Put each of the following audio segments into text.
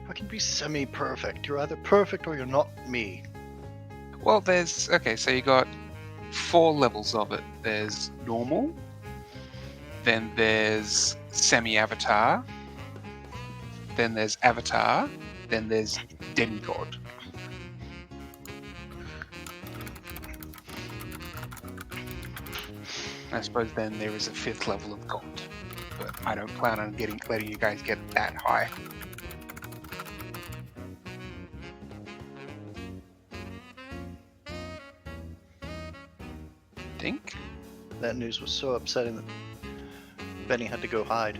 How can you be semi-perfect? You're either perfect or you're not me. Well, there's... Okay, so you got 4 levels of it. There's normal, then there's semi-avatar, then there's avatar, then there's demigod. I suppose then there is a 5th level of god, but I don't plan on letting you guys get that high. Think? That news was so upsetting that Benny had to go hide.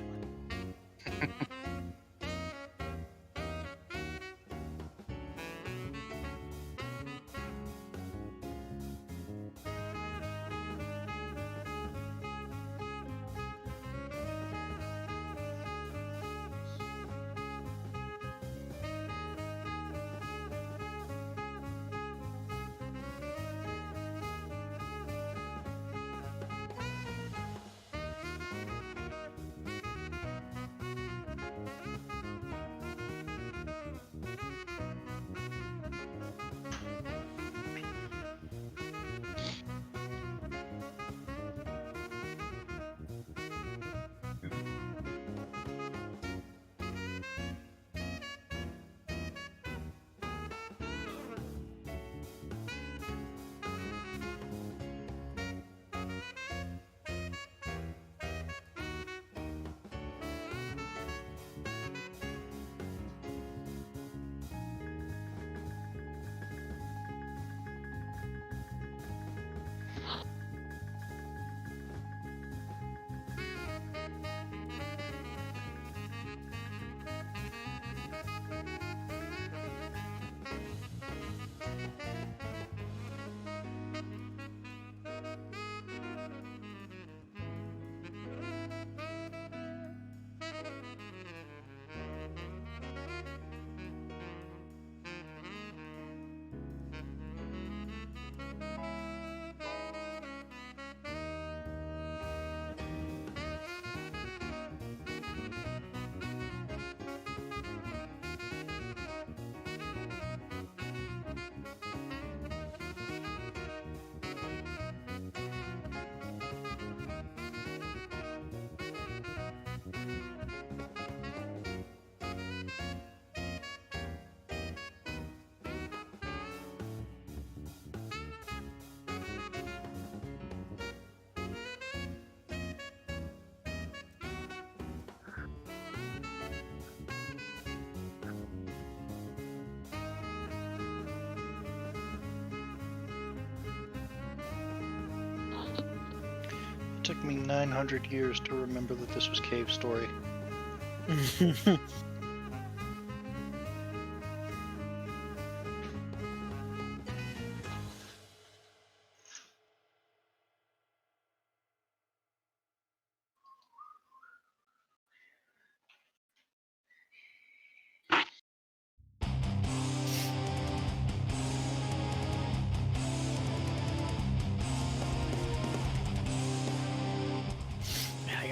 It took me 900 years to remember that this was Cave Story.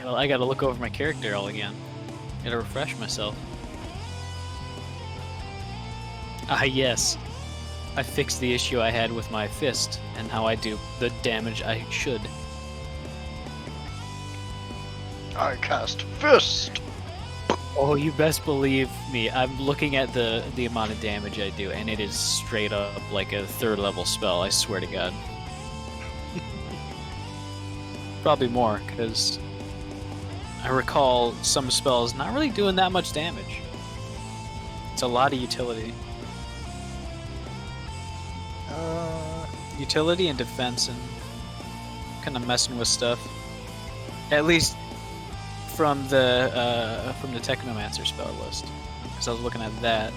I gotta look over my character all again. Gotta refresh myself. Ah, yes. I fixed the issue I had with my fist and how I do the damage I should. I cast Fist! Oh, you best believe me. I'm looking at the amount of damage I do, and it is straight up like a 3rd level spell, I swear to God. Probably more, because I recall some spells not really doing that much damage. It's a lot of utility. Utility and defense and kind of messing with stuff. At least from the Technomancer spell list. Because I was looking at that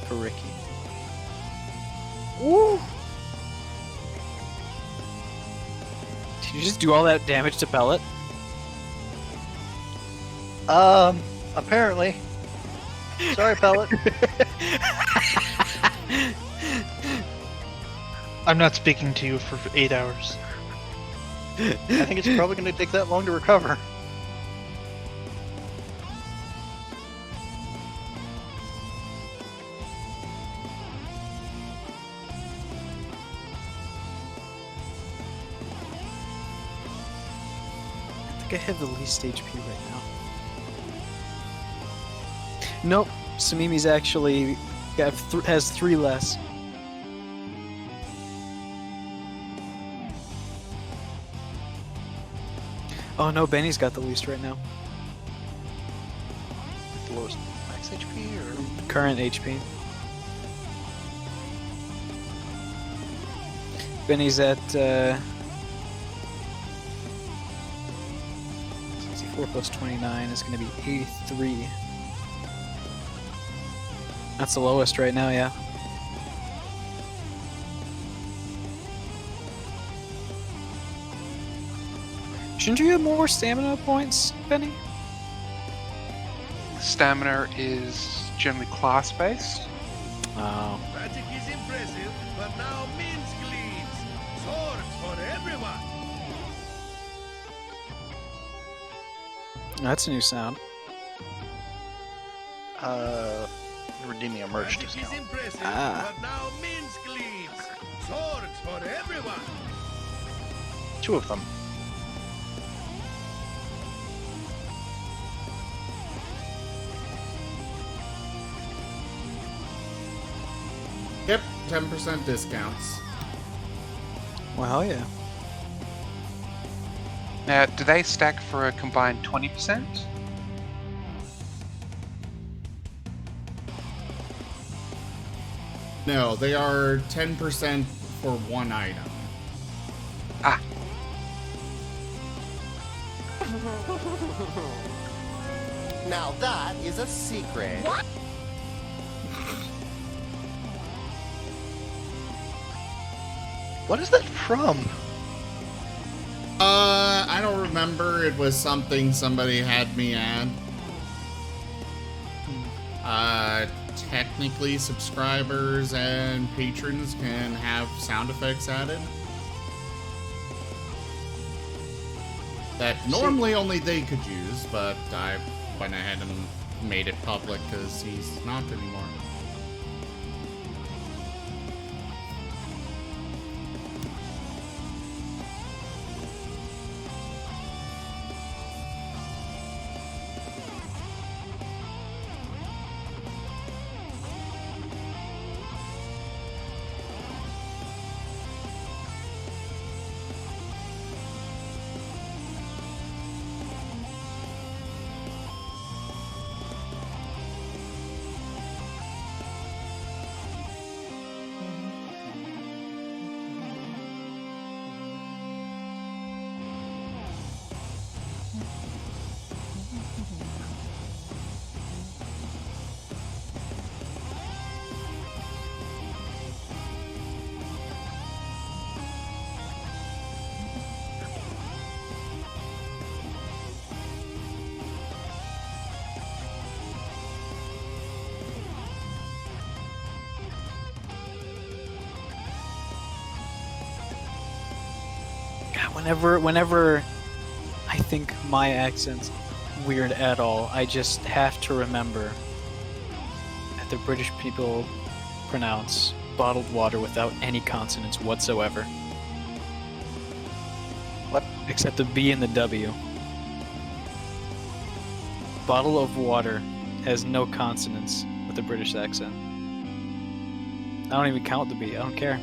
for Ricky. Woo! Did you just do all that damage to Pellet? Apparently. Sorry, Pellet. I'm not speaking to you for 8 hours. I think it's probably going to take that long to recover. think I have the least HP right now. Nope. Samimi's actually has 3 less. Oh no, Benny's got the least right now. The lowest max HP or Current HP. Benny's at 64 plus 29 is going to be 83. That's the lowest right now, yeah. Shouldn't you have more stamina points, Benny? Stamina is generally class-based. Oh. Magic is impressive, but now means gleams. Swords for everyone. That's a new sound. redeeming a merch Magic is discount. impressive, Ah. but now means gleams. Swords for everyone. 2 of them. Yep, 10% discounts. Well, yeah. Now, do they stack for a combined 20%? No, they are 10% for one item. Ah, Now that is a secret. What is that from? I don't remember. It was something somebody had me add. Technically, subscribers and patrons can have sound effects added. That normally only they could use, but I went ahead and made it public because he's not anymore. Whenever I think my accent's weird at all, I just have to remember that the British people pronounce bottled water without any consonants whatsoever. What? Except the B and the W. Bottle of water has no consonants with a British accent. I don't even count the B, I don't care.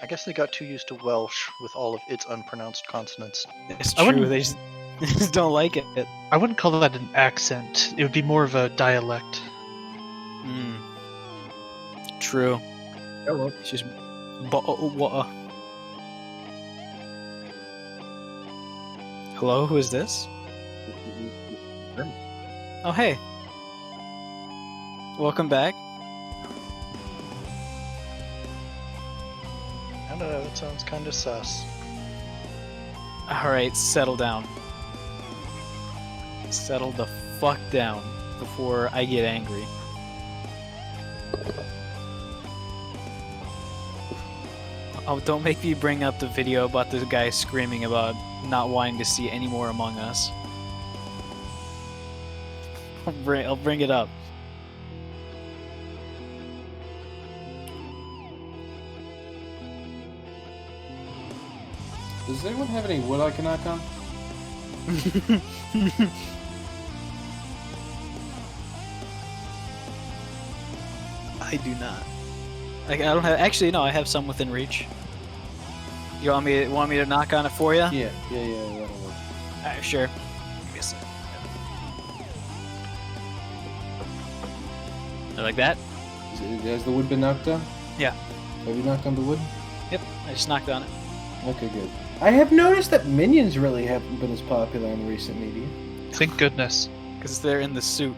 I guess they got too used to Welsh with all of its unpronounced consonants. It's I true, wouldn't- they just don't like it. I wouldn't call that an accent. It would be more of a dialect. True. Hello. It's just water. Hello, who is this? Oh, hey. Welcome back. I don't know, that sounds kind of sus. Alright, settle down. Settle the fuck down before I get angry. Oh, don't make me bring up the video about the guy screaming about not wanting to see any more Among Us. I'll bring it up. Does anyone have any wood I can knock on? I do not. I don't have. Actually, no. I have some within reach. You want me to knock on it for you? Yeah, that'll work. Alright, sure. Give me a sec. Like that? Has the wood been knocked on? Yeah. Have you knocked on the wood? Yep. I just knocked on it. Okay, good. I have noticed that minions really haven't been as popular in recent media. Thank goodness. Because they're in the suit.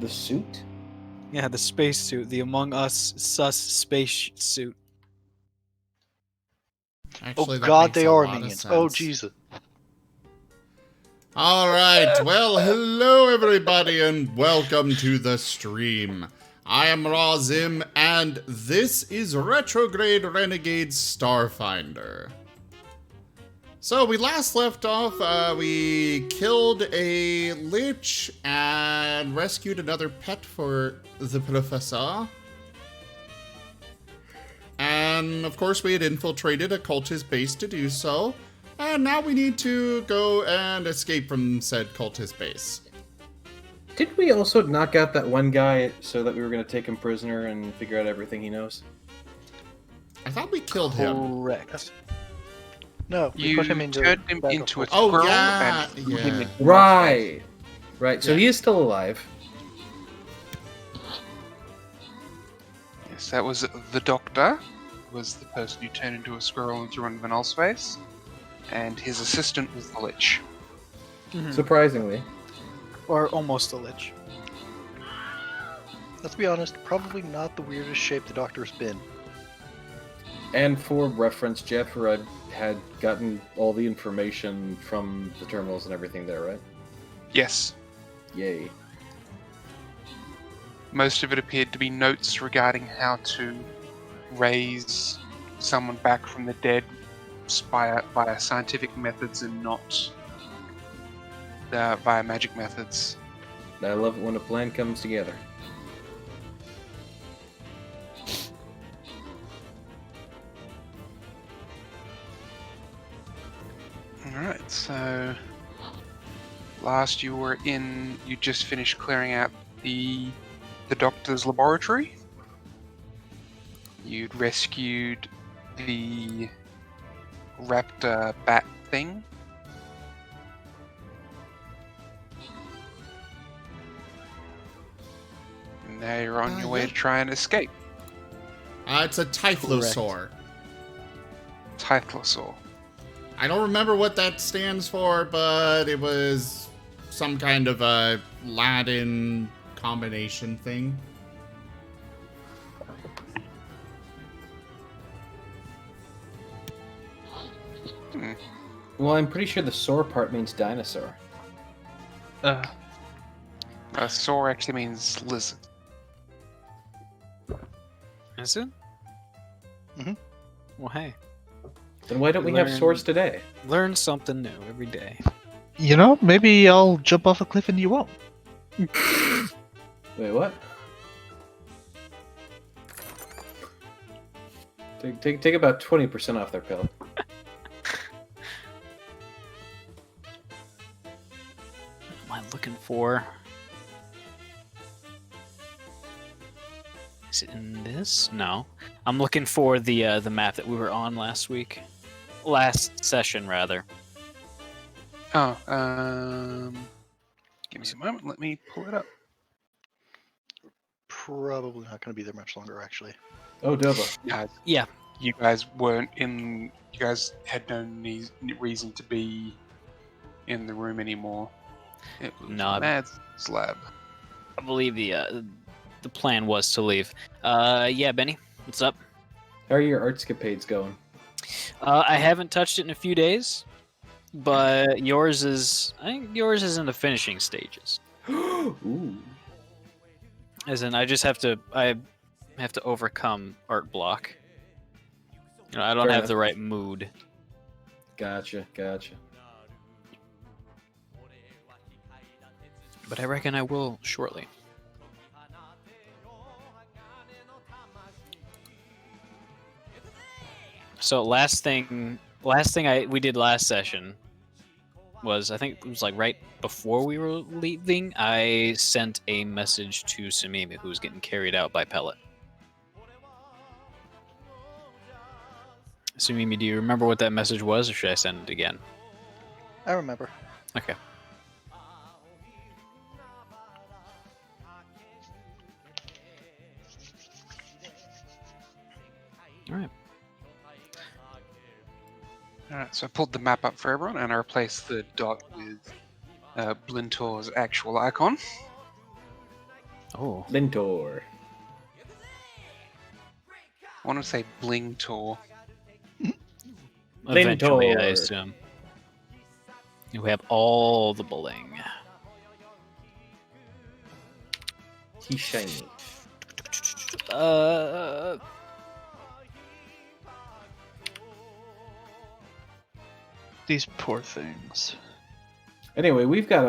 The suit? Yeah, the space suit. The Among Us sus space suit. Actually, Oh that God, makes they a are lot of minions. Oh sense. Jesus. All right. Well, hello everybody, and welcome to the stream. I am Razim, and this is Retrograde Renegades Starfinder. So we last left off, we killed a lich and rescued another pet for the professor. And of course we had infiltrated a cultist base to do so. And now we need to go and escape from said cultist base. Did we also knock out that one guy so that we were going to take him prisoner and figure out everything he knows? I thought we killed him. Correct. No, we You put him into turned him bag of into a holding. Oh, squirrel yeah, and threw him yeah. into Right. Right, so he is still alive. Yes, that was the doctor. Was the person who turned into a squirrel and threw into an space, and his assistant was the lich. Surprisingly. Or almost a lich. Let's be honest, probably not the weirdest shape the Doctor's been. And for reference, Jeff had gotten all the information from the terminals and everything there, right? Yes, Yay. most of it appeared to be notes regarding how to raise someone back from the dead via scientific methods and not via magic methods. I love it when a plan comes together. Alright, so last you just finished clearing out the doctor's laboratory. You'd rescued the raptor bat thing. And now you're on your way to try and escape. It's a Typhlosaur. Typhlosaur. I don't remember what that stands for, but it was some kind of a Latin combination thing. Well, I'm pretty sure the sore part means dinosaur. Saur actually means lizard. Is it? Mhm. Well, hey. Then why don't we have swords today? Learn something new every day. You know, maybe I'll jump off a cliff and you won't. Wait, what? Take about 20% off their pill. What am I looking for? Is it in this? No. I'm looking for the map that we were on last week. Last session, rather. Oh, give me a moment. Let me pull it up. Probably not going to be there much longer, actually. Oh, Dova. Yeah. You guys weren't in. You guys had no reason to be in the room anymore. It was No, Mad's lab. I believe the plan was to leave. Yeah, Benny, what's up? How are your artscapades going? I haven't touched it in a few days, but I think yours is in the finishing stages. Ooh. As in, I have to overcome art block. You know, I don't Fair have enough. the right mood. Gotcha. But I reckon I will shortly. So last thing we did last session was, I think it was like right before we were leaving, I sent a message to Sumimi, who was getting carried out by Pellet. Sumimi, do you remember what that message was, or should I send it again? I remember. Okay. All right. Alright, so I pulled the map up for everyone, and I replaced the dot with Blintor's actual icon. Oh. Lintor. I want to say Blingtor. Eventually, I Lintor. assume. We have all the bling. He's shiny. These poor things. Anyway, we've got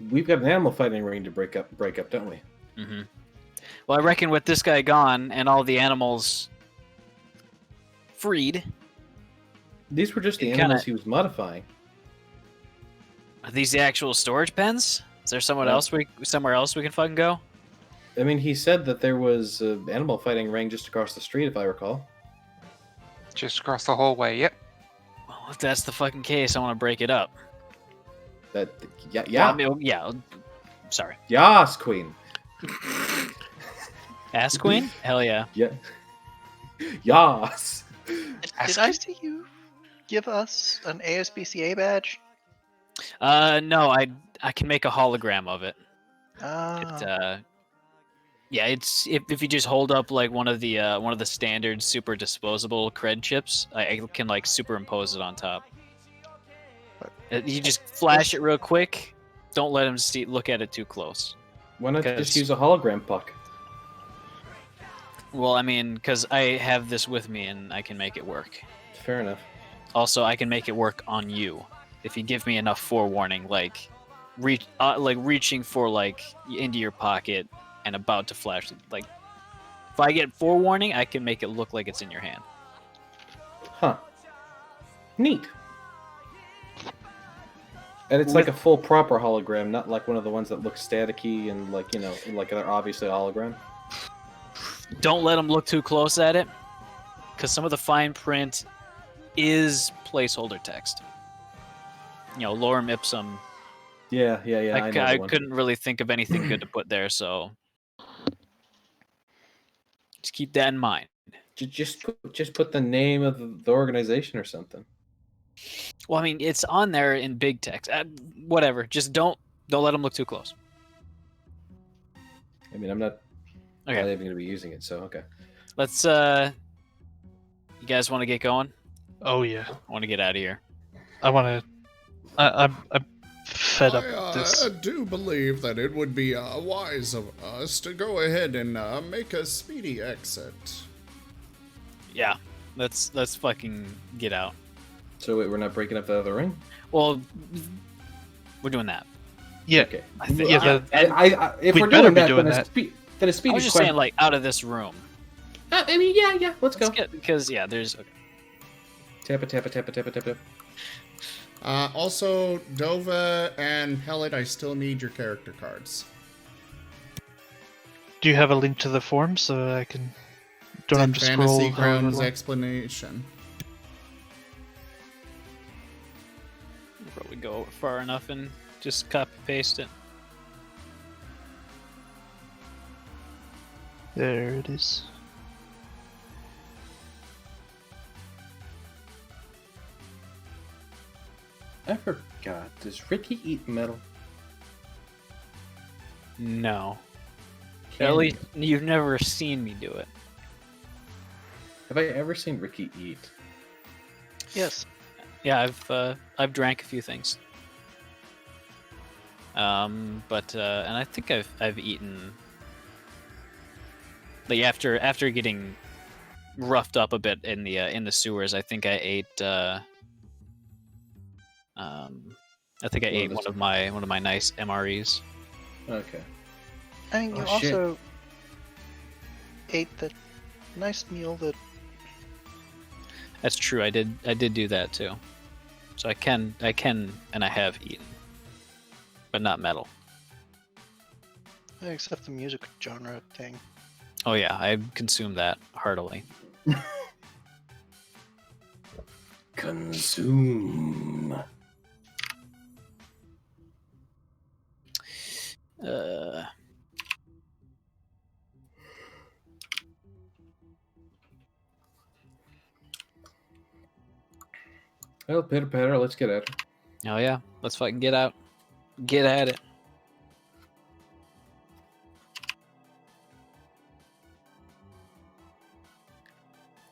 an animal fighting ring to break up, don't we? Mm-hmm. Well, I reckon with this guy gone and all the animals freed, These were just the It animals kinda- he was modifying. are these the actual storage pens? Is there somewhere No. else we can fucking go? I mean, he said that there was an animal fighting ring just across the street, if I recall. Just across the hallway, yep. Well, if that's the fucking case, I want to break it up. That yeah, Well, yeah, I mean, yeah. Sorry. yes, Queen. Ass Queen? Hell yeah. Yeah, yes. Did I see you give us an ASPCA badge? No, I can make a hologram of it. Ah, Yeah, it's if you just hold up like one of the standard super disposable cred chips, I can like superimpose it on top. You just flash it real quick. Don't let him look at it too close. Why not just Because- use a hologram puck? Well, I mean, because I have this with me and I can make it work. Fair enough. Also, I can make it work on you if you give me enough forewarning, like reaching for like into your pocket and about to flash. Like, if I get forewarning, I can make it look like it's in your hand. Huh. Neat. And it's like a full proper hologram, not like one of the ones that look staticky and like, like they're obviously a hologram. Don't let them look too close at it, because some of the fine print is placeholder text. Lorem ipsum. Yeah. I know I the one. couldn't really think of anything good to put there, so just keep that in mind. Just put the name of the organization or something. Well, I mean, it's on there in big text. Whatever. Just don't let them look too close. I mean, I'm not Okay. even going to be using it, so okay. Let's. You guys want to get going? Oh yeah. I want to get out of here. I want to. I'm fed up I with this. do believe that it would be wise of us to go ahead and make a speedy exit. Yeah. Let's fucking get out. So wait, we're not breaking up the other ring? Well, we're doing that. Yeah. Okay. I think. Yeah, I if We'd we're better doing be that, doing then that. then a speedy I was just quest- saying, like, out of this room. I mean, yeah. Let's go. Because there's. Okay. Tappa. Also, Dova and Pellet, I still need your character cards. Do you have a link to the form so that I can? Don't have to scroll. Fantasy however Grounds long? explanation. We'll probably go far enough and just copy paste it. There it is. I forgot. Does Ricky eat metal? No. Can At he? least you've never seen me do it. Have I ever seen Ricky eat? yes. Yeah, I've drank a few things. And I think I've eaten. Like after getting roughed up a bit in the sewers, I think I ate. I think I ate one of my nice MREs. Okay. I mean, you Oh, shit. also ate that nice meal that That's true. I did do that too. So I can, and I have eaten, but not metal. Except the music genre thing. Oh yeah, I consume that heartily. Consume. Well, pitter patter, let's get at it. Oh yeah, let's fucking get out, get at it.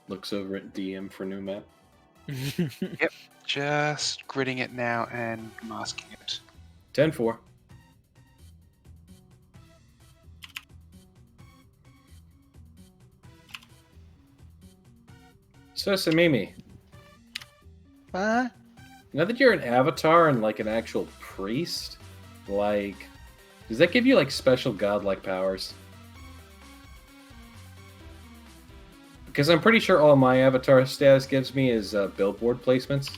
Looks over at DM for new map. Yep. Just gridding it now and masking it. 10-4. So, Samimi, What? now that you're an avatar and like an actual priest, like, does that give you like special godlike powers? Because I'm pretty sure all my avatar status gives me is billboard placements.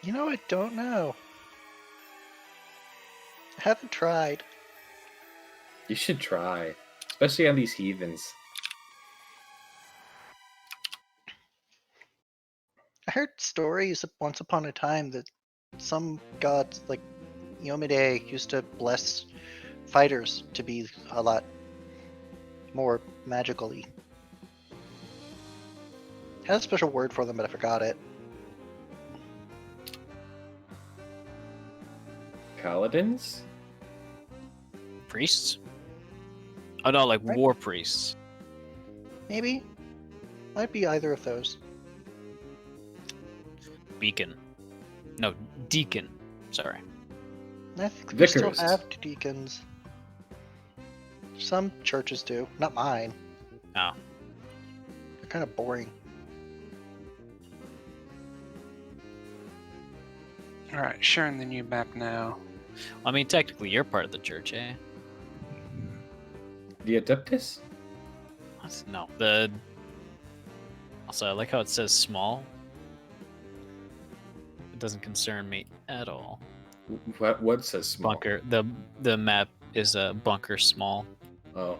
You know, I don't know. I haven't tried. You should try, especially on these heathens. I heard stories once upon a time that some gods, like Yomide, used to bless fighters to be a lot more magically. Had a special word for them, but I forgot it. Paladins? Priests? Oh no, like Right. war priests. Maybe? Might be either of those. Beacon. No, deacon. Sorry. I think we still Vicars. have deacons. Some churches do. Not mine. Oh. They're kind of boring. Alright, sharing the new map now. I mean, technically, you're part of the church, eh? The Adeptus? What? No, the. Also, I like how it says small. It doesn't concern me at all. What says small? Bunker. The map is a bunker small. Oh,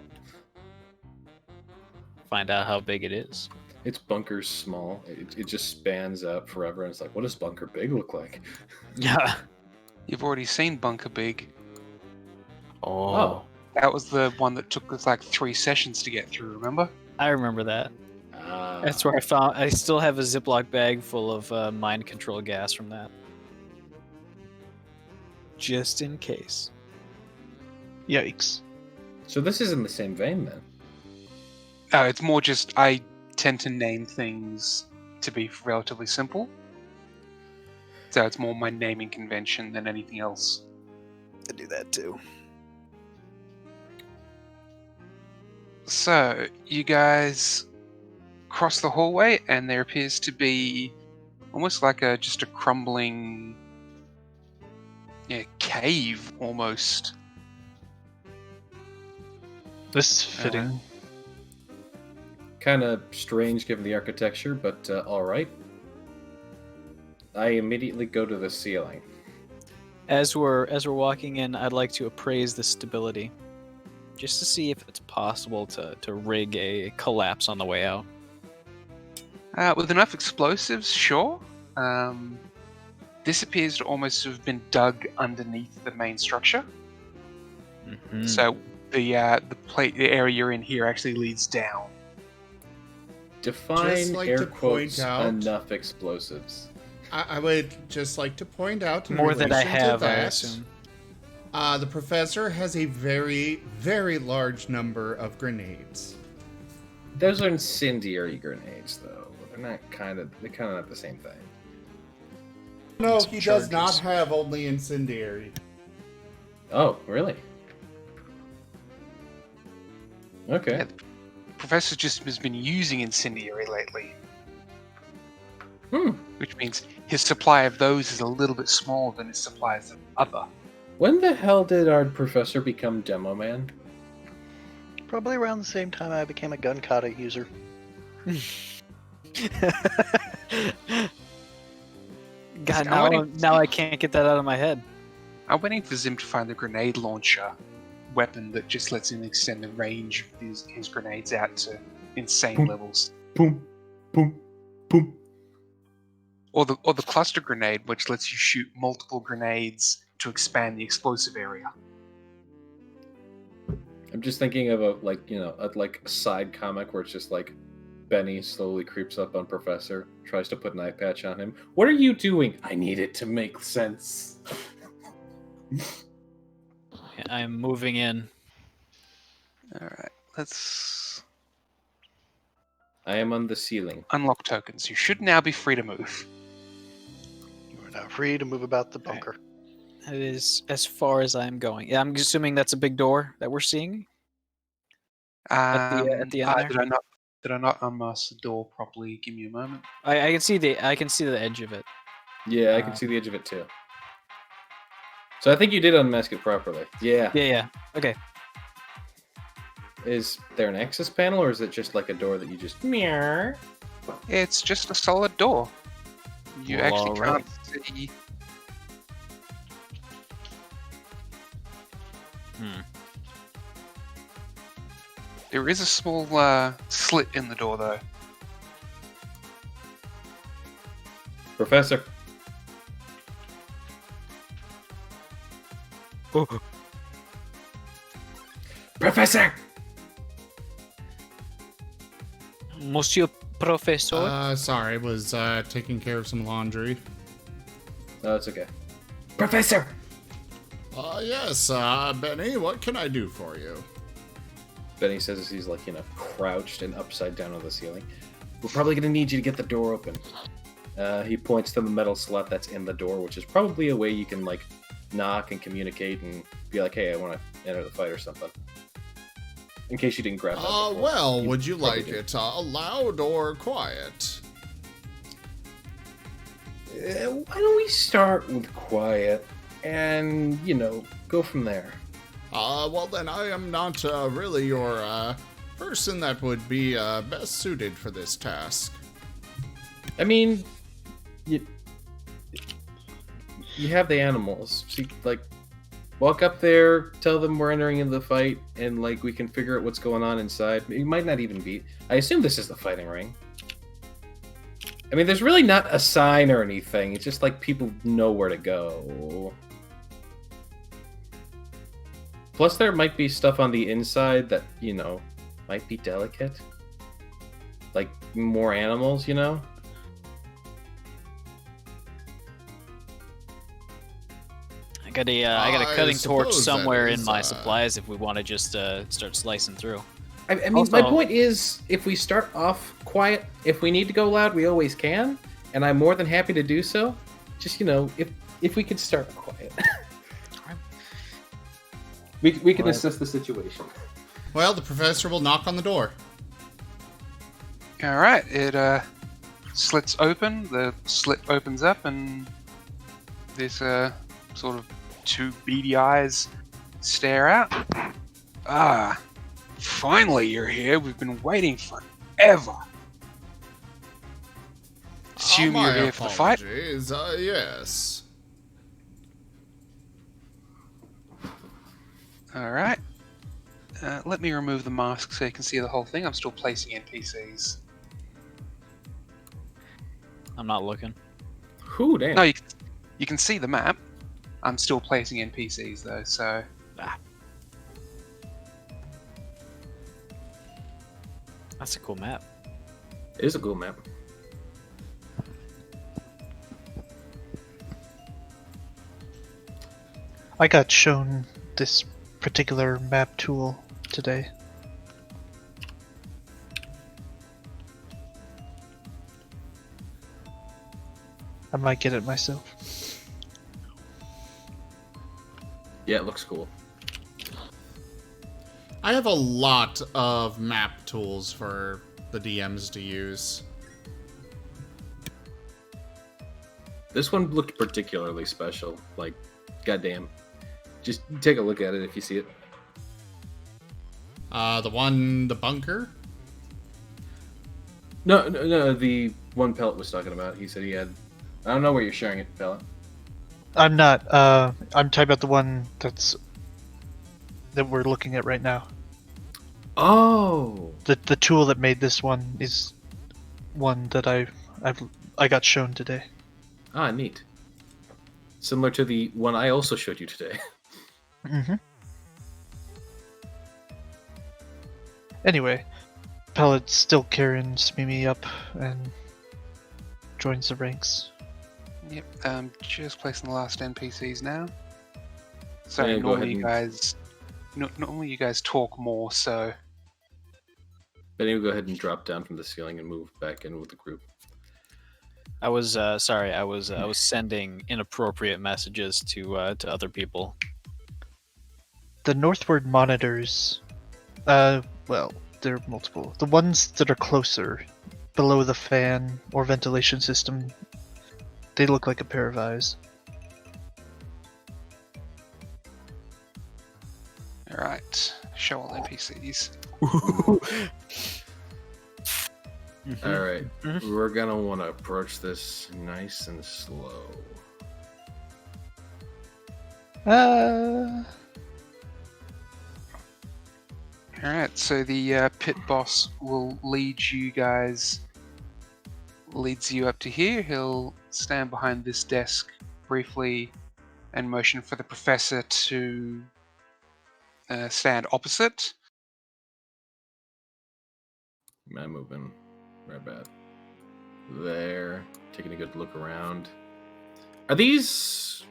Find out how big it is. it's bunkers small. It just spans out forever, and it's like, what does bunker big look like? Yeah. You've already seen Bunker Big. Oh. That was the one that took us like 3 sessions to get through, remember? I remember that. Ah. That's where I found. I still have a Ziploc bag full of mind control gas from that. Just in case. Yikes. So this is in the same vein then. It's more just I tend to name things to be relatively simple. So it's more my naming convention than anything else. I do that too. So, you guys cross the hallway, and there appears to be almost like just a crumbling cave, almost. This is fitting. Kind of strange given the architecture, but alright. I immediately go to the ceiling. As we're walking in, I'd like to appraise the stability, just to see if it's possible to rig a collapse on the way out. With enough explosives, sure. This appears to almost have been dug underneath the main structure. Mm-hmm. So the area you're in here actually leads down. Just Define like air to quotes point out- enough explosives. I would just like to point out in More than I relation to have, I that, assume. the professor has a very, very large number of grenades. Those are incendiary grenades, though. They're kind of not the same thing. No, It's he does not charges. have only incendiary. Oh, really? Okay. Yeah, the professor just has been using incendiary lately, which means his supply of those is a little bit smaller than his supplies of other. When the hell did our professor become Demo Man? Probably around the same time I became a gun kata user. God, I now I can't get that out of my head. I'm waiting for Zim to find the grenade launcher weapon that just lets him extend the range of his grenades out to insane Boom. levels. Boom, boom, boom. Or the cluster grenade, which lets you shoot multiple grenades to expand the explosive area. I'm just thinking of a side comic where it's just like Benny slowly creeps up on Professor, tries to put an eye patch on him. What are you doing? I need it to make sense. I'm moving in. Alright, let's I am on the ceiling. unlock tokens. You should now be free to move. You are now free to move about the bunker. That is as far as I'm going. Yeah, I'm assuming that's a big door that we're seeing. At the end there? Did I not unmask the door properly? Give me a moment. I can see the edge of it. Yeah, I can see the edge of it too. So I think you did unmask it properly. Yeah. Yeah. Okay. Is there an access panel, or is it just like a door that you just mirror? It's just a solid door. You Well, actually alright. can't see. There is a small slit in the door, though. Professor. Oh. Professor! Monsieur Professor. Sorry, was taking care of some laundry. No, it's okay. Professor! Yes, Benny, what can I do for you? Benny says as he's crouched and upside down on the ceiling. We're probably gonna need you to get the door open. He points to the metal slot that's in the door, which is probably a way you can knock and communicate and be like, hey, I want to enter the fight or something. In case you didn't grab that before. Well, You would you probably like did. it loud or quiet? Why don't we start with quiet and, go from there? Well then I am not really your person that would be best suited for this task. I mean, you have the animals. So, walk up there, tell them we're entering into the fight, and we can figure out what's going on inside. It might not even be. I assume this is the fighting ring. I mean, there's really not a sign or anything. It's just people know where to go. Plus, there might be stuff on the inside that might be delicate. Like more animals, I got a cutting torch suppose that somewhere in is, my supplies if we want to just start slicing through. I mean, Also- my point is, if we start off quiet, if we need to go loud, we always can, and I'm more than happy to do so. Just if we could start quiet, we can assess the situation. Well, the professor will knock on the door. Alright, it slits open. The slit opens up, and there's sort of two beady eyes stare out. Ah, finally you're here. We've been waiting forever. Assume my you're here for the fight? apologies, yes. Alright. Let me remove the mask so you can see the whole thing. I'm still placing NPCs. I'm not looking. Whew, damn. No, you can see the map. I'm still placing NPCs though, so... That's a cool map. It is a cool map. I got shown this particular map tool today. I might get it myself. Yeah, it looks cool. I have a lot of map tools for the DMs to use. This one looked particularly special. Goddamn. Just take a look at it if you see it. The bunker? No, the one Pellet was talking about. He said he had... I don't know where you're sharing it, Pellet. I'm not. I'm talking about the one that we're looking at right now. Oh! The tool that made this one is one that I got shown today. Ah, neat. Similar to the one I also showed you today. Mm-hmm. Anyway, Pellet still carrying Mimi up and joins the ranks. Yep. Just placing the last NPCs now. So Yeah, go normally ahead you guys, normally you guys talk more. So Benny will go ahead and drop down from the ceiling and move back in with the group. I was sorry. I was sending inappropriate messages to other people. The northward monitors, well, there are multiple. The ones that are closer, below the fan or ventilation system, they look like a pair of eyes. all right, show all NPCs. All right, we're gonna want to approach this nice and slow. All right, so the pit boss will leads you up to here. He'll stand behind this desk briefly and motion for the professor to stand opposite. Man moving right bad. There, taking a good look around. Are these...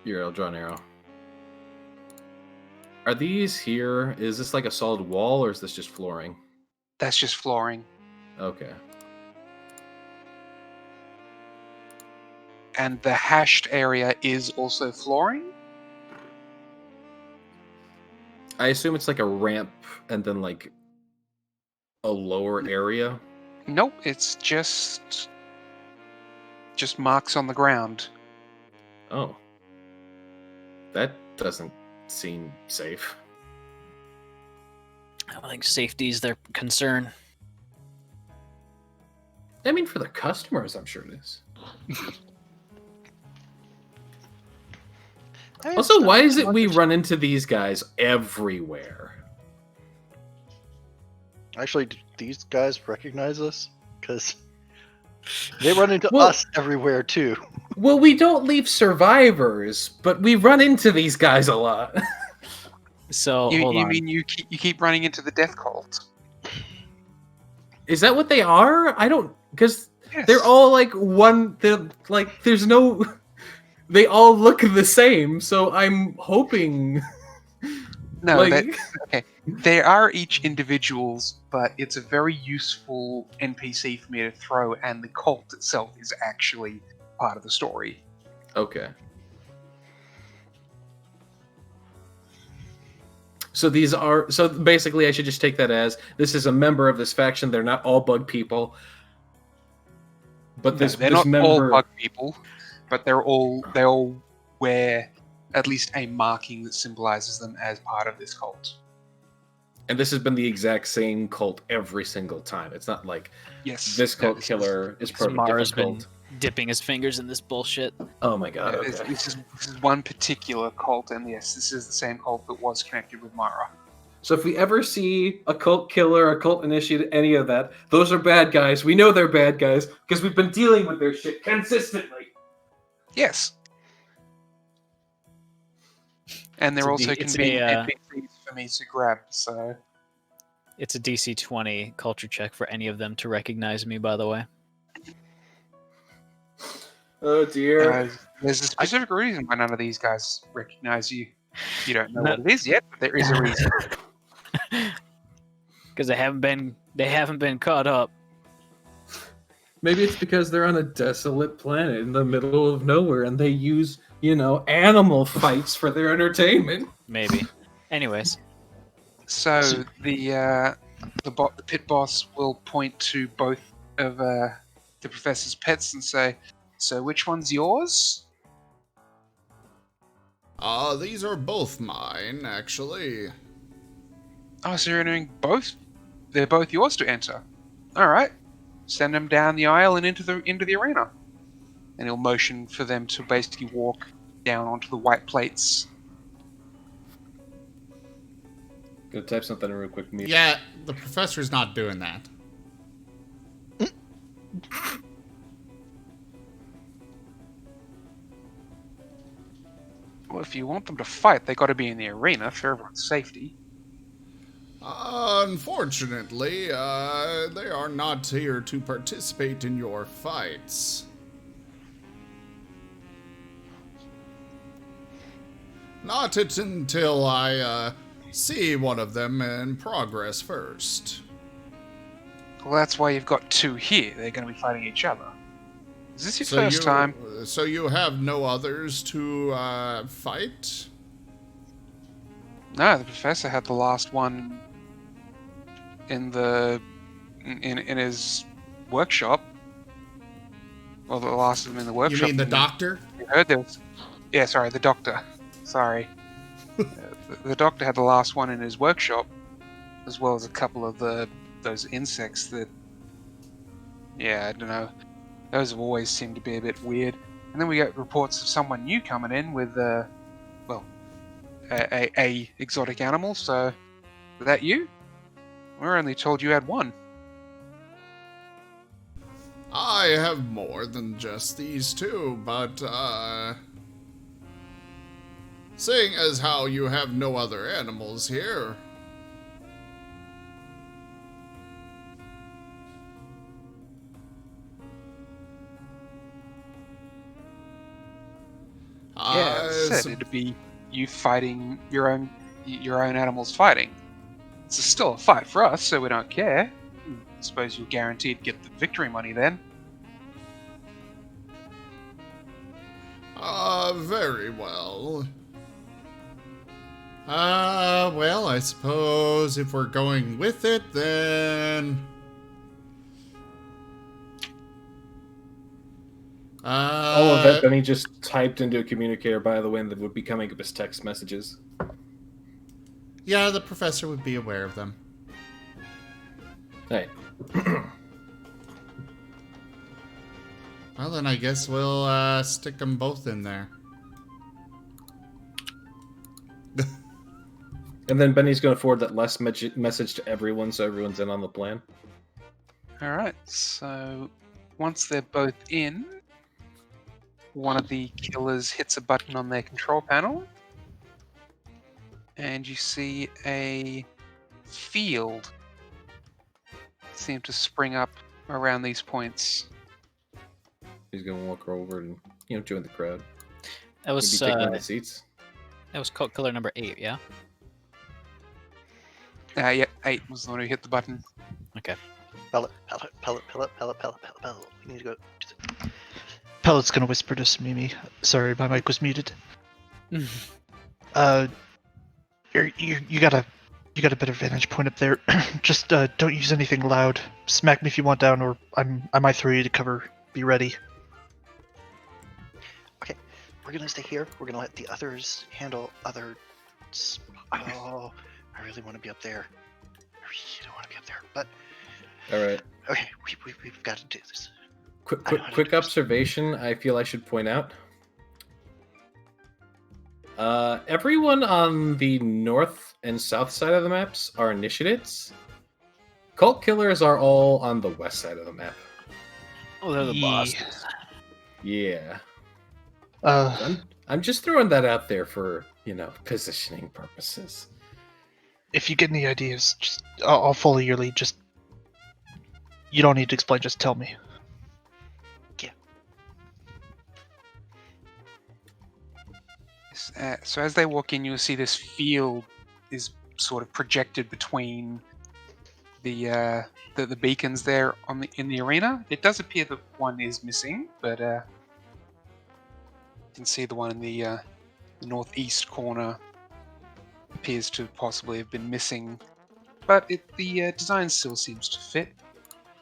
Here, I'll draw an arrow. Are these here? Is this like a solid wall, or is this just flooring? That's just flooring. Okay. And the hashed area is also flooring? I assume it's like a ramp and then like a lower area. Nope, it's just marks on the ground. Oh. That doesn't seem safe. I don't think safety is their concern. I mean, for the customers, I'm sure it is. Also, why is it we run into these guys everywhere? Actually, do these guys recognize us? Because they run into Well- us everywhere too. Well, we don't leave survivors, but we run into these guys a lot. So You hold on. mean you keep running into the death cult? Is that what they are? I don't... Because Yes. they're all like one... They're like, there's no... They all look the same, so I'm hoping... No, like... okay. They are each individuals, but it's a very useful NPC for me to throw, and the cult itself is actually part of the story. Okay. So these are... So basically, I should just take that as, this is a member of this faction, they're not all bug people. But They're this not member... all bug people, but they all wear at least a marking that symbolizes them as part of this cult. And this has been the exact same cult every single time. It's not like Yes. this no, cult this killer is part of a Mara's different been cult. dipping his fingers in this bullshit. Oh my god, This okay. is one particular cult, and yes, this is the same cult that was connected with Mara. So if we ever see a cult killer, a cult initiate, any of that, those are bad guys. We know they're bad guys because we've been dealing with their shit consistently. Yes. And there It's a also D- it's can be a, NPCs for me to grab, so... It's a DC 20 culture check for any of them to recognize me, by the way. Oh dear. There's a specific reason why none of these guys recognize you. You don't know No. what it is yet, but there is a reason. Because they haven't been caught up. Maybe it's because they're on a desolate planet in the middle of nowhere and they use, animal fights for their entertainment. Maybe. Anyways, So the pit boss will point to both of the professor's pets and say, "So which one's yours?" These are both mine, actually. Oh, so you're entering both? They're both yours to enter. All right. Send them down the aisle and into the arena. And he'll motion for them to basically walk down onto the white plates. Gonna type something real quick. Yeah, the professor's not doing that. Well, if you want them to fight, they got to be in the arena for everyone's safety. Unfortunately, they are not here to participate in your fights. Not until I, see one of them in progress first. Well, that's why you've got two here. They're going to be fighting each other. Is this your first time? So you have no others to, fight? No, the professor had the last one in his workshop. Well, the last of them in the workshop. You mean the doctor? You heard there was... Yeah, sorry, the doctor. Sorry. The doctor had the last one in his workshop, as well as a couple of those insects that... Yeah, I don't know. Those have always seemed to be a bit weird. And then we get reports of someone new coming in with, a exotic animal, so... Is that you? We're only told you had one. I have more than just these two, but, seeing as how you have no other animals here... Yeah, it'd be you fighting your own animals fighting. It's still a fight for us, so we don't care. I suppose you're guaranteed to get the victory money then. Very well. Well, I suppose if we're going with it, then... All of that, then he just typed into a communicator, by the way, that would be coming up as text messages. Yeah, the professor would be aware of them. Hey. Well, then I guess we'll, stick them both in there. And then Benny's going to forward that last message to everyone, so everyone's in on the plan. Alright, so once they're both in, one of the killers hits a button on their control panel, and you see a field seem to spring up around these points. He's going to walk over and, join the crowd. That was Maybe take one of the seats. that was cult killer number 8, yeah? Yeah, 8 was the one who hit the button. Okay. Pellet. We need to go. Pellet's gonna whisper to Mimi. Sorry, my mic was muted. You got a better vantage point up there. Just don't use anything loud. Smack me if you want down, or I might throw you to cover. Be ready. Okay, we're gonna stay here. We're gonna let the others handle other. Oh, I really want to be up there. I really don't want to be up there, but All right. okay, we've got to do this. Quick observation I feel I should point out. Everyone on the north and south side of the maps are initiates. Cult killers are all on the west side of the map. Oh, they're the bosses. Yeah. Uh, I'm just throwing that out there for, positioning purposes. if you get any ideas, just I'll follow your lead. Just you don't need to explain. Just tell me. So as they walk in, you'll see this field is sort of projected between the beacons there in the arena. It does appear that one is missing, but you can see the one in the northeast corner appears to possibly have been missing, but the design still seems to fit.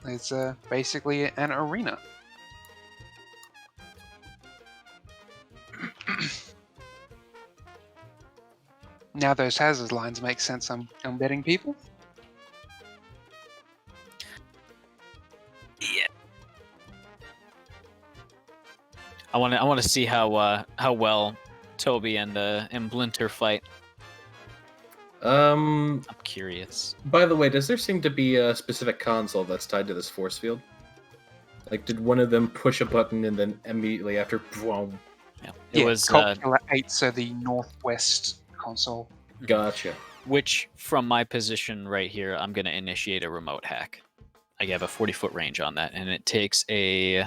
It's basically an arena. Now those hazard lines make sense. I'm betting people. Yeah. I want to see how well Toby and Blinter fight. I'm curious. By the way, does there seem to be a specific console that's tied to this force field? Like, did one of them push a button and then immediately after, boom? Yeah, it was Cultist 8, so the northwest console. Gotcha. which, from my position right here, I'm going to initiate a remote hack. I have a 40-foot range on that, and it takes a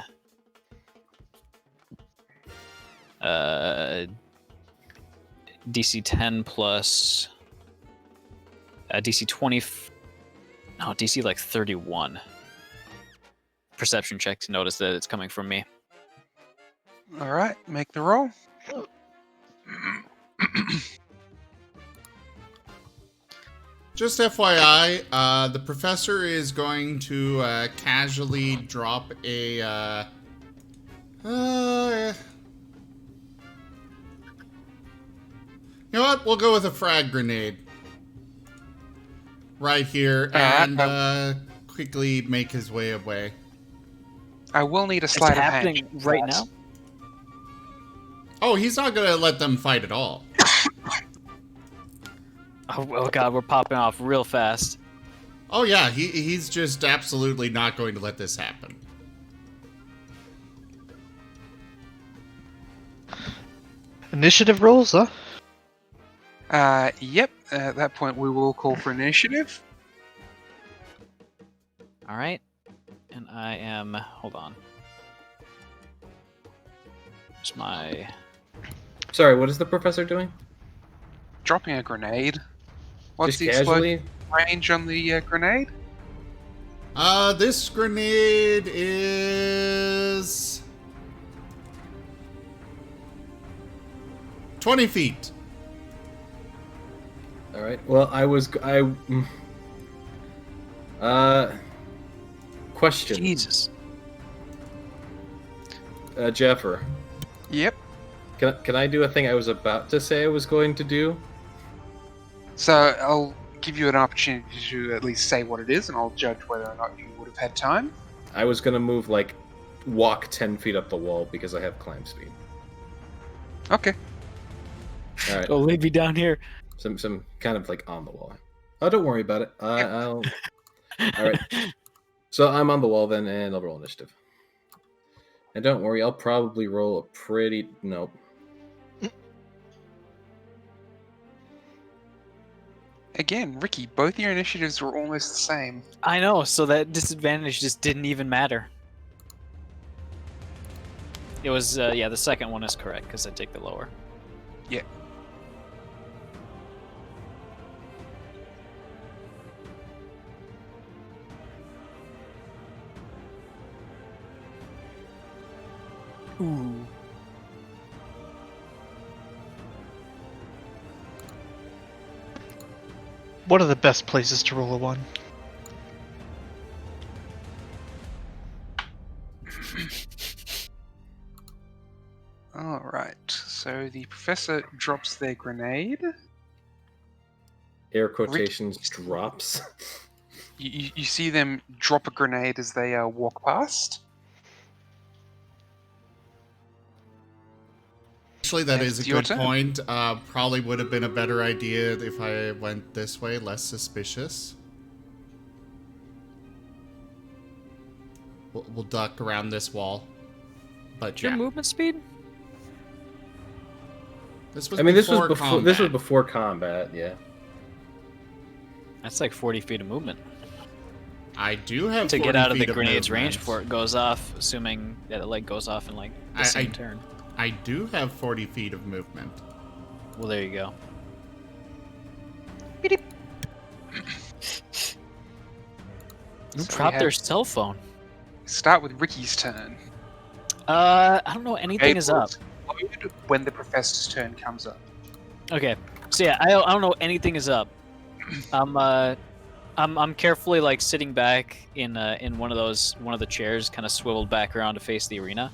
DC 10 plus DC 20. No, DC like 31. Perception check to notice that it's coming from me. All right, make the roll. Just FYI, the professor is going to casually drop a. You know what? We'll go with a frag grenade. Right here, and quickly make his way away. I will need a It's sleight of hand. happening right now. Oh, he's not gonna let them fight at all. Oh god, we're popping off real fast. Oh yeah, he's just absolutely not going to let this happen. Initiative rolls, huh? Yep. At that point, we will call for initiative. All right, and I am. Hold on. Here's my. Sorry, what is the professor doing? Dropping a grenade. What's Just the casually? explosive range on the grenade? This grenade is 20 feet. All right. Well, question. Jesus. Jeffer, Yep. can I do a thing I was about to say I was going to do? So I'll give you an opportunity to at least say what it is, and I'll judge whether or not you would have had time. I was gonna move walk 10 feet up the wall because I have climb speed. Okay. All right. Oh, leave me down here. Some kind of on the wall. Oh, don't worry about it. I'll. All right. So I'm on the wall then, and I'll roll initiative. And don't worry, I'll probably roll a pretty. Nope. Again, Ricky, both your initiatives were almost the same. I know, so that disadvantage just didn't even matter. It was, yeah, the second one is correct, because I take the lower. Yeah. Ooh. What are the best places to roll a 1? Alright, so the professor drops their grenade. Air quotations drops. You see them drop a grenade as they walk past. Actually, that Next, is a your good turn. point. Probably would have been a better idea if I went this way, less suspicious. We'll duck around this wall. But Your yeah, movement speed? this was This was before before. This was combat. before combat. Yeah. That's like 40 feet of movement. I do have To 40 get out of the feet of grenade's movement. range before it goes off, assuming that it goes off in the same turn. I do have 40 feet of movement. Well, there you go. Who So we dropped their have- cell phone? Start with Ricky's turn. I don't know. Anything is up. Load when the professor's turn comes up. Okay. So yeah, I don't know. Anything is up. I'm carefully sitting back in one of the chairs, kind of swiveled back around to face the arena,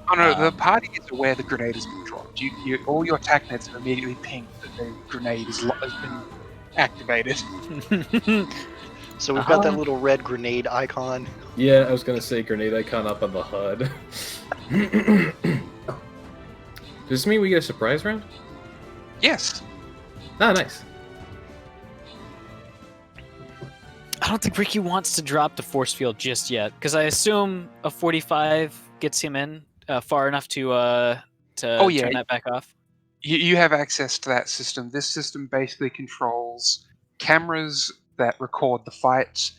Oh no, the party is aware the grenade has been dropped. All your attack nets have immediately pinged that the grenade has been activated. So we've got that little red grenade icon. Yeah, I was gonna say grenade icon up on the HUD. Does this mean we get a surprise round? Yes. Ah, nice. I don't think Ricky wants to drop the force field just yet, because I assume a 45 gets him in far enough to turn that back off. You have access to that system. This system basically controls cameras that record the fights,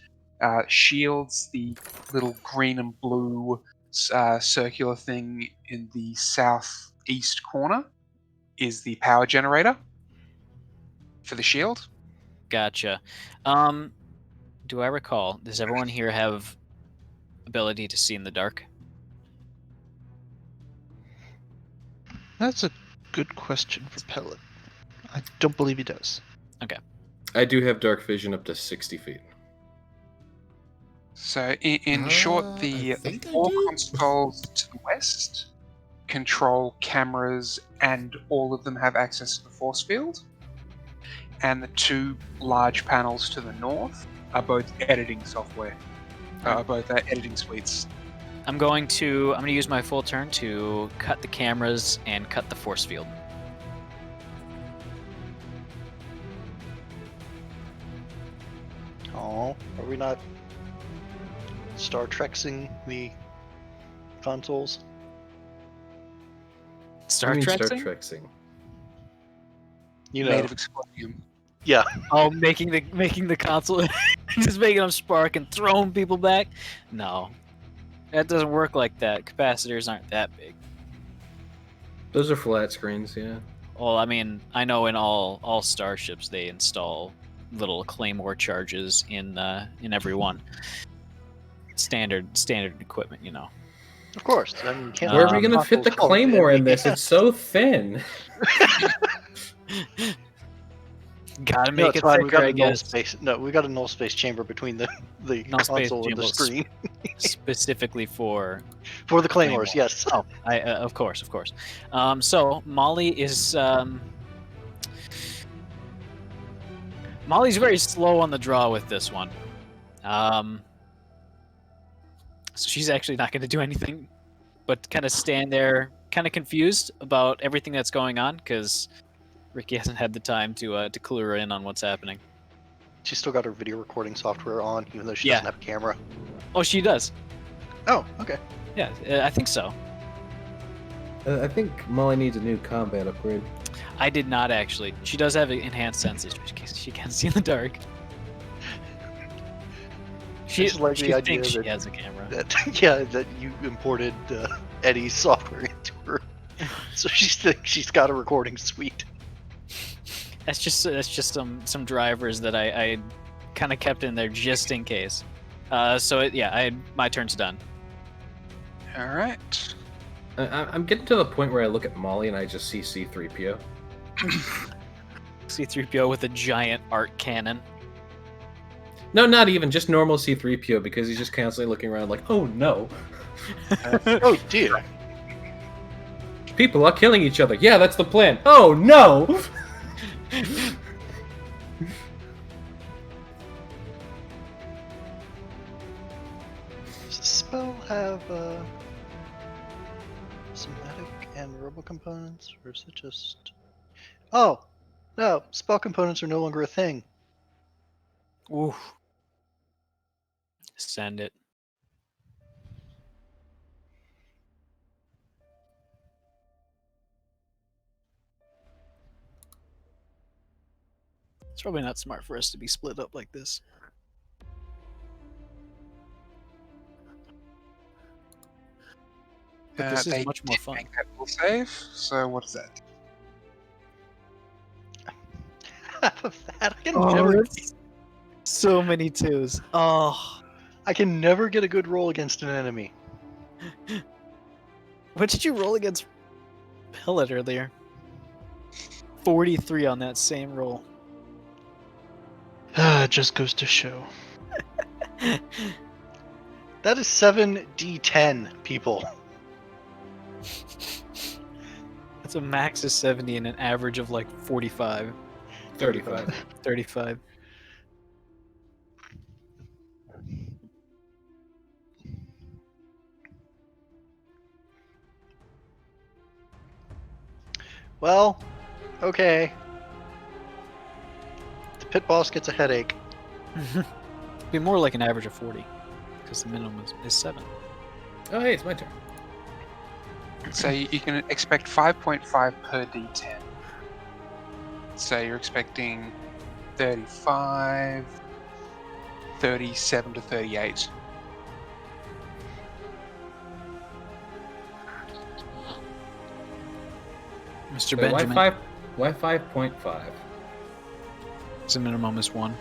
shields, the little green and blue circular thing in the southeast corner is the power generator for the shield. Gotcha. Do I recall, does everyone here have ability to see in the dark? That's a good question for Pellet. I don't believe he does. Okay. I do have dark vision up to 60 feet. So in short, I the think I four do. consoles to the west control cameras, and all of them have access to the force field. And the two large panels to the north are both editing software, both editing suites. I'm going to use my full turn to cut the cameras and cut the force field. Oh, are we not Star Trexing the consoles? Star I mean, Trek? Star Trek-sing. You know, Made of explodium. yeah. Oh, making the console, just making them spark and throwing people back? No, that doesn't work like that. Capacitors aren't that big. Those are flat screens, yeah. Well, I mean, I know in all starships they install little claymore charges in every one. Standard equipment, you know. Of course. I mean, can't Where are we gonna fit the consoles claymore in fit? this? It's so thin. Gotta No, make it's it fine. We thicker, got I a null guess. space. No, we got a null space chamber between the Null space console and the chamber screen specifically for for the claymores. Yes. Oh, of course. So Molly is Molly's very slow on the draw with this one. So she's actually not going to do anything, but kind of stand there, kind of confused about everything that's going on, because Ricky hasn't had the time to clue her in on what's happening. She's still got her video recording software on, even though she Yeah. doesn't have a camera. Oh, she does. Oh, okay. Yeah, I think so. I think Molly needs a new combat upgrade. I did not actually. She does have enhanced senses, which she can see in the dark. She just like the idea thinks she that- has a camera. That you imported Eddie's software into her, so she thinks she's got a recording suite. That's just some drivers that I kind of kept in there just in case. My turn's done. All right. I'm getting to the point where I look at Molly and I just see C-3PO. C-3PO with a giant art cannon. No, not even, just normal C-3PO, because he's just constantly looking around like, oh no. Oh dear. People are killing each other. Yeah, that's the plan. Oh no! Does the spell have somatic and robo components, or is it just? Oh, no! Spell components are no longer a thing. Oof. Send it. It's probably not smart for us to be split up like this. But this They is much more did fun. make that will save. So what is that? Half of that. So many twos. Oh, I can never get a good roll against an enemy. what did you roll against Pellet earlier? 43 on that same roll. It just goes to show. That is 7d10, people. It's a max of 70 and an average of like 45. 35. 35. Well, okay. The pit boss gets a headache. Be more like an average of 40, because the minimum is 7. Oh, hey, it's my turn. So you can expect 5.5 per d10. So you're expecting 35, 37 to 38. Mr. So why Benjamin, why 5.5? the minimum is 1.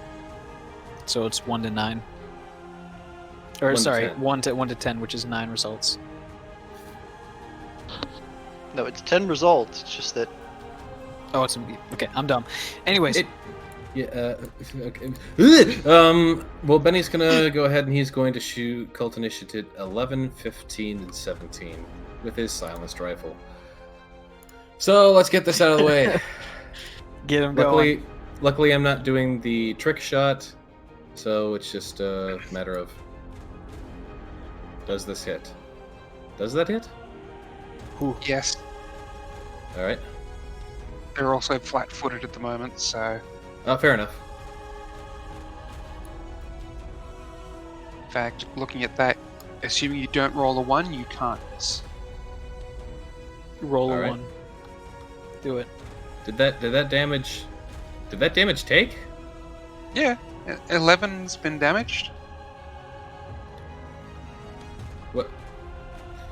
So it's 1 to 9. Or 1 to sorry, 10. 1 to 10, which is 9 results. No, it's 10 results. It's just that Oh, it's okay. I'm dumb. Anyways, Yeah. Okay. Well, Benny's gonna go ahead and he's going to shoot Cult Initiative 11, 15, and 17 with his silenced rifle. So let's get this out of the way. get him going. Luckily, I'm not doing the trick shot, so it's just a matter of does this hit? Does that hit? Yes, All right. they're also flat-footed at the moment, so Oh, fair enough. in fact, looking at that, assuming you don't roll a 1, you can't miss. Roll a Alright. 1. Do it. Did that damage take? Yeah, 11's been damaged. What?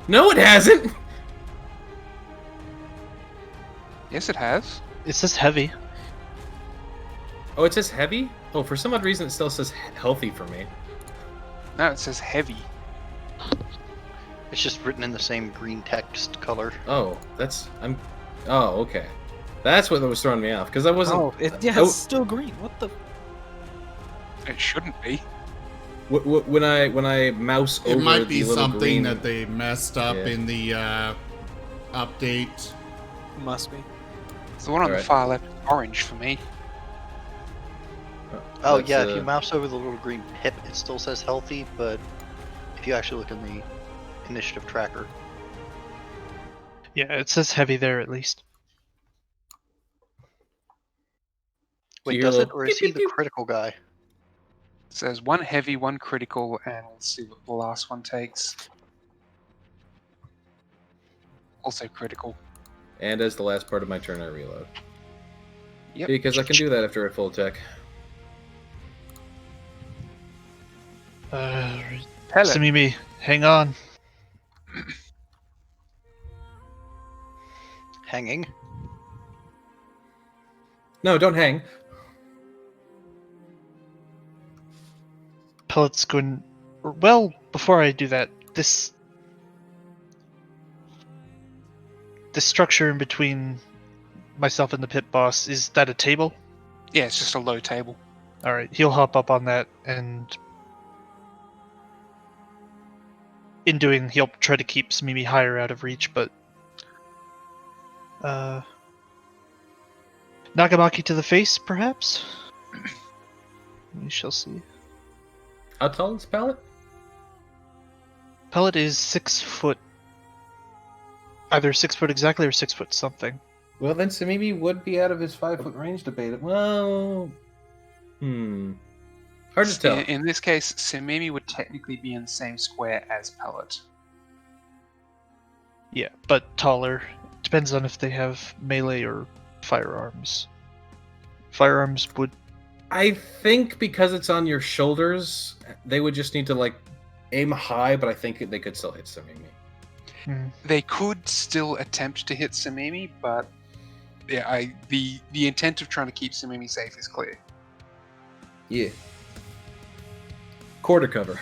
No, it hasn't. Yes, it has. It says heavy. Oh, it says heavy? Oh, for some odd reason, it still says healthy for me. No, it says heavy. it's just written in the same green text color. Oh, Oh, okay. That's what was throwing me off because I wasn't. Oh, it's still green. What the? It shouldn't be. When I mouse over It might be the little something green, that they messed up Yeah. in the update. Must be. The one on the Alright. far left is orange for me. Oh that's, yeah, if you mouse over the little green pip, it still says healthy, but if you actually look in the initiative tracker, Yeah, it says heavy there at least. wait, you does hear it, a or is pew, he the pew, pew? critical guy? It says 1 heavy, 1 critical, and let's see what the last one takes. Also critical. And as the last part of my turn, I reload. Yep. Because I can do that after a full attack. Hello. Samimi, hang on. Hanging. No, don't hang. Pellet's going. Well, before I do that, this structure in between myself and the pit boss, is that a table? Yeah, it's just a low table. Alright, he'll hop up on that, and in doing, he'll try to keep Samimi higher out of reach, but Nagamaki to the face, perhaps? We shall see. How tall is Pallet? Pellet is 6 foot. Either 6 foot exactly or 6 foot something. Well, then Samimi would be out of his 5-foot range to bait it. Well, hard to tell. In this case, Samimi would technically be in the same square as Pellet. Yeah, but taller. Depends on if they have melee or firearms. Firearms would. I think because it's on your shoulders, they would just need to like aim high, but I think they could still hit Samimi. They could still attempt to hit Samimi, but yeah, the intent of trying to keep Samimi safe is clear. Yeah. Quarter cover.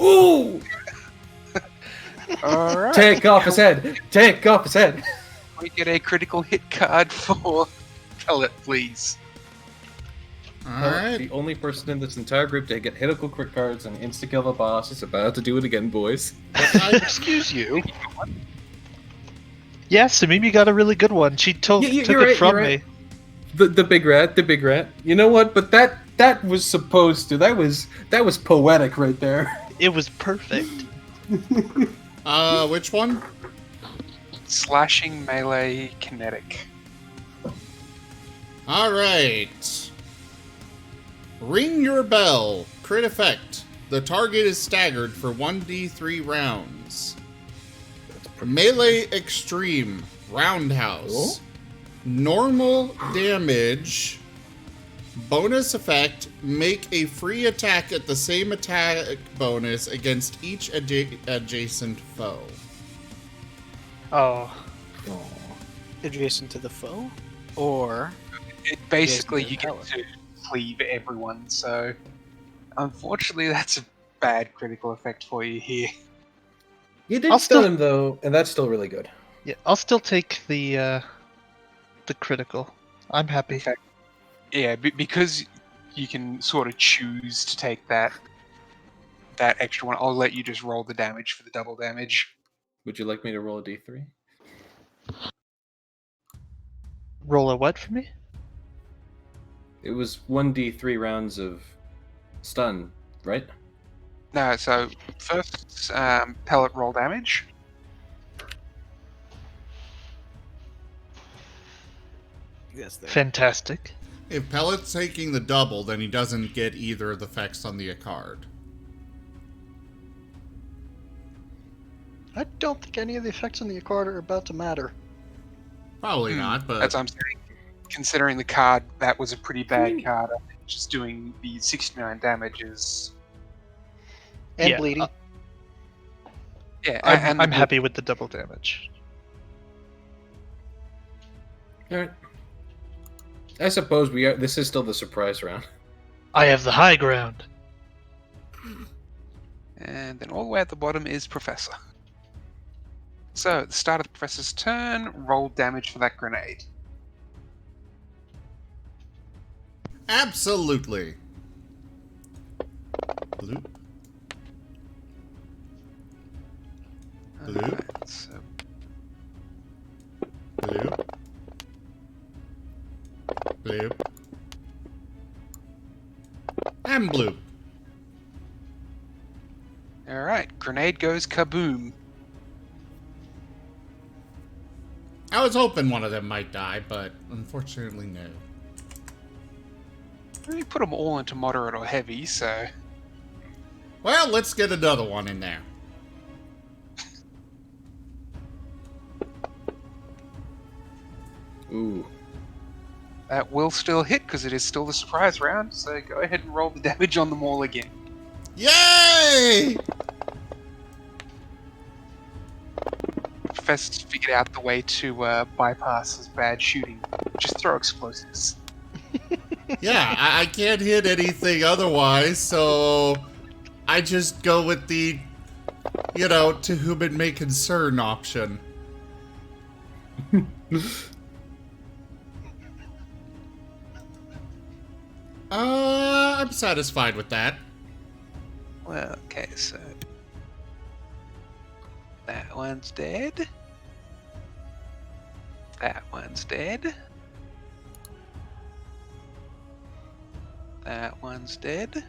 Ooh! All right. Take off his head. Take off his head. We get a critical hit card for Pellet, please. Alright. The only person in this entire group to get hitical crit cards and insta-kill the boss is about to do it again, boys. Excuse you. Yeah, Samimi got a really good one. She took You're it right, from you're me. right. The big rat. You know what? But that was supposed to. That was poetic right there. It was perfect. Which one? Slashing melee kinetic. Alright. Ring your bell. Crit effect. The target is staggered for 1d3 rounds. Melee extreme. Roundhouse. Normal damage. Bonus effect. Make a free attack at the same attack bonus against each adjacent foe. Oh. Adjacent to the foe? Or... Basically, Yes, you get repel to cleave everyone, so unfortunately, that's a bad critical effect for you here. You did I'll stun still- him though, and that's still really good. Yeah, I'll still take the critical. I'm happy. Okay. Yeah, because you can sort of choose to take that extra one. I'll let you just roll the damage for the double damage. Would you like me to roll a d3? Roll a what for me? It was 1d3 rounds of stun, right? No, so first pellet roll damage. Yes, there. Fantastic. If Pellet's taking the double, then he doesn't get either of the effects on the card. I don't think any of the effects on the card are about to matter. Probably not, but... That's what I'm saying. Considering the card, that was a pretty bad card. I think just doing the 69 damage is... And Yeah, bleeding. Yeah, I'm the- happy with the double damage. Alright. I suppose this is still the surprise round. I have the high ground. And then all the way at the bottom is Professor. So, at the start of the Professor's turn, roll damage for that grenade. Absolutely. Bloop. Bloop. Alright, so Bloop. Bloop. And bloop. Alright, grenade goes kaboom. I was hoping one of them might die, but unfortunately no. We put them all into moderate or heavy, so... Well, let's get another one in there. Ooh. That will still hit, because it is still the surprise round, so go ahead and roll the damage on them all again. Yay! Professor's figured out the way to bypass his bad shooting. Just throw explosives. Yeah, I can't hit anything otherwise, so I just go with the, to whom it may concern option. I'm satisfied with that. Well, okay, so... That one's dead. That one's dead. That one's dead.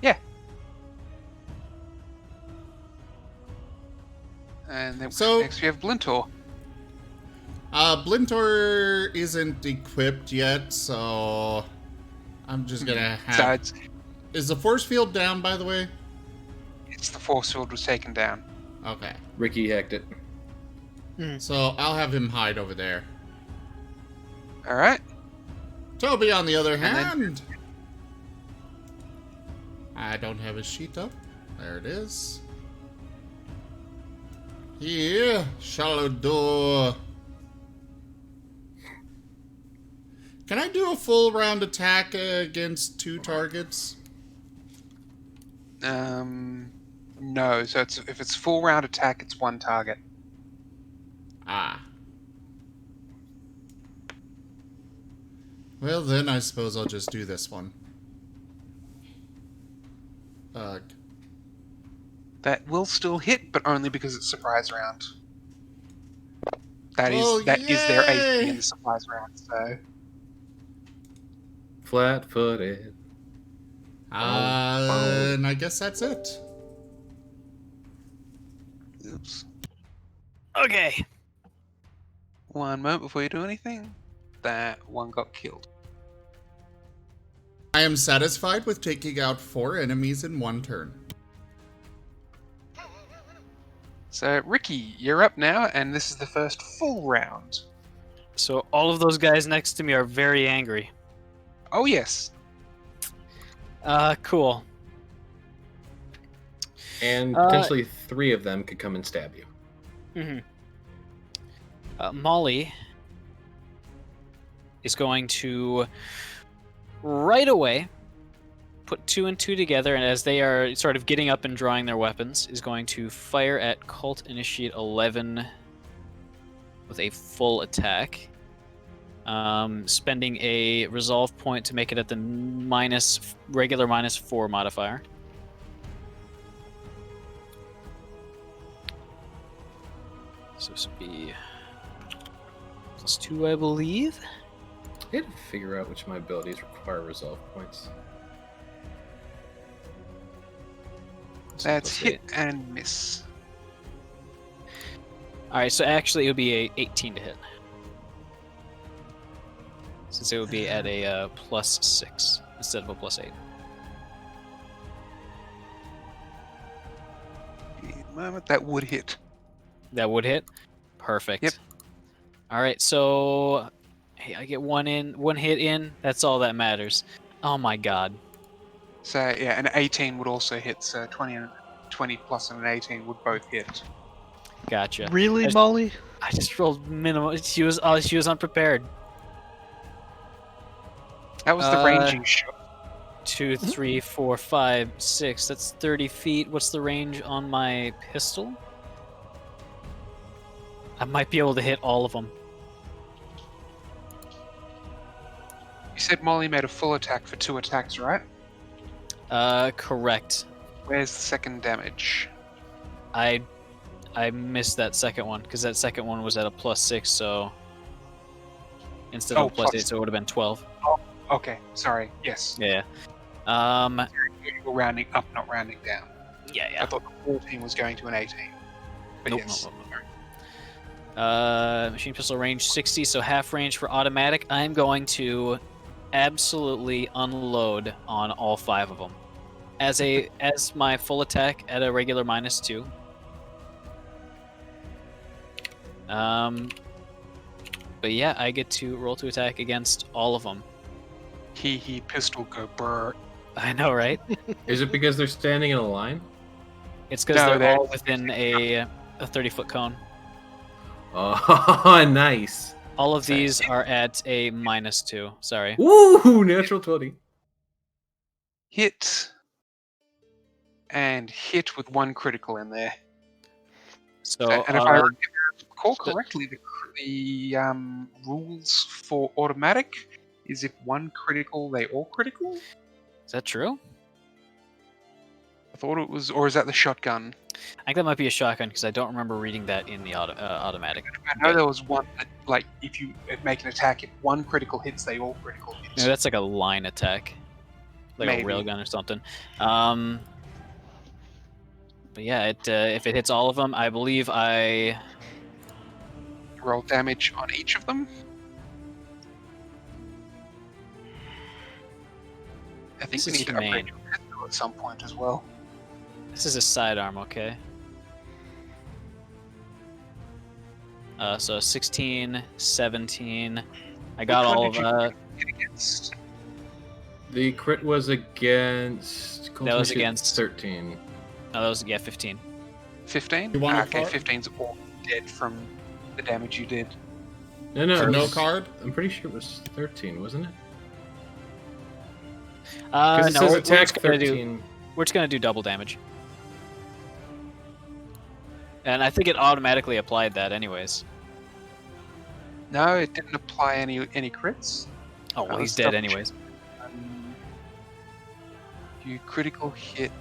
Yeah. And then So- next we have Blintor. Blintor isn't equipped yet, so I'm just gonna have... Besides, Is the force field down, by the way? it's the force field was taken down. Okay. Ricky hacked it. So I'll have him hide over there. Alright. Toby, on the other And then- hand... I don't have his sheet up. There it is. Here, shallow door. Can I do a full round attack against 2 targets? No, so if it's full round attack, it's 1 target. Ah. Well, then I suppose I'll just do this one. Ugh. That will still hit, but only because it's surprise round. That Well, is their AC yay! in the surprise round. So Flat-footed. And I guess that's it. oops. Okay. One moment before you do anything. That one got killed. I am satisfied with taking out 4 enemies in 1 turn. So Ricky, you're up now, and this is the first full round. So all of those guys next to me are very angry. Oh yes. Cool. And potentially 3 of them could come and stab you. Molly is going to right away put 2 and 2 together, and as they are sort of getting up and drawing their weapons, is going to fire at Cult Initiate 11 with a full attack, spending a resolve point to make it at the regular -4 modifier. So this would be +2, I believe. I had to figure out which of my abilities require resolve points. That's hit and miss. Alright, so actually it would be a 18 to hit. Since it would be at a +6 instead of a +8. Moment, that would hit. That would hit? Perfect. Yep. Alright, so hey, I get one hit in, that's all that matters. Oh my god. So yeah, an 18 would also hit. So 20 plus and an 18 would both hit. Gotcha. Really, I just- Molly? I just rolled minimum. She was unprepared. That was the ranging shot. 2, 3, 4, 5, 6. That's 30 feet. What's the range on my pistol? I might be able to hit all of them. You said Molly made a full attack for 2 attacks, right? Correct. Where's the second damage? I missed that second one because that second one was at a +6, so instead of a +8, so it would have been 12. Okay, sorry. Yes. Yeah. You're rounding up, not rounding down. Yeah, I thought the 14 was going to an 18. But Nope, yes. nope. Machine pistol range 60, so half range for automatic. I'm going to absolutely unload on all 5 of them as my full attack at a regular -2. But yeah, I get to roll to attack against all of them. He pistol go brr. I know, right? Is it because they're standing in a line? It's because No, they're all within a 30-foot cone. Oh, nice. All of these are at a -2. Sorry. Ooh, natural 20. Hit. And hit with 1 critical in there. So And if I recall correctly, the rules for automatic is if 1 critical, they all critical? is that true? I thought it was, or is that the shotgun? I think that might be a shotgun because I don't remember reading that in the automatic. I know there was one that, like, if you make an attack, if 1 critical hits, they all critical hits. Maybe that's like a line attack, like Maybe. a railgun or something. But yeah, if it hits all of them, I believe I Roll damage on each of them. I think This we is need to humane. upgrade your pistol at some point as well. This is a sidearm, okay? So 16, 17. I got all of Hit against. The crit was against. That was against- 13. No, that was 15. 15? You want a okay, card? 15's all dead from the damage you did. No, no. For it no was- card? I'm pretty sure it was 13, wasn't it? No, Because it says we're attack just gonna do 13. we're just gonna do double damage. And I think it automatically applied that anyways. No, it didn't apply any crits. Oh well, he's let's dead double anyways. check. You critical hit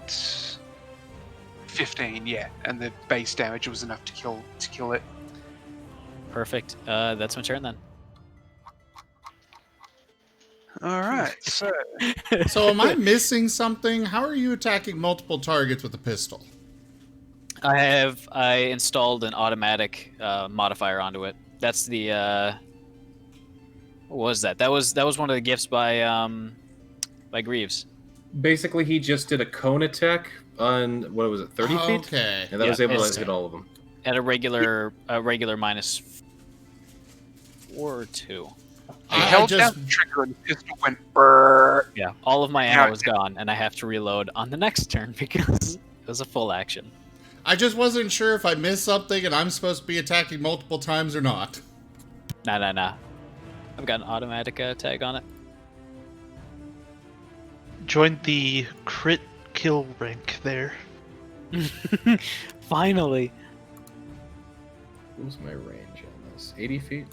15, yeah, and the base damage was enough to kill it. Perfect. That's my turn then. All right, so So am I missing something? How are you attacking multiple targets with a pistol? I installed an automatic modifier onto it. That's the what was that? That was one of the gifts by Greaves. Basically, he just did a cone attack on, what was it, 30 feet? Okay. And that was able it's- to hit all of them. At a regular minus 4 or 2. I I held just- down the trigger and the pistol went brrr. Yeah, all of my Now ammo was gone, and I have to reload on the next turn because it was a full action. I just wasn't sure if I missed something and I'm supposed to be attacking multiple times or not. Nah. I've got an automatic tag on it. Joined the crit kill rank there. Finally. What was my range on this? 80 feet?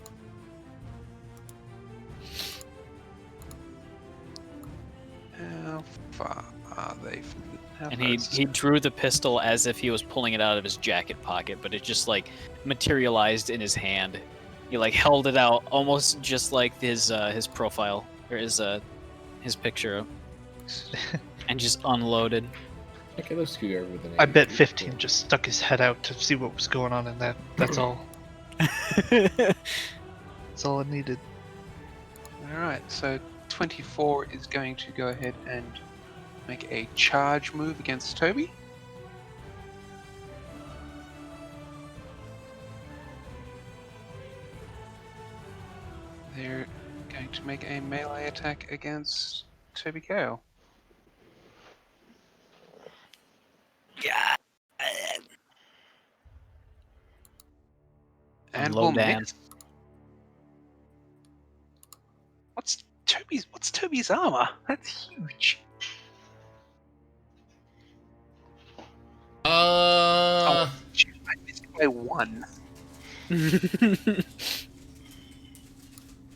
How far are they from the And he drew the pistol as if he was pulling it out of his jacket pocket, but it just like materialized in his hand. He like held it out almost just like his profile or his picture, and just unloaded. Okay, let's go over with an I bet 80 feet. 15 just stuck his head out to see what was going on in that. That's all. That's all it needed. Alright, so 24 is going to go ahead and make a charge move against Toby. They're going to make a melee attack against Toby Gale. Yeah. And low we'll down. miss. What's Toby's armor? That's huge. Shoot, I missed by 1.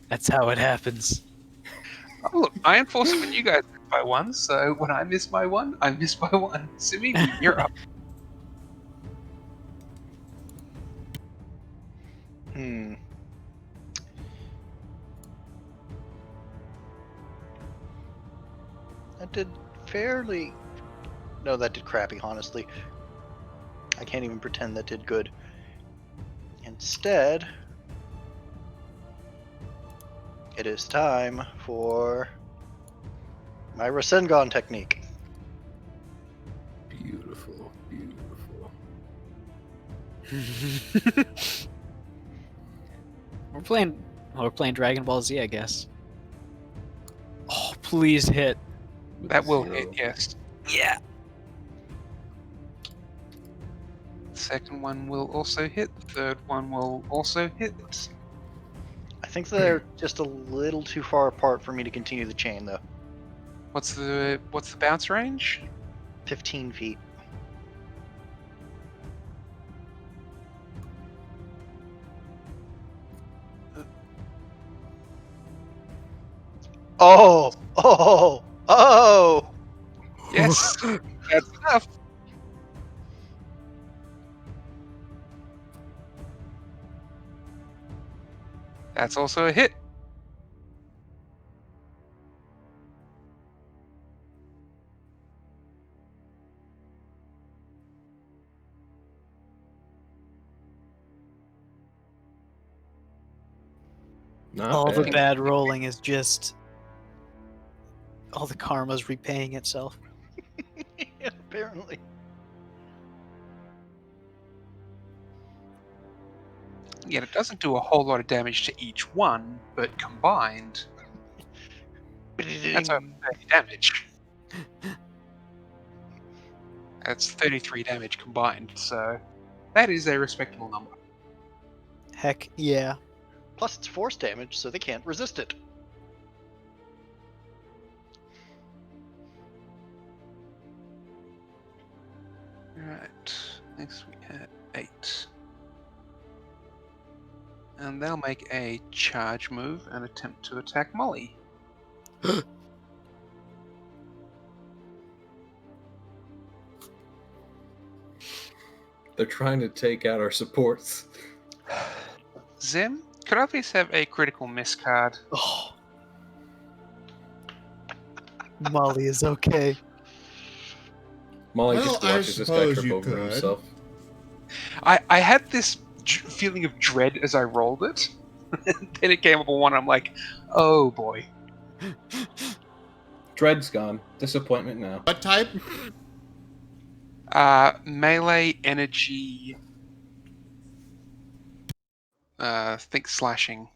That's how it happens. Oh, look, I enforce it when you guys miss by 1, so when I miss by 1, I miss by 1. Simi, you're up. That did fairly... No, that did crappy, honestly. I can't even pretend that did good. Instead, it is time for my Rasengan technique. Beautiful. We're playing Dragon Ball Z, I guess. Oh, please hit. That will 0. hit, yes. Yeah. Second one will also hit. Third one will also hit. I think they're just a little too far apart for me to continue the chain, though. What's the bounce range? 15 feet. Oh! Yes, that's enough. That's also a hit. Not All the bad. bad rolling is just all the karma's repaying itself. Apparently. Yeah, it doesn't do a whole lot of damage to each one, but combined, that's over 30 damage. That's 33 damage combined, so that is a respectable number. Heck yeah. Plus it's force damage, so they can't resist it. Alright, next we have 8. And they'll make a charge move and attempt to attack Molly. They're trying to take out our supports. Zim, could I please have a critical miss card? Oh. Molly is okay. Molly Well, just I watches this guy suppose trip you over could. himself. I had this feeling of dread as I rolled it. Then it came up a 1. I'm like, oh boy. Dread's gone. Disappointment now. What type? Melee energy. Think slashing.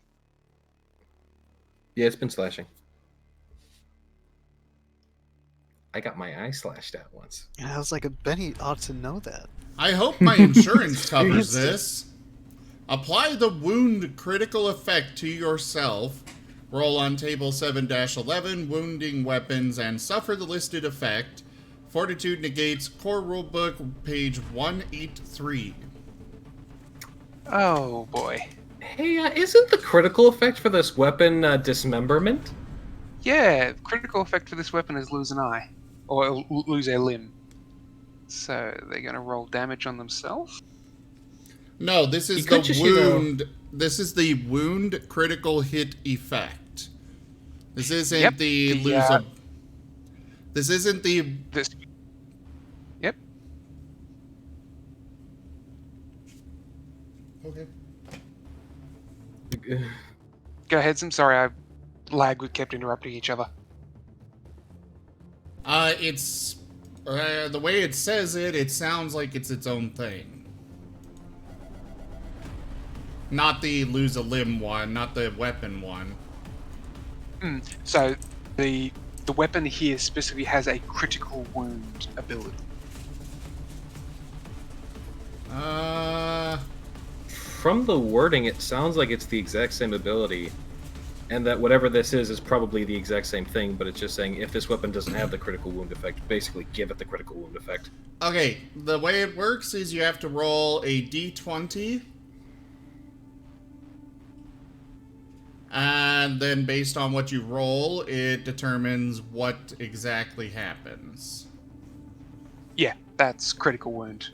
Yeah, it's been slashing. I got my eye slashed out once. And I was like, Benny ought to know that. I hope my insurance covers Experienced it. this. Apply the wound critical effect to yourself. Roll on table 7-11, wounding weapons, and suffer the listed effect. Fortitude negates core rulebook, page 183. Oh boy. Hey, isn't the critical effect for this weapon dismemberment? Yeah, critical effect for this weapon is lose an eye. Or lose a limb. So they're going to roll damage on themselves? No, this is You could the just, you know- wound. This is the wound critical hit effect. This isn't Yep, the the, lose a. This isn't the. This. Yep. Okay. Go ahead, Zim. Sorry, we kept interrupting each other. It's the way it says it. It sounds like it's its own thing. Not the lose a limb one, not the weapon one. So the weapon here specifically has a critical wound ability. From the wording, it sounds like it's the exact same ability, and that whatever this is probably the exact same thing, but it's just saying if this weapon doesn't have the critical wound effect, basically give it the critical wound effect. Okay, the way it works is you have to roll a d20. And then based on what you roll, it determines what exactly happens. Yeah, that's critical wound.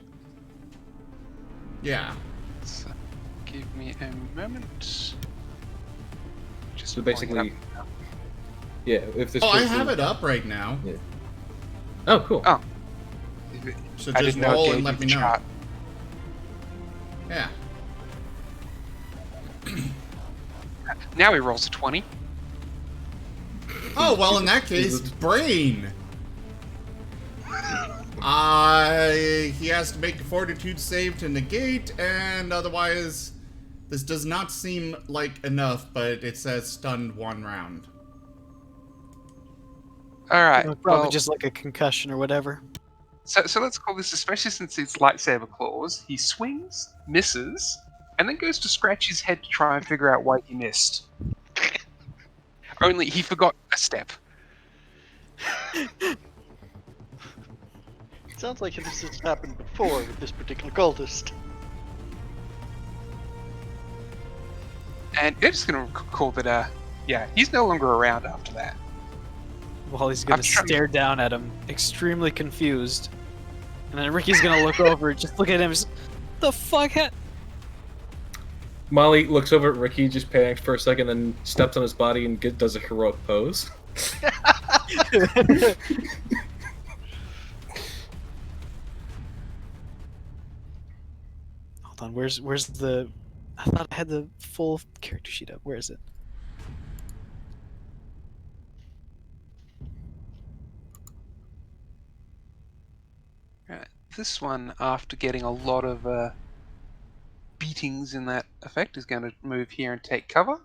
Yeah. So, give me a moment. Just So pulling it basically, up. yeah, if this. Oh, I critical- have it up right now. Yeah. Oh, cool. Oh. So I just didn't know roll it and gave let you me the know. chart. Yeah. Now he rolls a 20. Oh, well, in that case, brain. He has to make a fortitude save to negate, and otherwise, this does not seem like enough, but it says stunned 1 round. Alright, Probably well, just like a concussion or whatever. so let's call this, especially since it's lightsaber claws, he swings, misses, and then goes to scratch his head to try and figure out why he missed. Only he forgot a step. Sounds like this has happened before with this particular cultist. And they're just going to call that, yeah, he's no longer around after that. Wally's gonna I'm trying- stare down at him, extremely confused. And then Ricky's gonna look over, just look at him, just, the fuck? Molly looks over at Ricky, just panics for a second, then steps on his body and does a heroic pose. Hold on, where's the... I thought I had the full character sheet up. Where is it? Right. This one, after getting a lot of beatings in that effect, is going to move here and take cover.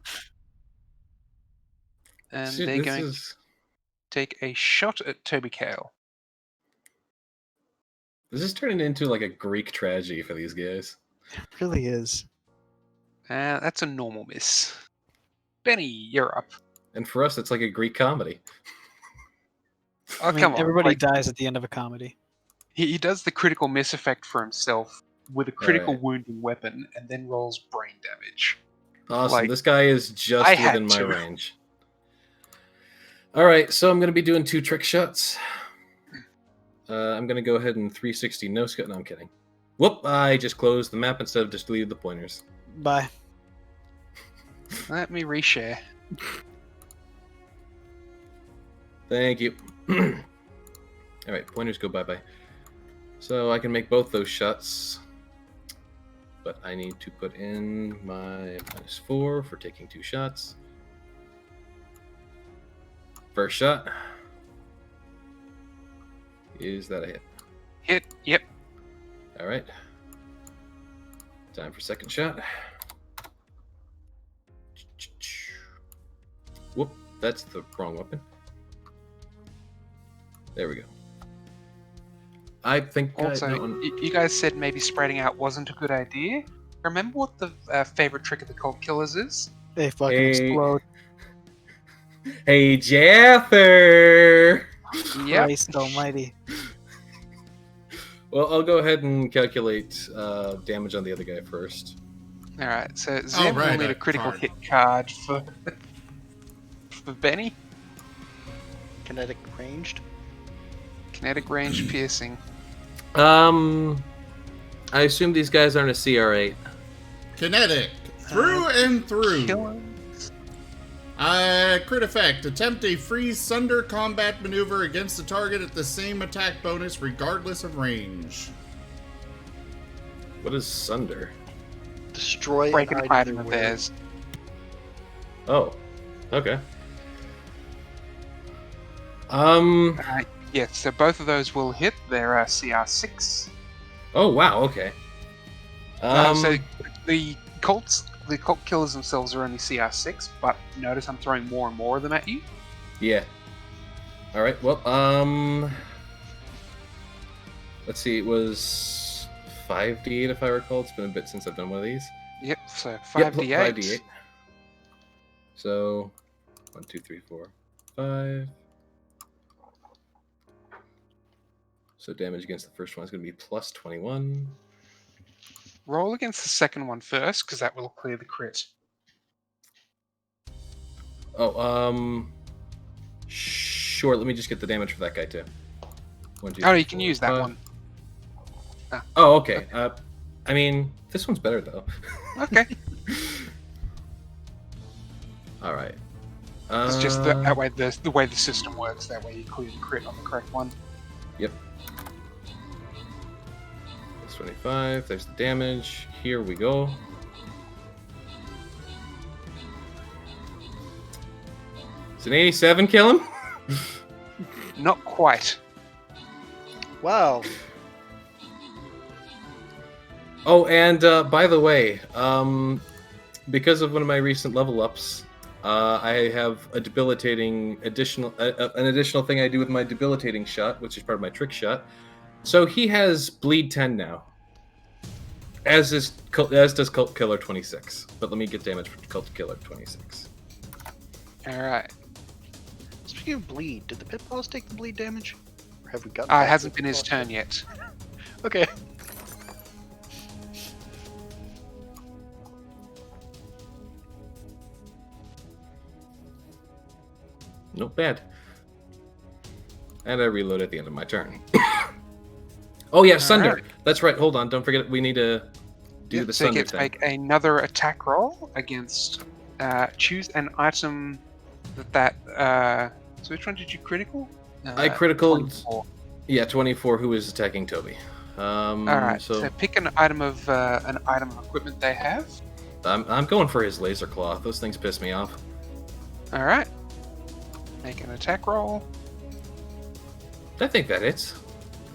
And Shit, they're this going to is take a shot at Toby Kale. this is turning into like a Greek tragedy for these guys. It really is. That's a normal miss. Benny, you're up. And for us, it's like a Greek comedy. Oh, I mean, come on. everybody like, dies at the end of a comedy. he does the critical miss effect for himself with a critical Alright. wounding weapon and then rolls brain damage. Awesome. Like, This guy is just I had within my to. range. All right, so I'm going to be doing 2 trick shots. I'm going to go ahead and 360 no scope. No, I'm kidding. Whoop! I just closed the map instead of just deleted the pointers. Bye. Let me reshare. Thank you. All right, pointers go bye-bye. So I can make both those shots, but I need to put in my -4 for taking 2 shots. First shot. Is that a hit? Hit. Yep. All right. Time for second shot. Whoop, that's the wrong weapon. There we go. I think Also, you guys said maybe spreading out wasn't a good idea. Remember what the favorite trick of the cult killers is? They fucking Hey. explode. Hey, Jaffer! Yep. Christ almighty. Well, I'll go ahead and calculate damage on the other guy first. All right. So Zim right, will need a critical card. hit card for Benny. Kinetic ranged. Kinetic range piercing. I assume these guys aren't a CR8. Kinetic. Through and through. Killers. Crit effect. Attempt a freeze sunder combat maneuver against the target at the same attack bonus regardless of range. What is Sunder? Destroy Break an an item item they're of wearing. theirs. Oh, okay. Yes, so both of those will hit. They're CR6. Oh wow, okay. So the cult killers themselves are only CR6, but notice I'm throwing more and more of them at you. Yeah. All right. Well, let's see. It was 5d8 if I recall. It's been a bit since I've done one of these. Yep. So Yep, 5d8. 5d8. So 1, 2, 3, 4, 5. So damage against the first one is going to be plus 21. Roll against the second one first, because that will clear the crit. Oh, sure. Let me just get the damage for that guy too. 1, 2, Oh, 3, you can 4, use that 5. one. Oh, okay. I mean, this one's better though. Okay. All right. It's just that way the way the system works. That way you clear the crit on the correct one. Yep. That's 25. There's the damage. Here we go. It's an 87 kill him? Not quite. Wow. Oh, and by the way, because of one of my recent level ups, I have a debilitating an additional thing I do with my debilitating shot, which is part of my trick shot. So he has bleed 10 now, as does Cult Killer 26. But let me get damage for Cult Killer 26. All right. Speaking of bleed, did the pit boss take the bleed damage? Or have we got? It hasn't been his turn yet. Okay. Not bad. And I reload at the end of my turn. Oh yeah, Sunder. Alright. That's right. Hold on. Don't forget we need to do the So you Sunder get to thing. make another attack roll against. Choose an item that. So which one did you critical? I critical. 24. Yeah, 24. Who is attacking Toby? All right. So pick an item of equipment they have. I'm going for his laser claw. Those things piss me off. All right. Make an attack roll. I think that hits.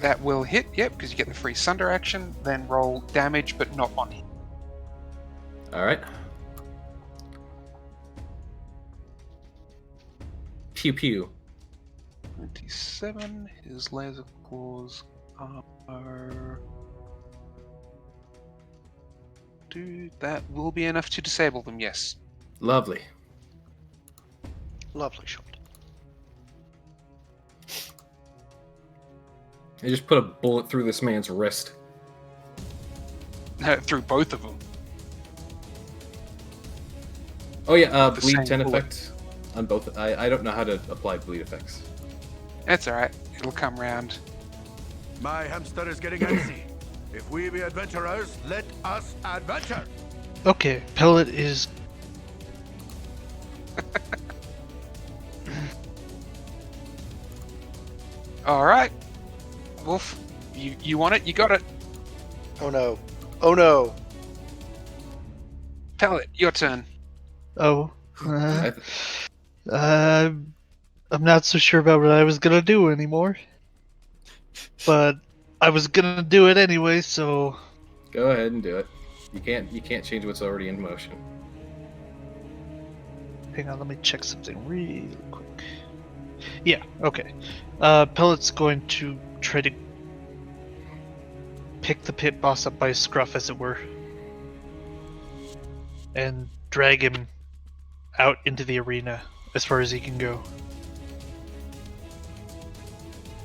That will hit. Yep, because you get the free Sunder action. Then roll damage, but not on hit. All right. Pew pew. 27. His laser claws are. Dude, that will be enough to disable them. Yes. Lovely. Lovely shot. I just put a bullet through this man's wrist. Through both of them. Oh yeah, The bleed same 10 bullet. effect. on both. I don't know how to apply bleed effects. That's alright. It'll come round. My hamster is getting antsy. If we be adventurers, let us adventure. Okay, Pellet is. Alright. Wolf, you want it? You got it. Oh no. Oh no. Pellet, your turn. Oh. I th- I'm not so sure about what I was gonna do anymore. But I was gonna do it anyway, so. Go ahead and do it. You can't change what's already in motion. Hang on, let me check something real quick. Yeah, okay. Pellet's going to try to pick the pit boss up by his scruff, as it were, and drag him out into the arena as far as he can go.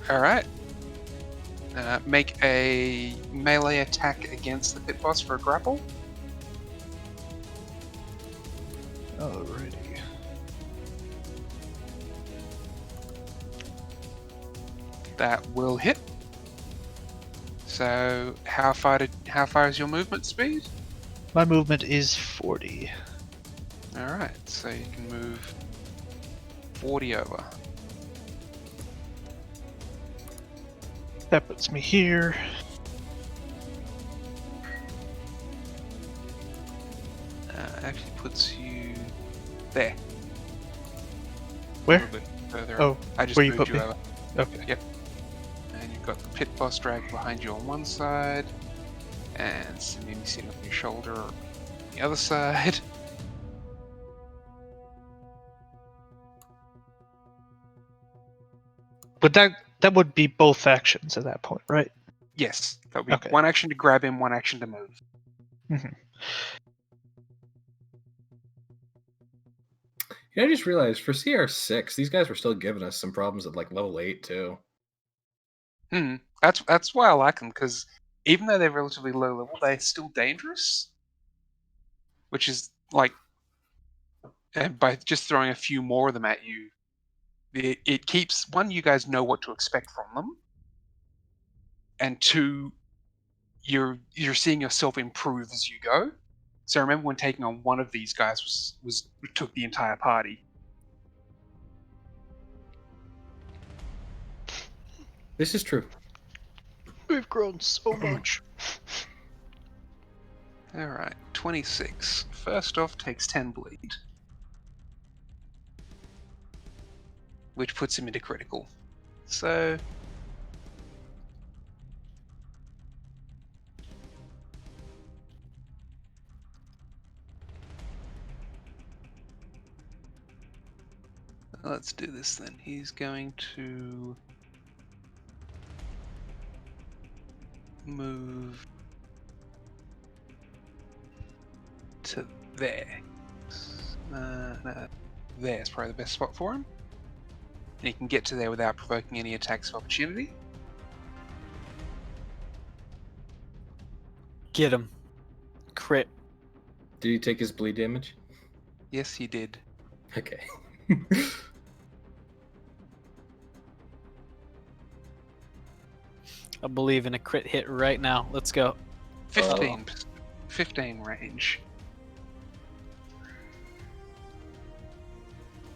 Alright. Make a melee attack against the pit boss for a grapple. Alrighty. That will hit. So how far is your movement speed? My movement is 40. Alright, so you can move 40 over. That puts me here. Actually puts you there. Where? A little bit further. Oh, I just where you moved put you me? over. Okay. Yep. And you've got the pit boss dragged behind you on one side, and Samimi sitting on your shoulder on the other side. But that would be both actions at that point, right? Yes, that'll be Okay. one action to grab him, one action to move. Mhm. I just realized for CR6, these guys were still giving us some problems at like level 8 too. That's why I like them, because even though they're relatively low level, they're still dangerous. Which is like, and by just throwing a few more of them at you, it keeps one, you guys know what to expect from them, and two, you're seeing yourself improve as you go. So remember when taking on one of these guys was took the entire party. This is true. We've grown so much. Alright, 26. First off, takes 10 bleed. Which puts him into critical. So... let's do this then. He's going to... move... to there. There's probably the best spot for him. And he can get to there without provoking any attacks of opportunity. Get him. Crit. Did he take his bleed damage? Yes, he did. Okay. I believe in a crit hit right now. Let's go. 15. 15 range.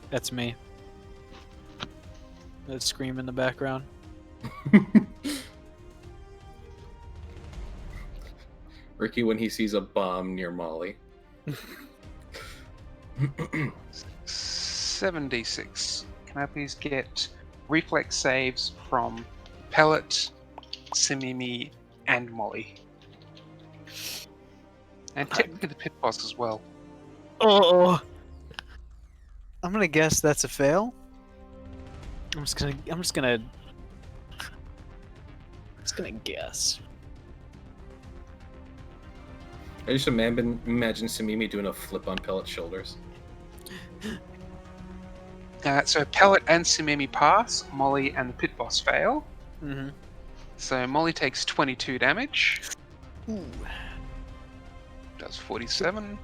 That's me. That scream in the background. Ricky when he sees a bomb near Molly. 76. Can I please get reflex saves from Pellet, Simimi, and Molly? And technically the pit boss as well. Oh, I'm gonna guess that's a fail. I'm just gonna guess. I just imagine Samimi doing a flip on Pellet's shoulders. So Pellet and Simimi pass, Molly and the pit boss fail. Mm-hmm. So Molly takes 22 damage. Ooh. Does 47.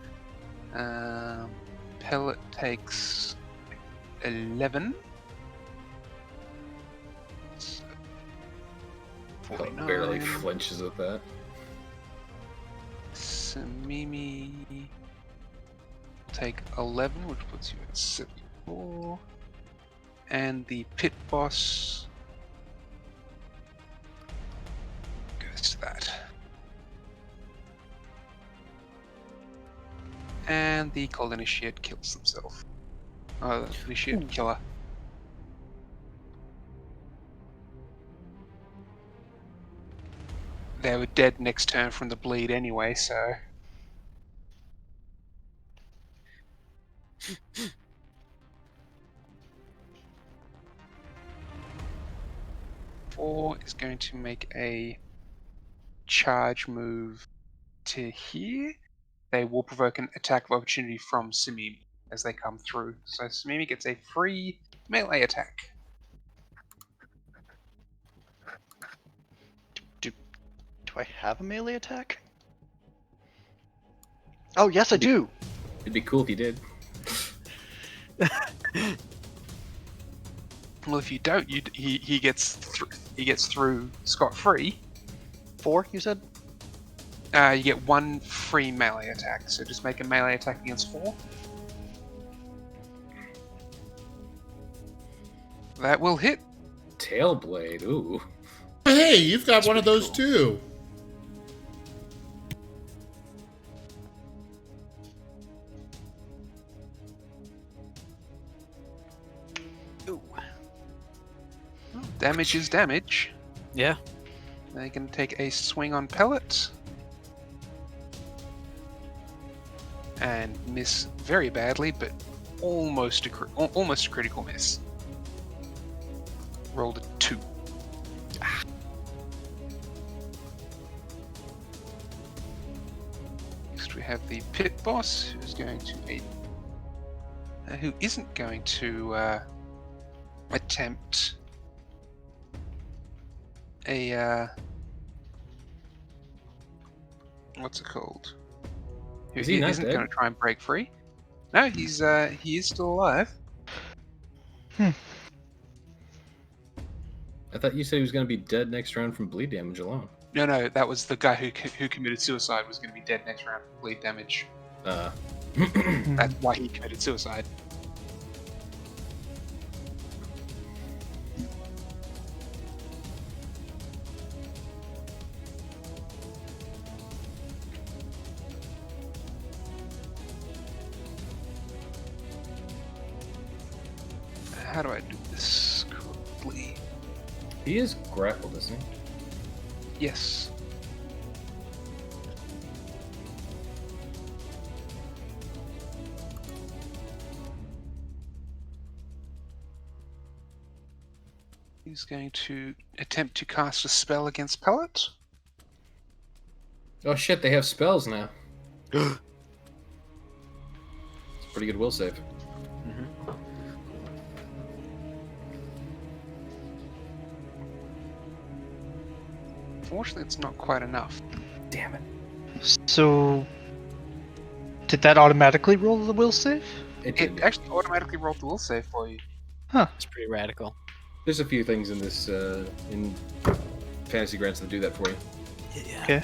Pellet takes 11. Oh, 49. barely flinches at that. Samimi take 11, which puts you at 74. And the pit boss goes to that. And the cold initiate kills himself. Oh, the initiate killer. They were dead next turn from the bleed anyway, so. Four is going to make a charge move to here. They will provoke an attack of opportunity from Samimi as they come through. So Samimi gets a free melee attack. Do I have a melee attack? Oh, yes, I do. It'd be cool if you did. Well, if you don't, he gets through scot-free. 4, you said? You get one free melee attack. So just make a melee attack against 4. That will hit. Tailblade, ooh. Hey, you've got That's one of pretty those cool. too. Ooh. Damage is damage. Yeah. They can take a swing on pellet. And miss very badly, but almost a critical miss. Rolled a 2. Next we have the pit boss, who isn't going to attempt a what's it called? Is he not isn't dead? going to try and break free. No, he is still alive. I thought you said he was going to be dead next round from bleed damage alone. No, that was the guy who committed suicide was going to be dead next round from bleed damage. That's why he committed suicide. How do I do this correctly? He is grappled, isn't he? Yes. He's going to attempt to cast a spell against Pellet. Oh shit, they have spells now. It's a pretty good will save. Unfortunately, it's not quite enough. Damn it. So, did that automatically roll the will save? It It did. actually automatically rolled the will save for you. It's pretty radical. There's a few things in this in fantasy grants that do that for you. Yeah. Okay.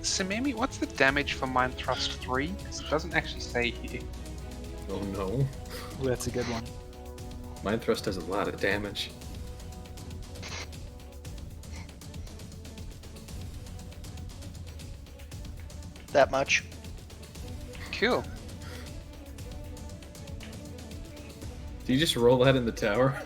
Samimi, what's the damage for Mind Thrust 3? Because it doesn't actually say here. Oh no. Ooh, that's a good one. Mind Thrust does a lot of damage. That much. Cool. Do you just roll that in the tower?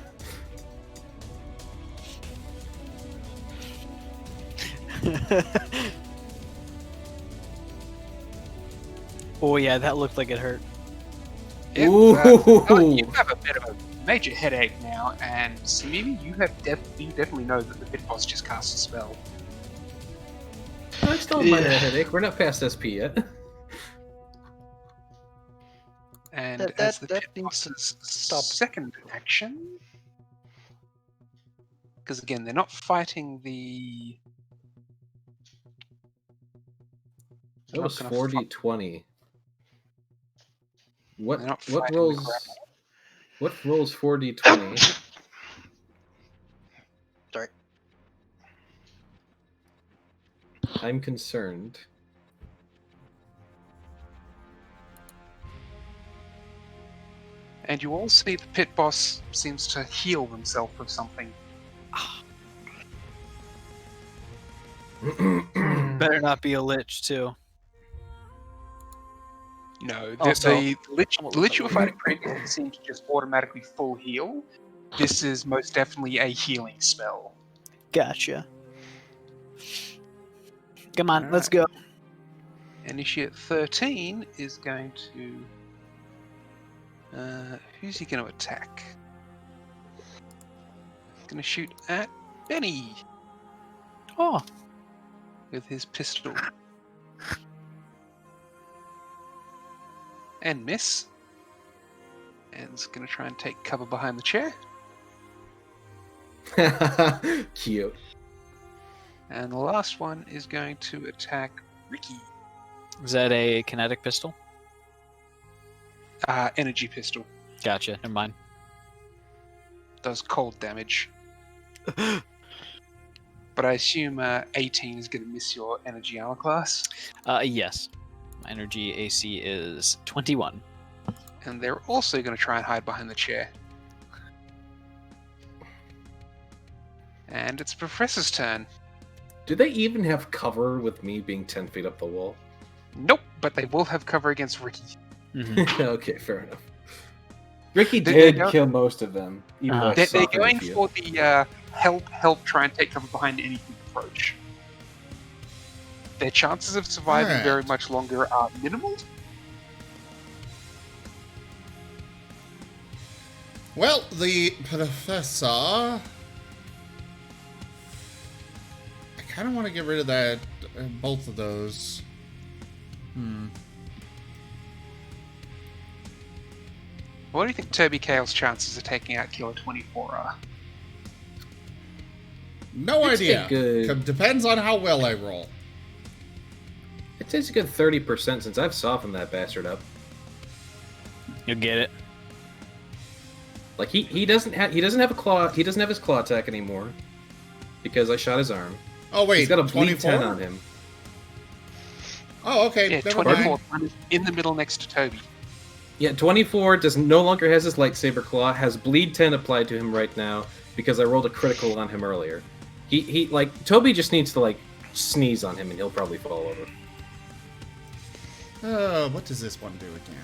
Oh yeah, that looked like it hurt. Yeah, Ooh. you have a bit of a major headache now, and Samimi, you definitely know that the pit boss just cast a spell. No, it's still a minor headache. We're not past SP yet. And That as the pit needs to boss's stop. second action, because again, they're not fighting the That was Not gonna 4d20. What They're not what fighting the rolls? crap. What rolls 4d20? Sorry. I'm concerned. And you all see the pit boss seems to heal himself of something. Better not be a lich too. No, Also, the lich, I'm a the lich you were little- fighting previously seemed to just automatically full heal. This is most definitely a healing spell. Gotcha. Come on, let's go. Initiate 13 is going to... who's he going to attack? He's going to shoot at Benny Oh, with his pistol. And miss. And is going to try and take cover behind the chair. Cute. And the last one is going to attack Ricky. is that a kinetic pistol? Energy pistol. Gotcha. Never mind. Does cold damage. But I assume 18 is going to miss your energy armor class. Yes. My energy AC is 21. And they're also going to try and hide behind the chair. And it's Professor's turn. Do they even have cover with me being 10 feet up the wall? Nope, but they will have cover against Ricky. Okay, fair enough. Ricky They did don't- kill most of them. Even though I They're softened a going few. for the help, try and take cover behind anything approach. Their chances of surviving Alright. very much longer are minimal. Well, the professor. I kind of want to get rid of that, both of those. What do you think Toby Kale's chances of taking out Killer 24 are? No It's idea. a good- Depends on how well I roll. It takes a good 30% since I've softened that bastard up. You'll get it. Like he doesn't have a claw. He doesn't have his claw attack anymore because I shot his arm. Oh wait, He's got a bleed 24? 10 on him. Oh, okay. Yeah, never 24 mind. is in the middle next to Toby. Yeah, 24 no longer has his lightsaber claw. Has bleed 10 applied to him right now because I rolled a critical on him earlier. He like Toby just needs to like sneeze on him and he'll probably fall over. What does this one do again?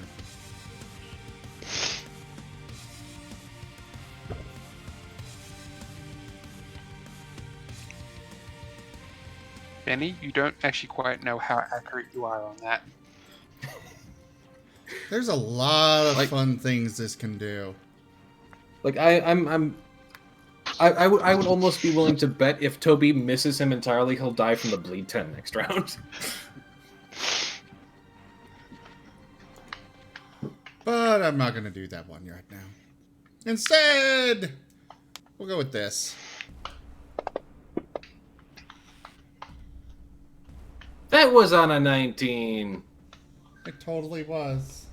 Benny, you don't actually quite know how accurate you are on that. There's a lot of Like- fun things this can do. Like I would almost be willing to bet if Toby misses him entirely, he'll die from the bleed 10 next round. But I'm not going to do that one right now. Instead, we'll go with this. That was on a 19. It totally was.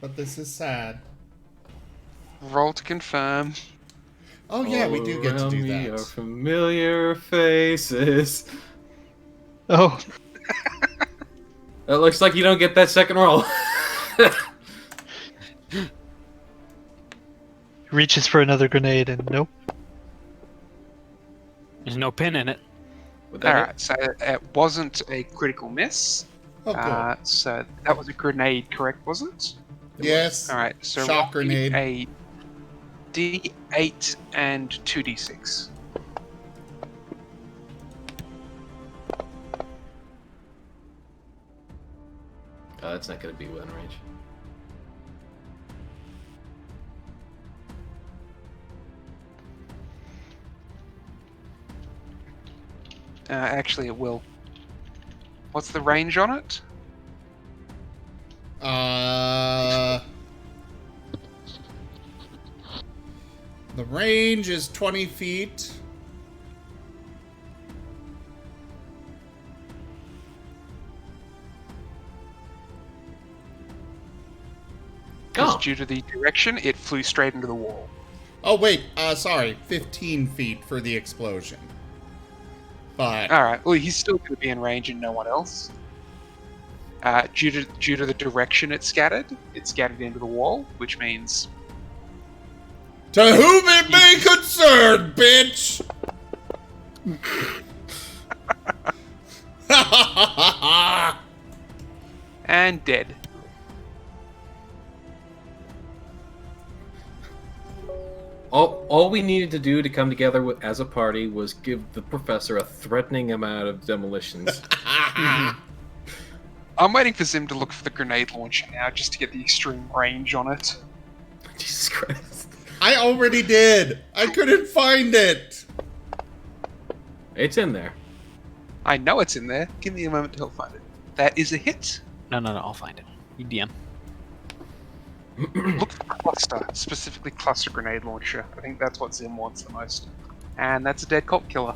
But this is sad. Roll to confirm. Oh yeah, we do get to Around do me are that. familiar faces. Oh, It looks like you don't get that second roll. reaches for another grenade and nope. There's no pin in it. Would that hit? Alright, so it wasn't a critical miss. Oh, good. So that was a grenade, correct, was it? Yes. Alright, so Shock roll me grenade. a D8 and 2D6. Oh, that's not going to be within range. Actually, it will. What's the range on it? The range is 20 feet. because Oh. due to the direction, it flew straight into the wall. Oh wait, sorry, 15 feet for the explosion. But Alright, well, he's still going to be in range and no one else. Due to the direction it scattered into the wall, which means... to whom it may concern, bitch! and dead. All we needed to do to come together as a party was give the professor a threatening amount of demolitions. I'm waiting for Zim to look for the grenade launcher now, just to get the extreme range on it. Jesus Christ. I already did. I couldn't find it. It's in there. I know it's in there. Give me a moment to help find it. That is a hit. No, I'll find it. You DM. Look for cluster, specifically cluster grenade launcher. I think that's what Zim wants the most. And that's a dead cult killer.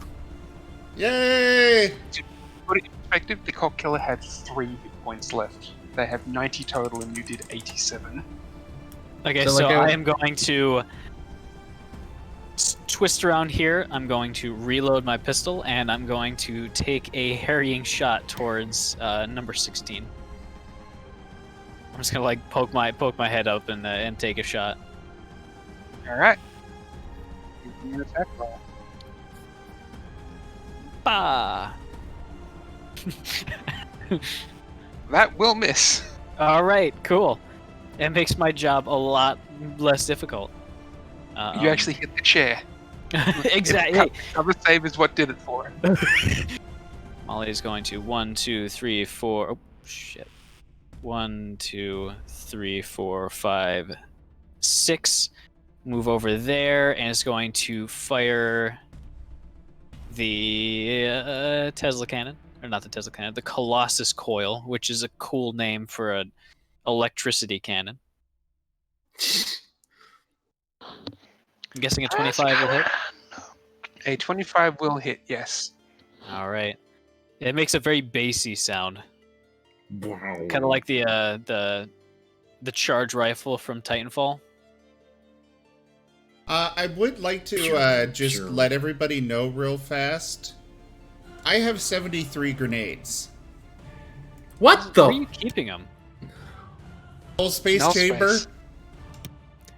Yay! To put it in perspective, the cult killer had 3 hit points left. They have 90 total and you did 87. Okay, So, so like, I am going to twist around here. I'm going to reload my pistol, and I'm going to take a harrying shot towards number 16. I'm just gonna like poke my head up and take a shot. Alright. Give me an attack roll. Bah! That will miss. All right, cool. It makes my job a lot less difficult. You actually hit the chair. exactly. Cover save is what did it for him. Molly is going to 1, 2, 3, 4. Oh shit. 1, 2, 3, 4, 5, 6. Move over there, and it's going to fire the Tesla cannon, or not the Tesla cannon, the Colossus coil, which is a cool name for an electricity cannon. I'm guessing a 25 will hit. A 25 will hit, yes. All right. It makes a very bassy sound, kind of like the charge rifle from Titanfall. I would like to just let everybody know real fast. I have 73 grenades. What Where are the? you keeping them? Whole space Null chamber. space.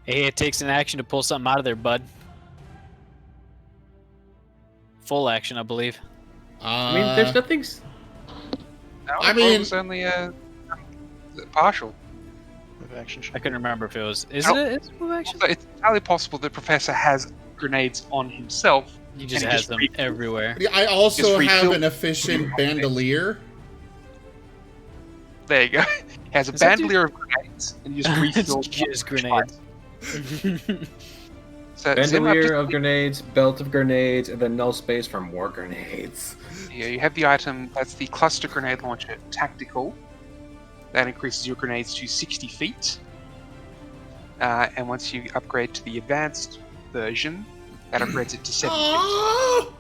Hey, it takes an action to pull something out of there, bud. Full action, I believe. I mean, there's nothing. No, I it mean- was only partial. Move action. I couldn't remember if it was. Is Nope. it? It's move action. Also, it's entirely possible the professor has grenades on himself. He just and has just them refill. everywhere. I also Just have refill- an efficient bandolier. There you go. He has a Is that bandolier of grenades and you just refill. It's just grenades. So, Bandolier of grenades, belt of grenades, and then null space for more grenades. Yeah, you have the item, that's the cluster grenade launcher tactical. That increases your grenades to 60 feet. And once you upgrade to the advanced version, that upgrades it to 70 feet. Oh!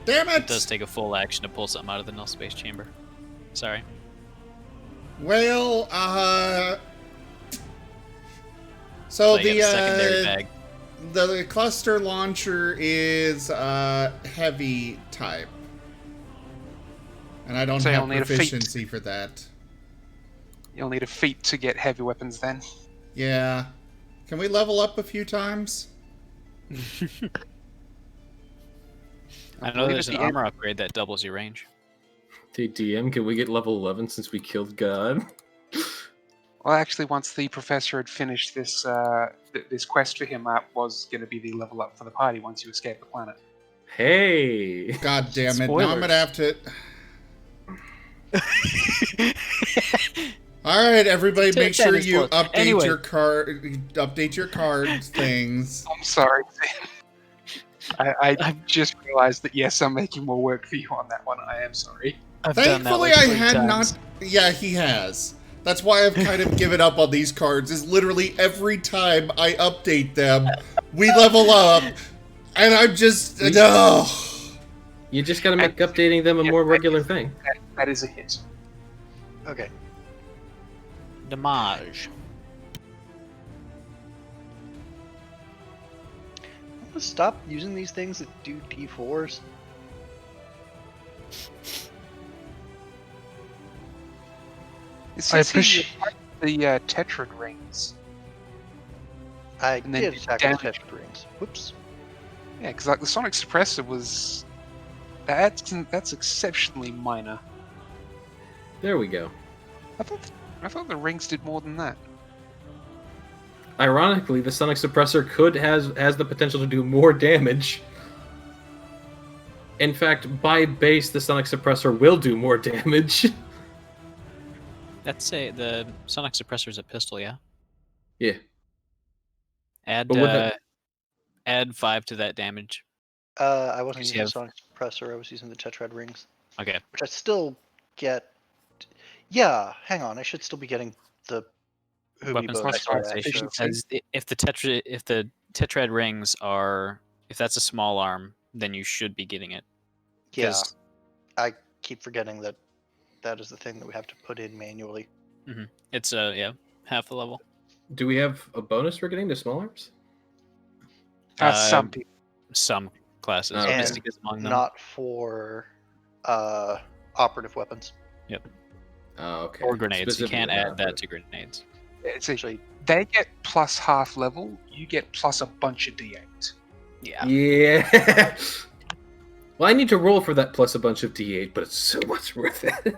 Damn It it! does take a full action to pull something out of the null space chamber. Sorry. Well, so you got a secondary bag. the cluster launcher is heavy type, and I don't So have you'll need a feat. proficiency for that. You'll need a feat to get heavy weapons then. Yeah, can we level up a few times? I know believe there's at an the end- armor upgrade that doubles your range. Hey, DM, can we get level 11 since we killed God? Well, actually, once the professor had finished this this quest for him, that was going to be the level up for the party once you escape the planet. Hey! God damn it! Now I'm gonna have to. All right, everybody, make sure Tennis you balls. update Anyway. your card things. I'm sorry. I just realized that yes, I'm making more work for you on that one. I am sorry. I've done that Thankfully, like I 3 had times. not. Yeah, he has. That's why I've kind of given up on these cards. Is literally every time I update them, we level up, and I'm just no. You just gotta make updating them a more regular thing. That is a hit. Okay. damage. I'm gonna stop using these things that do D4s. It I says here you appreciate. attack the tetrad rings. I And then did you attack damage. with Tetrad rings. Whoops. Yeah, because like the sonic suppressor was that's exceptionally minor. There we go. I thought the rings did more than that. Ironically, the sonic suppressor has the potential to do more damage. In fact, by base, the sonic suppressor will do more damage. That's the sonic suppressor is a pistol, yeah. Yeah. Add But with that- add 5 to that damage. I wasn't Because using you the have- sonic suppressor. I was using the Tetrad rings, Okay. which I still get. Yeah, hang on. I should still be getting the Hoobie Weapons bonus for that. specialization. So, Because if the tetrad rings are, if that's a small arm, then you should be getting it. yeah, 'Cause- I keep forgetting that that is the thing that we have to put in manually. It's half the level. Do we have a bonus for getting to small arms? Some people. Some classes, Oh, okay. Mystica's among them. Not for operative weapons. Oh, okay. Or grenades. You can't Specifically add not that for- to grenades. See, Actually, they get plus half level. You get plus a bunch of D8. Yeah. Yeah. Well, I need to roll for that plus a bunch of D8, but it's so much worth it.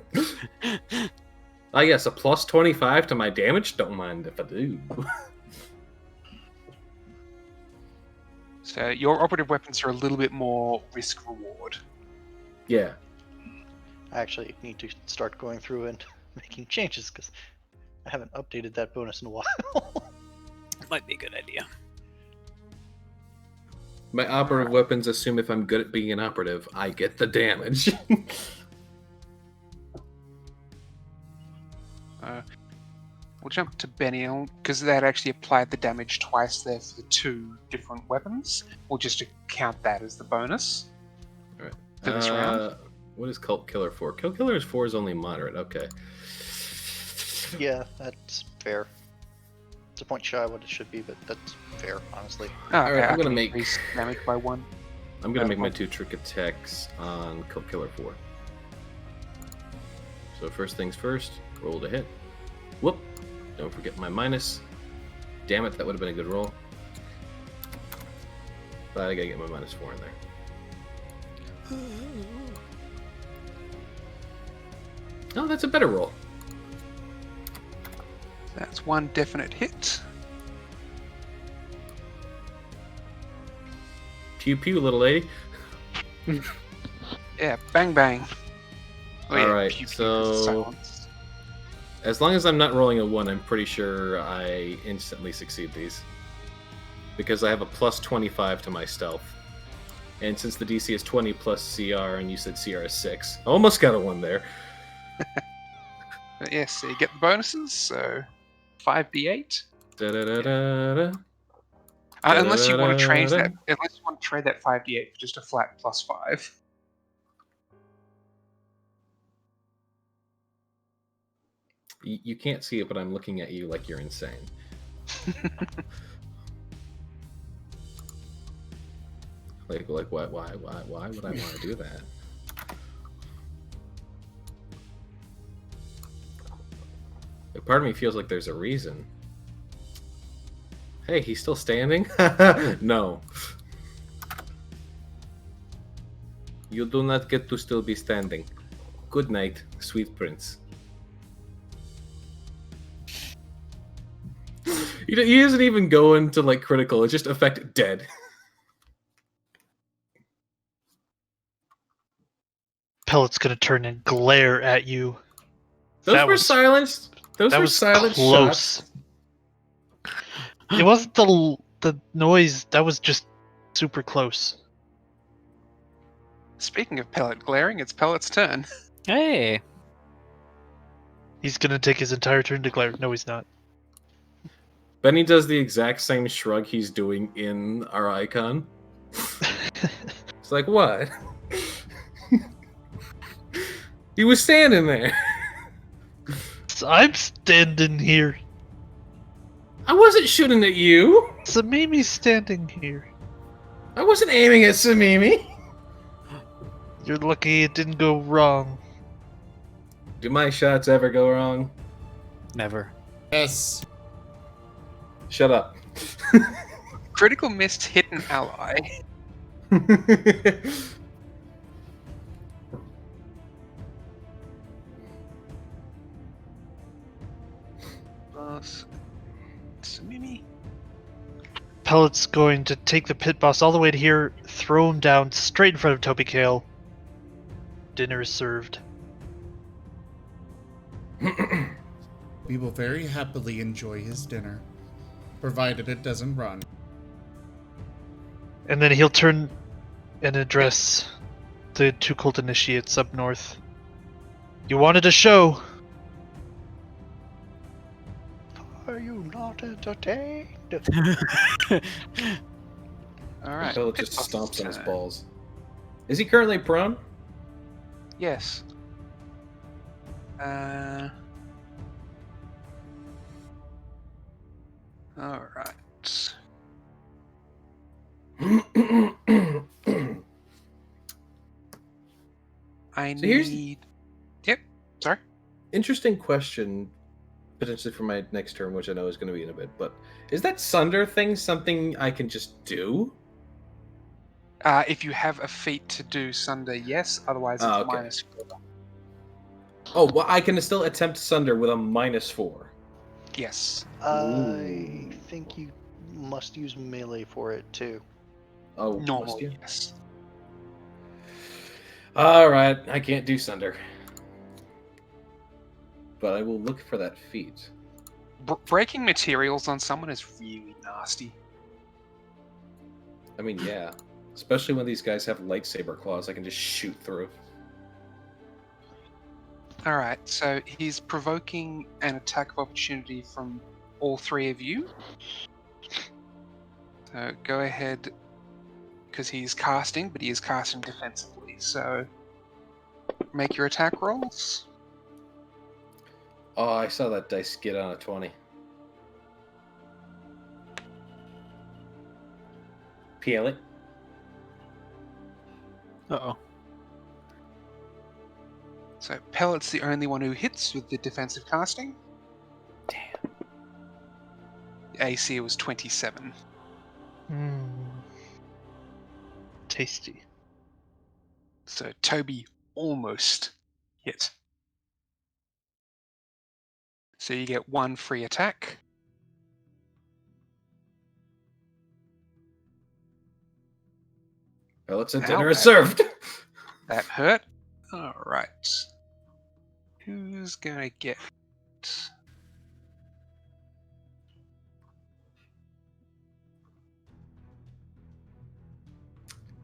I guess a plus 25 to my damage. Don't mind if I do. So your operative weapons are a little bit more risk reward. Yeah. I actually need to start going through and making changes because I haven't updated that bonus in a while. Might be a good idea. My operative weapons assume if I'm good at being an operative, I get the damage. We'll jump to Benial because that actually applied the damage twice there for the 2 different weapons. We'll just count that as the bonus. Alright. For this round. What is Cult Killer 4? Cult Killer 4 is only moderate. Okay. Yeah, that's fair. It's a point shy what it should be, but that's fair, honestly. Oh, Alright, okay, I'm I gonna can make- increase damage by 1. I'm gonna make my 2 trick attacks on Cult Killer 4. So first things first, roll to hit. Whoop! Don't forget my minus. Damn it, that would have been a good roll. But I gotta get my minus 4 in there. Oh, that's a better roll. That's 1 definite hit. Pew pew, little lady. Yeah, bang bang. Oh, yeah, Alright, pew, pew, so- silence. As long as I'm not rolling a 1, I'm pretty sure I instantly succeed these. Because I have a plus 25 to my stealth. And since the DC is 20 plus CR, and you said CR is 6, I almost got a 1 there. But yes, so you get the bonuses, so 5d8. Da-da-da-da-da. Unless you want to trade that, Da-da-da-da-da. unless you want to trade that 5d8 for just a flat plus 5. You can't see it, but I'm looking at you like you're insane. Like why would I want to do that? Like, part of me feels like there's a reason. Hey, he's still standing? No. You do not get to still be standing. Good night, sweet prince. He doesn't even go into like critical, it's just effect dead. Pellet's gonna turn and glare at you. Those That were was- silenced. Those that were was silent close. shots. It wasn't the noise. That was just super close. Speaking of Pellet glaring, it's Pellet's turn. Hey. He's gonna take his entire turn to glare. No, he's not. Benny does the exact same shrug he's doing in our icon. It's like, what? He was standing there. I'm standing here. I wasn't shooting at you. Samimi's standing here. I wasn't aiming at Samimi. You're lucky it didn't go wrong. Do my shots ever go wrong? Never. Yes. Shut up. Critical miss hit an ally. Samimi. Pellet's going to take the pit boss all the way to here, throw him down straight in front of Toby Kale. Dinner is served. We will very happily enjoy his dinner, provided it doesn't run. And then he'll turn and address the two cult initiates up north. You wanted a show. Are you not entertained? Alright. Pellet just stomps on his balls. Is he currently prone? Yes. Alright. I here's- need... Yep. Sorry. Interesting question, potentially for my next turn, which I know is going to be in a bit, but is that Sunder thing something I can just do? If you have a feat to do Sunder, yes. Otherwise, it's Okay. -4. Oh, well, I can still attempt Sunder with a -4. Yes. I think you must use melee for it too. Oh, must Normal, you? yes. Alright, I can't do Sunder. But I will look for that feat. Breaking materials on someone is really nasty. I mean, yeah. Especially when these guys have lightsaber claws I can just shoot through. Alright, so he's provoking an attack of opportunity from all three of you. So go ahead, because he's casting, but he is casting defensively. So make your attack rolls. Oh, I saw that dice get on a 20. Peel it. Uh-oh. So Pellet's the only one who hits with the defensive casting. Damn. The AC was 27. Tasty. So Toby almost hit. So you get one free attack. Well, it's a Ow, dinner is that- served. That hurt. Alright. Who's gonna get...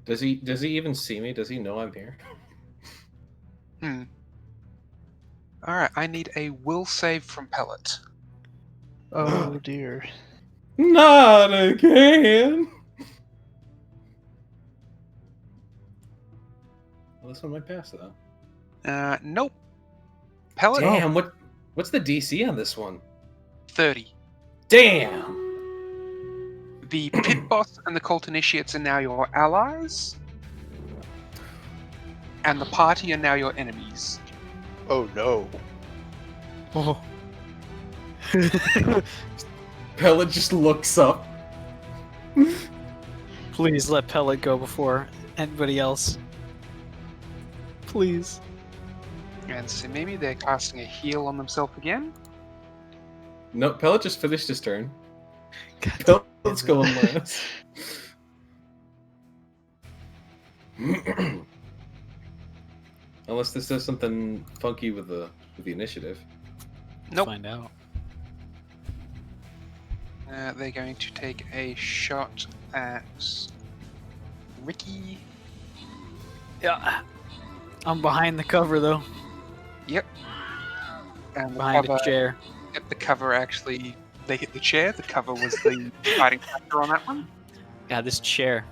Does he even see me? Does he know I'm here? Alright, I need a will save from Pellet. Oh dear. Not again. Well, this one might pass though. Nope. Pellet, Damn, what's the DC on this one? 30. Damn. The pit boss and the cult initiates are now your allies. And the party are now your enemies. Oh no. Oh. Pellet just looks up. Please let Pellet go before anybody else. Please. And so maybe they're casting a heal on themselves again. No, Pellet just finished his turn. God Pellet's going last. Unless this does something funky with the initiative. Nope. Find out. They're going to take a shot at Ricky. Yeah. I'm behind the cover though. Yep. And the Behind cover, the chair. Yep, the cover actually, they hit the chair. The cover was the fighting factor on that one. God, this chair.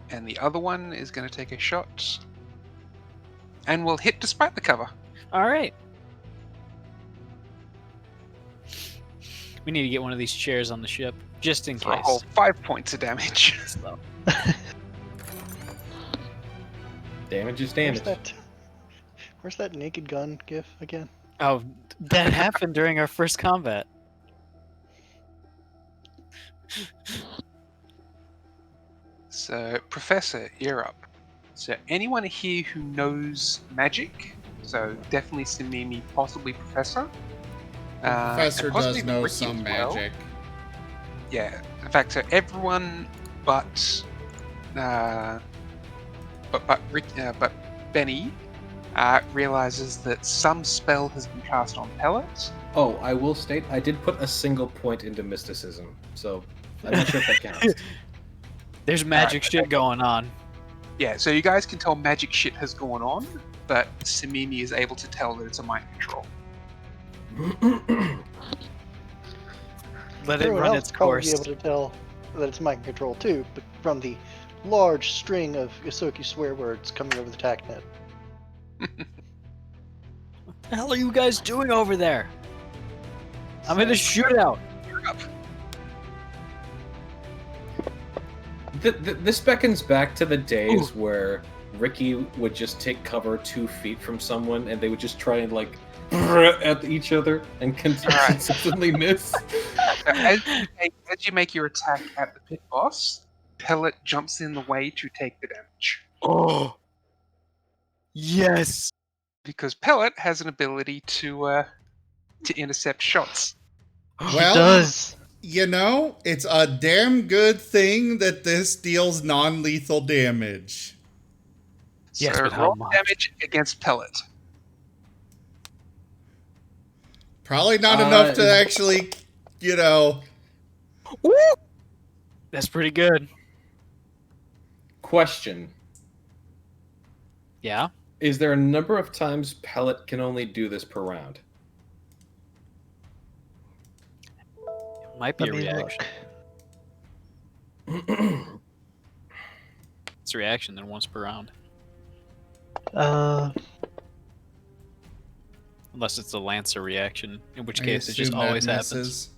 And the other one is going to take a shot. And will hit despite the cover. Alright. We need to get one of these chairs on the ship, just in For a case. whole 5 points of damage. So, Damage is Where's damage. where's that naked gun gif again? oh, that happened during our first combat. So, Professor, you're up. So, anyone here who knows magic? So, definitely Simimi, possibly Professor. Professor and possibly does know Ricky some as well. magic. Yeah, in fact, so everyone but Benny realizes that some spell has been cast on Pellet. Oh, I will state I did put a single point into mysticism, so I'm not sure if that counts. There's magic shit going on. Yeah, so you guys can tell magic shit has gone on, but Simimi is able to tell that it's a mind control. Let it Everyone run else its will probably course. be able to tell that it's mind control too, but from the large string of Isoki swear words coming over the TACnet. What the hell are you guys doing over there? I'm in a shootout. You're up. This beckons back to the days where Ricky would just take cover 2 feet from someone and they would just try and like at each other and consistently miss. So as you make your attack at the pit boss, Pellet jumps in the way to take the damage. Oh. Yes. Because Pellet has an ability to intercept shots. Well, does. you know, it's a damn good thing that this deals non-lethal damage. Yes, so but how roll much? damage against Pellet. Probably not enough to actually, you know... That's pretty good. Question. Yeah. Is there a number of times Pellet can only do this per round? Might be Let a me reaction. look. It's a reaction, then once per round. Unless it's a Lancer reaction, in which I case it just assume that always misses.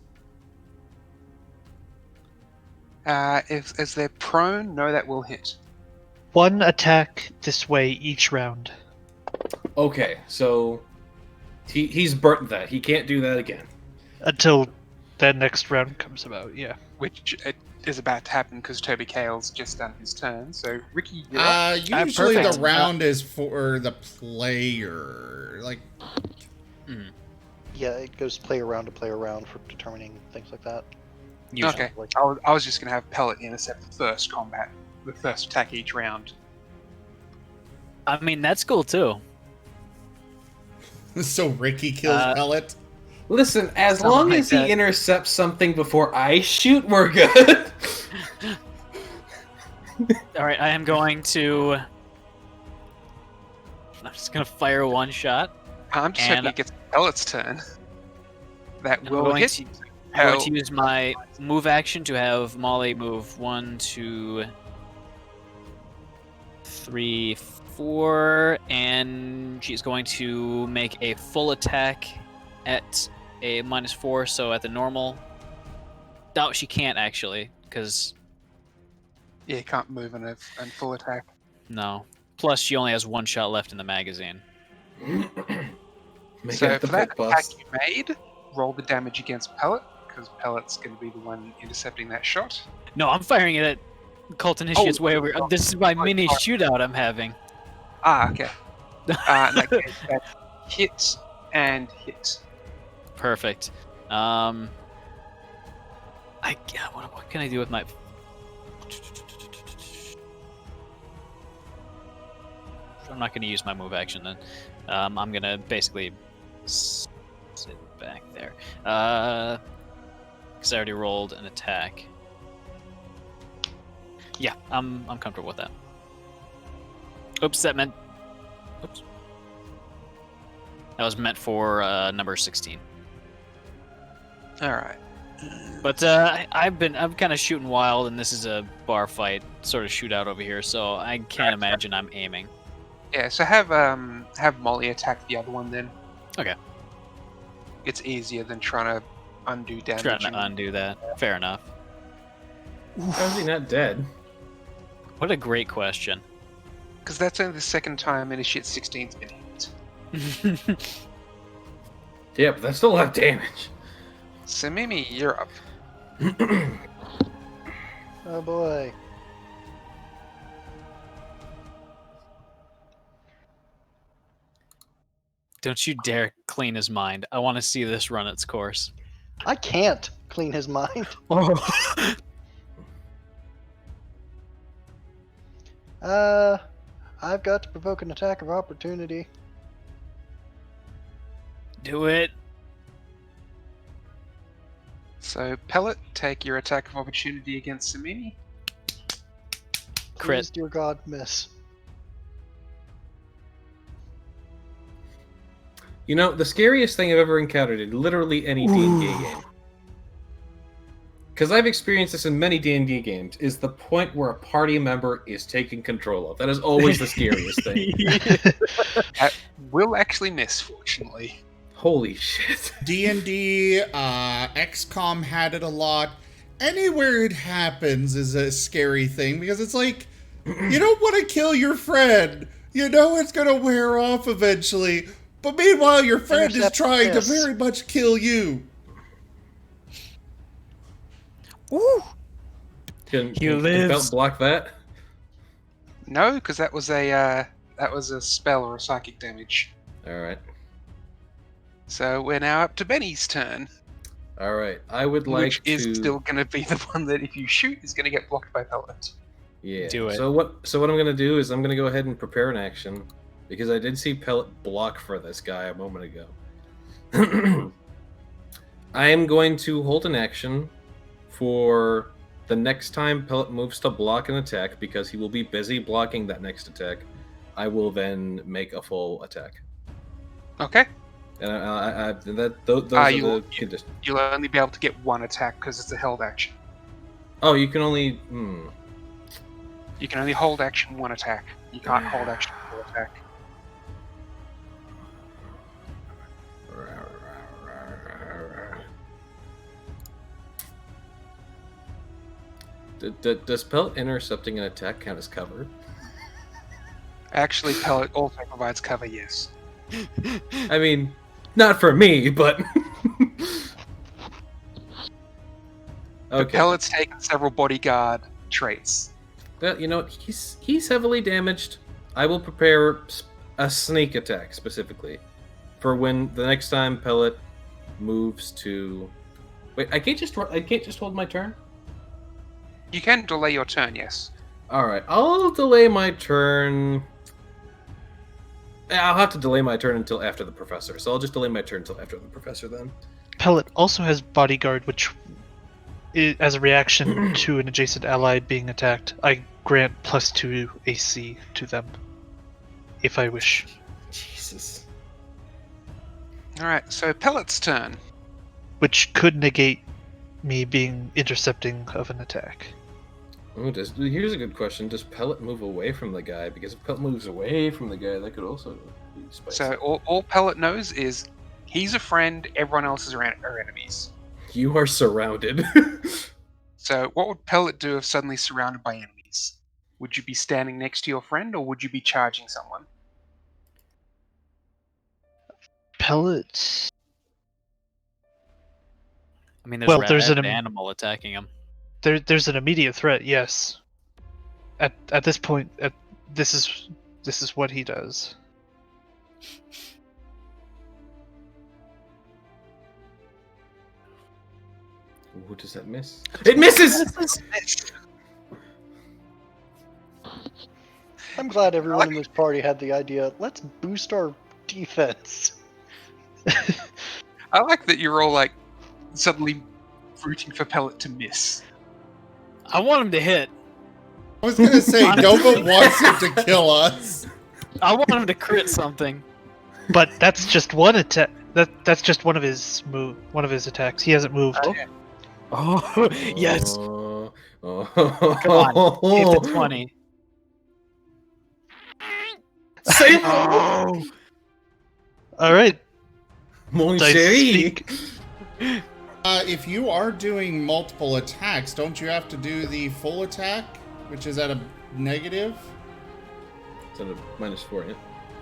happens. If they're prone, no, that will hit. One attack this way each round. Okay, so he's burnt that. He can't do that again. Until that next round comes about, yeah. Which is about to happen because Toby Kale's just done his turn. So Ricky, you're up. Usually perfect. the round is for the player. Like, Yeah, it goes player round to player round for determining things like that. Okay, I was just going to have Pellet intercept the first combat, the first attack each round. I mean, that's cool too. so Ricky kills Pellet. Listen, as Something long like as he that. intercepts something before I shoot, we're good. All right, I am going to. I'm just gonna fire one shot. I'm just And- hoping it gets Pellet's turn. That I'm will going hit. to, I'm going to use my move action to have Molly move 1, 2, 3, 4, and she's going to make a full attack at a -4, so at the normal. No, she can't actually, because Yeah, you can't move in a full attack. no. Plus, she only has 1 shot left in the magazine. Make So it for the that pit attack boss. you made, roll the damage against Pellet, because Pellet's going to be the one intercepting that shot. No, I'm firing it at Cult Initiate's way over. This is my mini sorry. shootout I'm having. Ah, okay. In that case, that's hit and hit. Perfect. What can I do with my? I'm not going to use my move action then. I'm going to basically sit back there. Because I already rolled an attack. Yeah, I'm comfortable with that. Oops, that meant. Oops. That was meant for number 16. All right. But I'm kind of shooting wild, and this is a bar fight sort of shootout over here, so I can't imagine I'm aiming. Yeah, so have Molly attack the other one then. Okay. It's easier than trying to undo damage. Trying to and- undo that. Fair enough. How is he not dead? What a great question. Because that's only the second time Initiate 16's been hit. Yeah, but that's still a lot of damage. So Mimi, you're up. Oh boy. Don't you dare clean his mind. I want to see this run its course. I can't clean his mind. I've got to provoke an attack of opportunity. Do it. So Pellet, take your attack of opportunity against Samimi. Crit. Please, dear God, miss. You know, the scariest thing I've ever encountered in literally any D&D game, because I've experienced this in many D&D games, is the point where a party member is taking control of. That is always the scariest thing. That will actually miss, fortunately. Holy shit. D&D, XCOM had it a lot. Anywhere it happens is a scary thing because it's like, you don't want to kill your friend. You know it's going to wear off eventually. But meanwhile, your friend is Intercept trying to this. very much kill you. Can lives. Belt block that? No, because that was a spell or a psychic damage. Alright. So we're now up to Benny's turn, Alright. I would like which is to... still going to be the one that if you shoot is going to get blocked by Pellet. Yeah. Do it. So what I'm going to do is I'm going to go ahead and prepare an action, because I did see Pellet block for this guy a moment ago. I am going to hold an action for the next time Pellet moves to block an attack, because he will be busy blocking that next attack. I will then make a full attack. Okay. And those are you- the conditions. You'll only be able to get one attack because it's a held action. Oh, you can only... You can only hold action one attack. You can't hold action full attack. Does Pellet intercepting an attack count as cover? Actually, Pellet also provides cover, yes. I mean, not for me, but... Okay. Pellet's taken several bodyguard traits. Well, you know what? He's heavily damaged. I will prepare a sneak attack specifically for when the next time Pellet moves to. Wait, I can't just hold my turn. You can delay your turn, yes. All right, I'll delay my turn. I'll have to delay my turn until after the professor, so I'll just delay my turn until after the professor then. Pellet also has bodyguard, which, as a reaction to an adjacent ally being attacked, I grant +2 AC to them, if I wish. Jesus. Alright, so Pellet's turn. Which could negate me being intercepting of an attack. Oh, here's a good question. Does Pellet move away from the guy? Because if Pellet moves away from the guy, that could also be spicy. So all Pellet knows is he's a friend, everyone else are enemies. You are surrounded. So what would Pellet do if suddenly surrounded by enemies? Would you be standing next to your friend, or would you be charging someone? Pellets. I mean, there's, Well, there's an an- animal attacking him. There's an immediate threat, yes. At this point, this is what he does. Ooh, does that miss? It misses! I'm glad everyone in this party had the idea. Let's boost our defense. I like that you're all like suddenly rooting for Pellet to miss. I want him to hit. I was gonna say, Nova wants him to kill us. I want him to crit something. But that's just one attack. That's just one of his attacks. He hasn't moved. Oh, yes. Oh. Come on. Hit the 20. Say All right. Mon Dice chéri. speak. If you are doing multiple attacks, don't you have to do the full attack, which is at a negative? It's at a -4, yeah.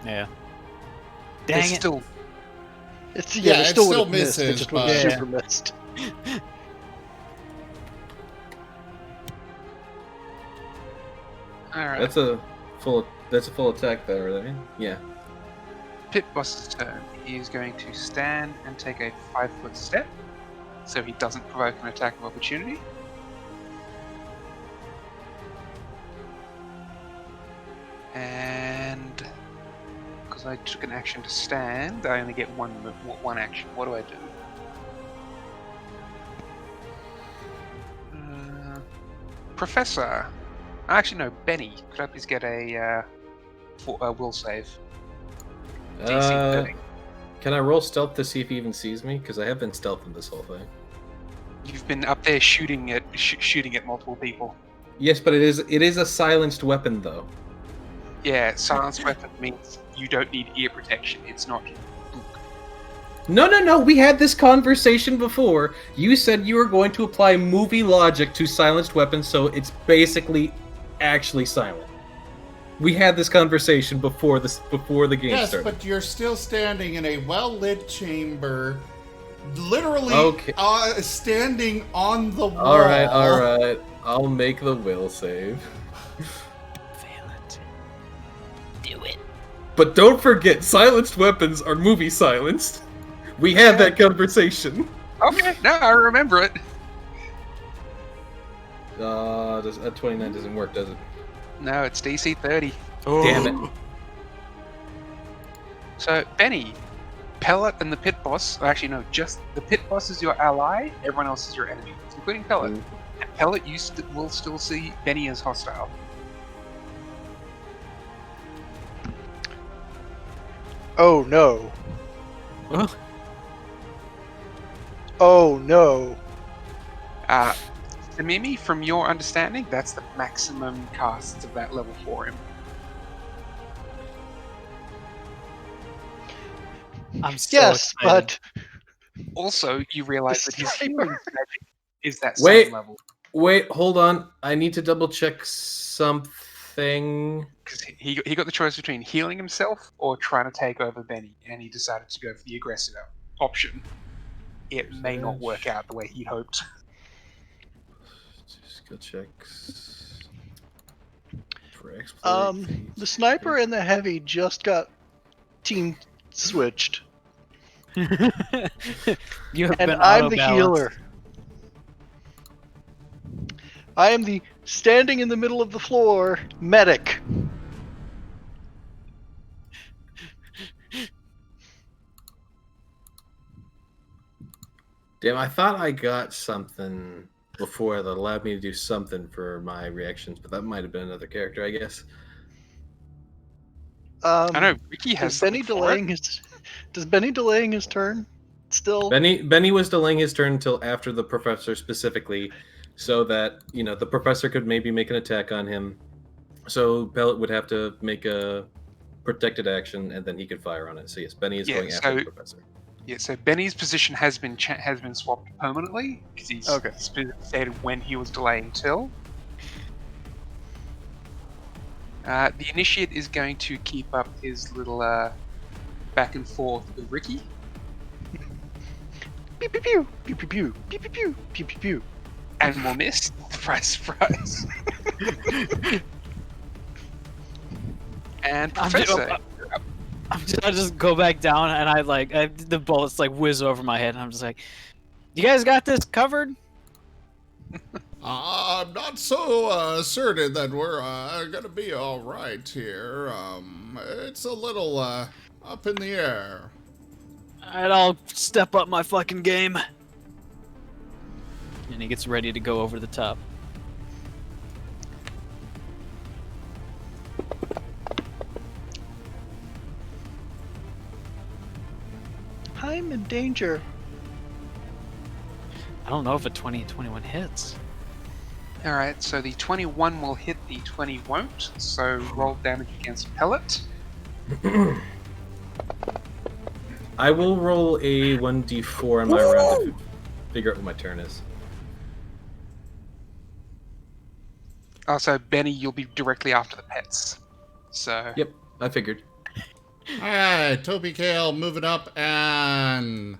Yeah. They Dang it. still It's Yeah, they it still still would've missed. It misses, just would have but- super missed. all right. That's a full attack there, right? Yeah. Pit boss's turn. He is going to stand and take a 5-foot step, so he doesn't provoke an attack of opportunity. And because I took an action to stand, I only get one action. What do I do? Professor. Actually, no. Benny. Could I please get a will save? DC 30. Can I roll stealth to see if he even sees me? Because I have been stealthing this whole thing. You've been up there shooting at multiple people. Yes, but it is a silenced weapon though. Yeah, silenced weapon means you don't need ear protection. It's not. No. We had this conversation before. You said you were going to apply movie logic to silenced weapons, so it's basically actually silent. We had this conversation before the game Yes, started. but you're still standing in a well-lit chamber, literally Okay. Standing on the wall. All right. I'll make the will save. Valent. Do it. But don't forget, silenced weapons are movie silenced. We had that conversation. Okay, no, I remember it. That 29 doesn't work, does it? No, it's DC 30. Damn it. So, Benny, Pellet and the Pit Boss, actually no, just the Pit Boss is your ally, everyone else is your enemy, including Pellet. And Pellet, you will still see Benny as hostile. Oh no. Huh? Oh no. Mimi, from your understanding, that's the maximum casts of that level for him. I'm so Yes, excited. but Also, you realize that his Describe healing magic is that Wait. same level. Wait, hold on. I need to double check something. Because he got the choice between healing himself or trying to take over Benny, and he decided to go for the aggressive option. It may not work out the way he hoped. Skill checks. For exploit, the sniper and the heavy just got team switched, You have and been I'm the auto-balanced. healer. I am the standing in the middle of the floor medic. Damn, I thought I got something before that allowed me to do something for my reactions, but that might have been another character, I guess. I know Ricky has Does Benny something for it. delaying his turn still? Benny was delaying his turn until after the professor specifically, so that the professor could maybe make an attack on him. So Pellet would have to make a protected action, and then he could fire on it. So yes, Benny is going after the professor. Yeah, so Benny's position has been swapped permanently because he's stated when he was delaying till. The initiate is going to keep up his little back and forth with Ricky. Pew pew pew pew pew pew pew pew pew pew pew pew. And will miss. Surprise. And Professor. I just go back down and the bullets whiz over my head and I'm just like, you guys got this covered? I'm not so certain that we're gonna be all right here. It's a little up in the air. Alright, I'll step up my fucking game. And he gets ready to go over the top. I'm in danger. I don't know if a 20 and 21 hits. Alright, so the 21 will hit, the 20 won't. So roll damage against Pellet. I will roll a 1d4 on my round. figure out what my turn is. Oh, so Benny, you'll be directly after the pets. So. Yep, I figured. Alright, Toby Kale moving up and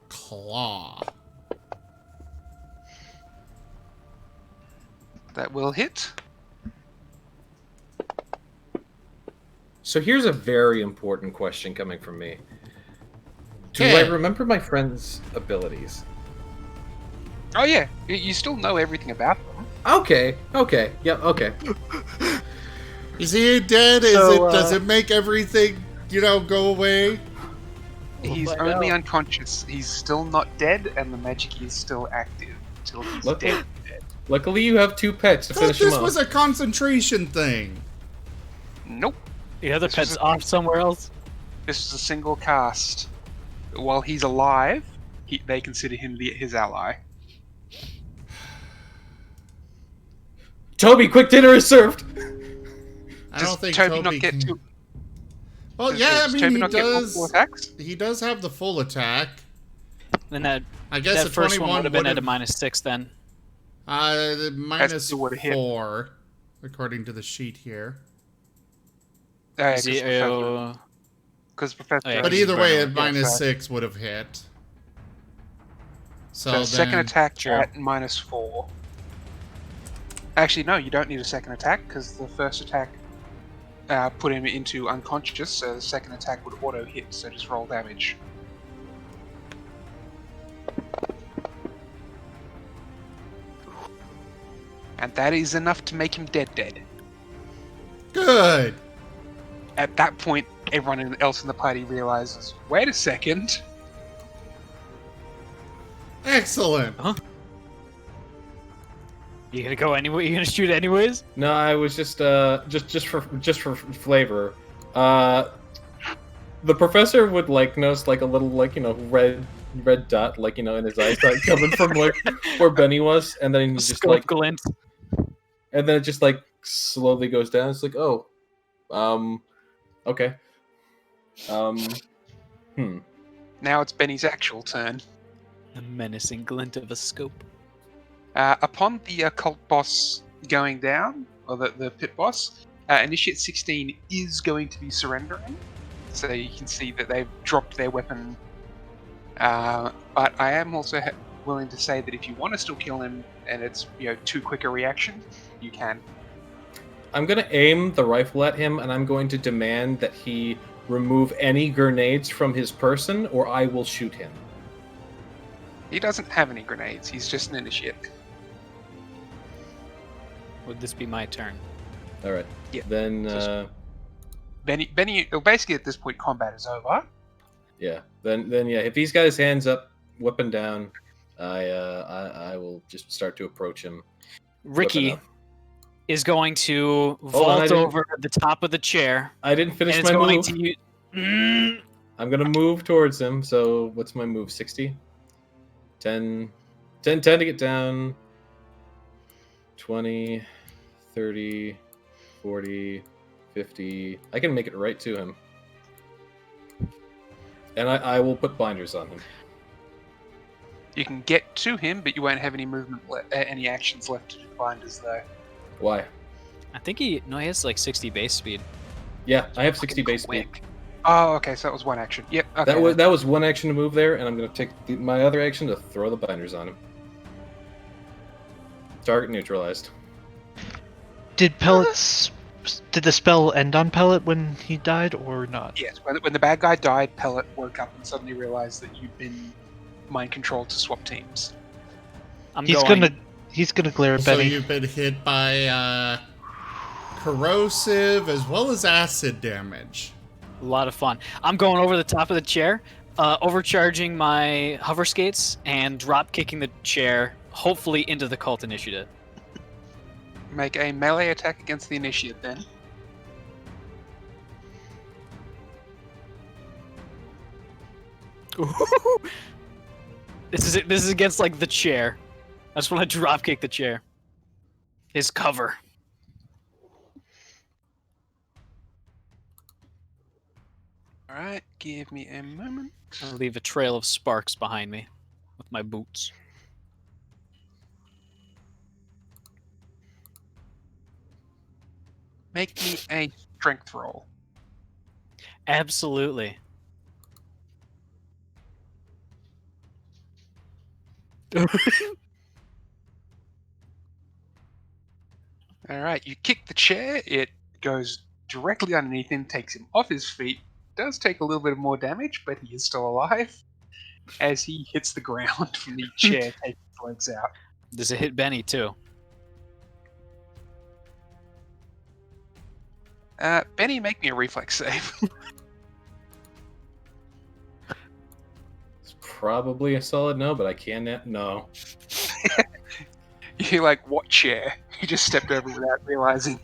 claw. That will hit. So here's a very important question coming from me. Do Okay. I remember my friend's abilities? Oh yeah, you still know everything about them. Okay, yep, okay. Is he dead? Does it make everything, go away? He's find only out. unconscious. He's still not dead, and the magic is still active until he's Luckily, dead. luckily you have 2 pets to I thought finish them this off. was a concentration thing. Nope. The other This pet's was a- off somewhere else. This is a single cast. While he's alive, they consider him his ally. Toby, quick dinner is served! I Does don't think Toby not Toby get can... to? Well, Does- yeah, I does mean, Toby he not get does. multiple attacks? He does have the full attack. Then that I guess that a first 21 one would have been at a would've- -6 then. The minus still would've hit. 4, according to the sheet here. Zero. Because Professor. Oh, yeah, But he's either way, burning at it, minus so- 6 would have hit. So So then, second attack Sure. at -4. Actually, no, you don't need a second attack because the first attack put him into unconscious, so the second attack would auto hit. So just roll damage. And that is enough to make him dead. Good. At that point, everyone else in the party realizes, wait a second. Excellent. You gonna go anyway? You gonna shoot anyways? No, I was just for flavor. The professor would notice a little red dot in his eyes coming from where Benny was, and then he's just Scope glint. and then it just slowly goes down. It's like, oh, okay, Now it's Benny's actual turn. The menacing glint of a scope. Upon the cult boss going down, or the pit boss, Initiate 16 is going to be surrendering. So you can see that they've dropped their weapon. But I am also willing to say that if you want to still kill him, and it's too quick a reaction, you can. I'm gonna aim the rifle at him, and I'm going to demand that he remove any grenades from his person, or I will shoot him. He doesn't have any grenades. He's just an initiate. Would this be my turn? All right. Yeah. Then, Benny. Well, basically, at this point, combat is over. yeah. Then, yeah. If he's got his hands up, weapon down, I will just start to approach him. Ricky Weapon up. is going to on, I vault didn't- over the top of the chair. I didn't And finish it's my going move. to use. I'm gonna move towards him. So what's my move? 60? 10 to get down. 20, 30, 40, 50. I can make it right to him. And I will put binders on him. You can get to him, but you won't have any movement, any actions left to do binders, though. Why? I think he has 60 base speed. Yeah, I have 60 base speed. Quick. Oh, okay, so that was one action. Yep. Okay. That was one action to move there, and I'm gonna take my other action to throw the binders on him. Target neutralized. Did the spell end on Pellet when he died or not? Yes. When the bad guy died, Pellet woke up and suddenly realized that you'd been mind controlled to swap teams. He's gonna glare at So Benny. you've been hit by corrosive as well as acid damage. A lot of fun. I'm going over the top of the chair, overcharging my hover skates, and drop kicking the chair, hopefully into the cult initiative. Make a melee attack against the initiate, then. This is against the chair. I just want to drop kick the chair. His cover. All right, give me a moment. I'll leave a trail of sparks behind me with my boots. Make me a strength roll. Absolutely. All right, you kick the chair. It goes directly underneath him, takes him off his feet. Does take a little bit more damage, but he is still alive as he hits the ground from the chair, taking his legs out. Does it hit Benny too? Benny, make me a reflex save. It's probably a solid no, but I can't. No. You're like, what chair? He just stepped over without realizing.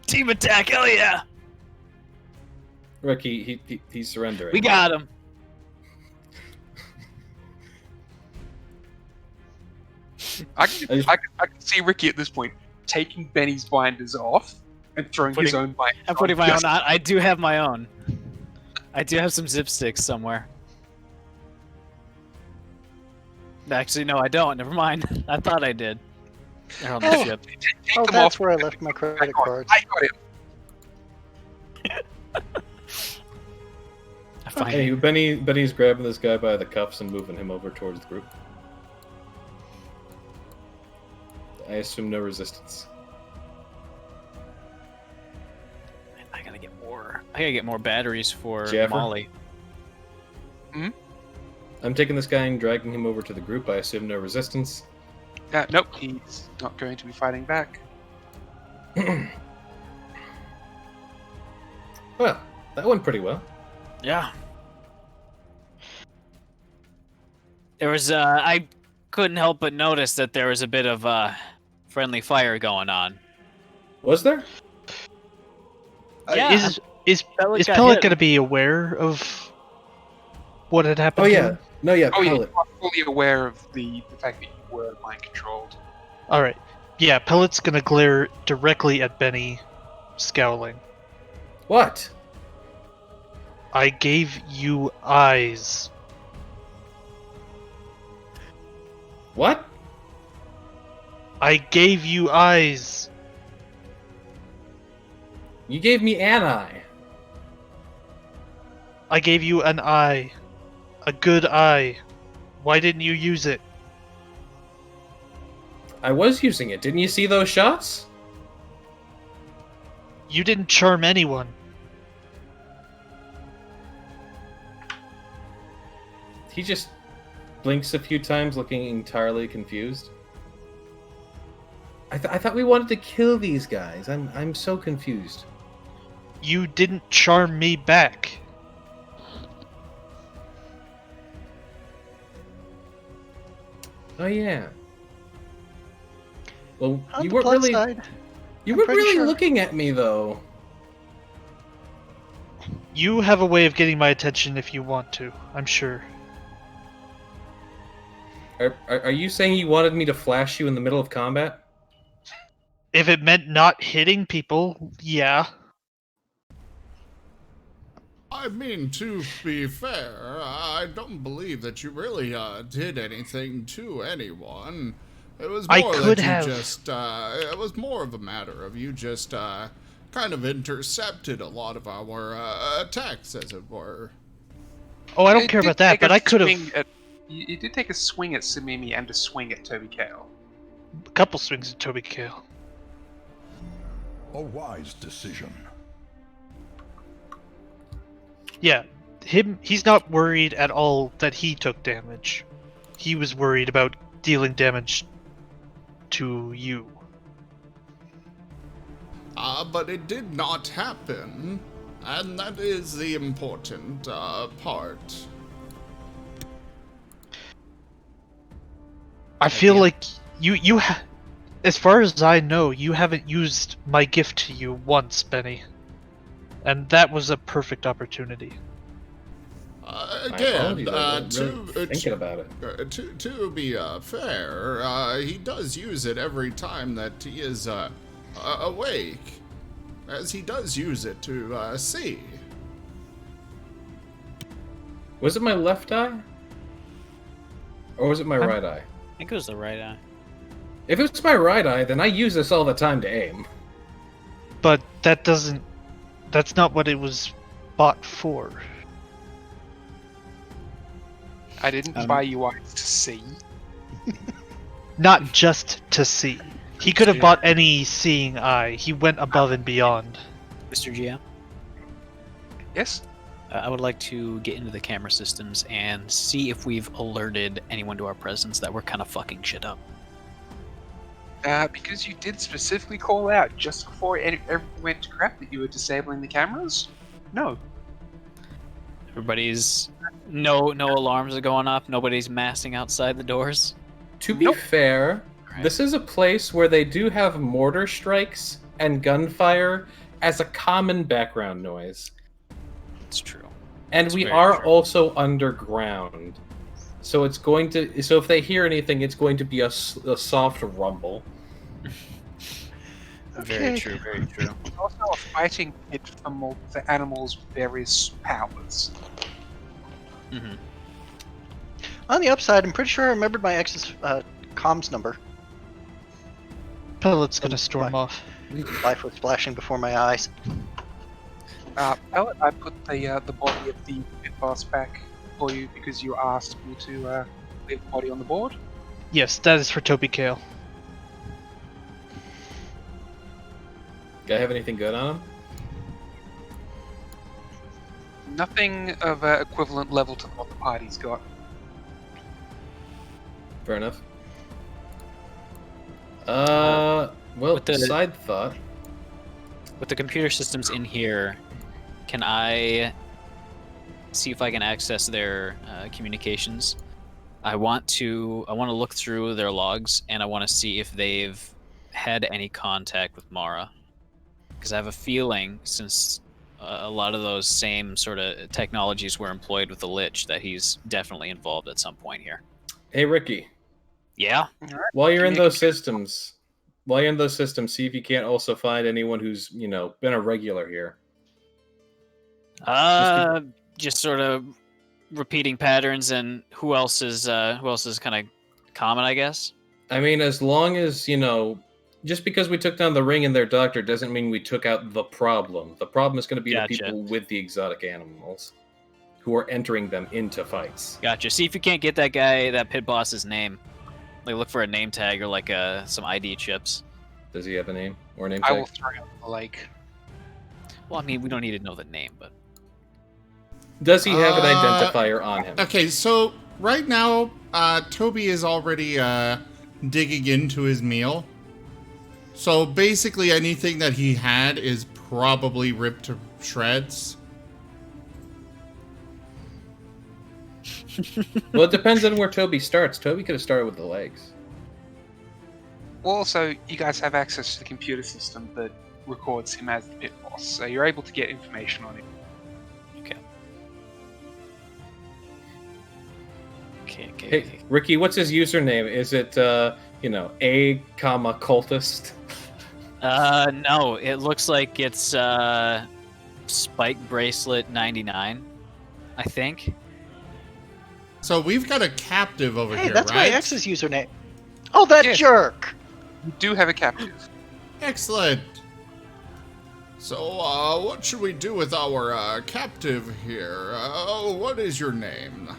Team attack! Hell yeah! Rick, he's surrendering. We got him. I can see Ricky at this point taking Benny's binders off and throwing his own binders. I'm putting my own on. I do have my own. I do have some zip sticks somewhere. Actually, no, I don't. Never mind. I thought I did. They're on the Oh. ship. Take Oh, them that's off. where I left my credit cards. I got it. I find Hey, Benny's grabbing this guy by the cuffs and moving him over towards the group. I assume no resistance. I gotta get more. I gotta get more batteries for Jaffer? Molly. I'm taking this guy and dragging him over to the group. I assume no resistance. Nope, he's not going to be fighting back. Well, that went pretty well. Yeah. There was I couldn't help but notice that there was a bit of friendly fire going on. Was there? Yeah. Is Pellet got Pellet hit. going to be aware of what had happened? Oh to yeah. him? No, yeah, Oh, you're Pellet. not fully aware of the fact that you were mind controlled. All right. Yeah, Pellet's going to glare directly at Benny, scowling. What? I gave you eyes. What? I gave you eyes. You gave me an eye. I gave you an eye. A good eye. Why didn't you use it? I was using it. Didn't you see those shots? You didn't charm anyone. He just blinks a few times, looking entirely confused. I thought we wanted to kill these guys. I'm so confused. You didn't charm me back. Oh yeah. Well, On you the weren't plus really side, you I'm weren't pretty really sure. looking at me though. You have a way of getting my attention if you want to, I'm sure. Are you saying you wanted me to flash you in the middle of combat? If it meant not hitting people, yeah. I mean, to be fair, I don't believe that you really did anything to anyone. It was I more could that you have. just, it was more of a matter of you just, kind of intercepted a lot of our attacks, as it were. Oh, I don't It care did about that, take but a I could swing have at- You did take a swing at Samimi and a swing at Toby Kale. a couple swings at Toby Kale. A wise decision. Yeah, he's not worried at all that he took damage. He was worried about dealing damage to you. But it did not happen, and that is the important part. I feel like as far as I know, you haven't used my gift to you once, Benny. And that was a perfect opportunity. Again, Thinking about it. to be fair, he does use it every time that he is awake, as he does use it to see. Was it my left eye? Or was it my right eye? I think it was the right eye. If it's my right eye, then I use this all the time to aim. But that doesn't. That's not what it was bought for. I didn't buy you eyes to see. Not just to see. He could have bought any seeing eye. He went above and beyond. Mr. GM, Yes? I would like to get into the camera systems and see if we've alerted anyone to our presence that we're kind of fucking shit up. Because you did specifically call out just before everything went to crap that you were disabling the cameras? No. Everybody's no alarms are going off. Nobody's massing outside the doors. To be fair, this is a place where they do have mortar strikes and gunfire as a common background noise. It's true. And It's we very are true. also underground. So it's going to. So if they hear anything, it's going to be a soft rumble. Very true. Very true. It's also a fighting pit for animals with various powers. Mm-hmm. On the upside, I'm pretty sure I remembered my ex's comms number. Pellet's gonna storm off. Life was flashing before my eyes. Pellet, I put the body of the pit boss back for you because you asked me to leave the body on the board. Yes, that is for Toby Kale. Guy have anything good on him? Nothing of equivalent level to what the party's got. Fair enough. Well, with the- side thought. With the computer systems in here, can I see if I can access their communications? I want to look through their logs, and I want to see if they've had any contact with Mara. Because I have a feeling, since a lot of those same sort of technologies were employed with the Lich, that he's definitely involved at some point here. Hey, Ricky. Yeah? While you're in Give me a those systems, see if you can't also find anyone who's, been a regular here. Just sort of repeating patterns, and who else is kind of common, I guess? I mean, as long as, just because we took down the ring and their doctor doesn't mean we took out the problem. The problem is going to be Gotcha. the people with the exotic animals who are entering them into fights. Gotcha. See if you can't get that guy, that pit boss's name. Like, look for a name tag or like some ID chips. Does he have a name or a name I tag? will throw out the lake. Well, I mean, we don't need to know the name, but Does he have an identifier on him? Okay, so right now, Toby is already digging into his meal. So basically anything that he had is probably ripped to shreds. Well, it depends on where Toby starts. Toby could have started with the legs. Well, also, you guys have access to the computer system that records him as the pit boss, so you're able to get information on him. okay. Hey, Ricky, what's his username? Is it, A, cultist? No, it looks like it's Spike Bracelet 99, I think. So we've got a captive over Hey, here, that's right? my ex's username. Oh, that Yes. jerk! You do have a captive. Excellent. So, what should we do with our captive here? What is your name?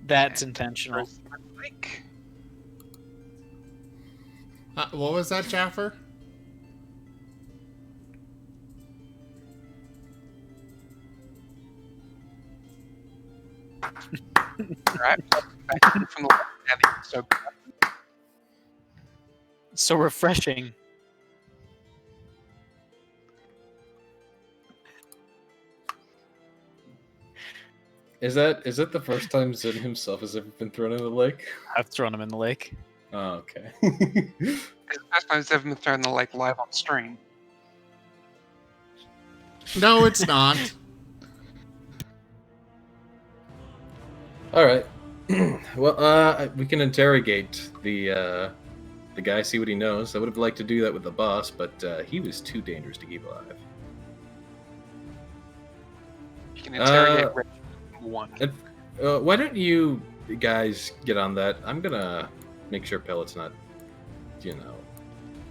That's intentional. Like, What was that, Jaffer? right? Back from the so So refreshing. Is that the first time Zin himself has ever been thrown in the lake? I've thrown him in the lake. Oh, okay. It's the first time it's ever been thrown in the lake live on stream. No, it's not. All right. Well, we can interrogate the guy, see what he knows. I would have liked to do that with the boss, but he was too dangerous to keep alive. You can interrogate Rich one. Why don't you guys get on that? I'm gonna make sure Pellet's not,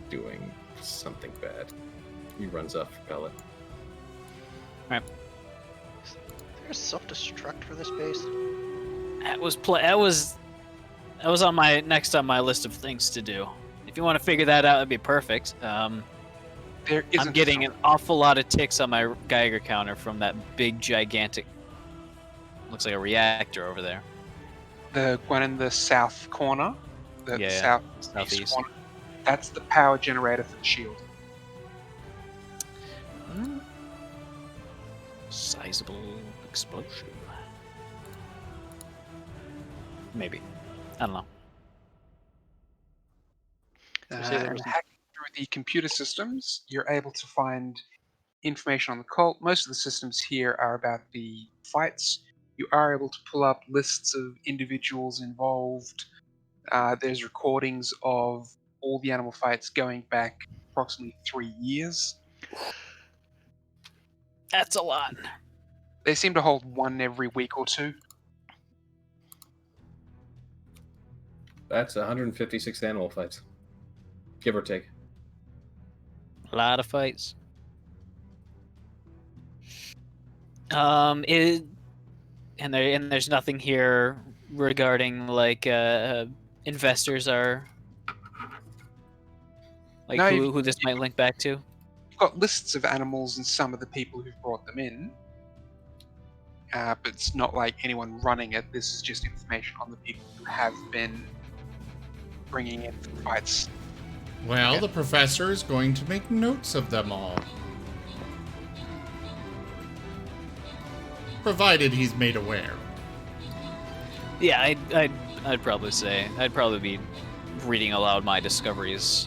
doing something bad. He runs up for Pellet. Is there a self-destruct for this base? That was on my next on my list of things to do. If you want to figure that out, that'd be perfect. There isn't I'm getting an awful lot of ticks on my Geiger counter from that big, gigantic, looks like a reactor over there. the one in the south corner, the Yeah, southeast corner. That's the power generator for the shield. Sizable explosion. Maybe. I don't know. So say there And was- hacking through the computer systems, you're able to find information on the cult. Most of the systems here are about the fights. You are able to pull up lists of individuals involved. There's recordings of all the animal fights going back approximately 3 years. That's a lot. They seem to hold one every week or two. That's 156 animal fights, give or take. A lot of fights. There's nothing here regarding like investors are like No, who this might link back to. You've got lists of animals and some of the people who've brought them in. But it's not like anyone running it. This is just information on the people who have been bringing in fights. Well, Okay. the professor is going to make notes of them all. Provided he's made aware. Yeah, I'd probably say I'd probably be reading aloud my discoveries,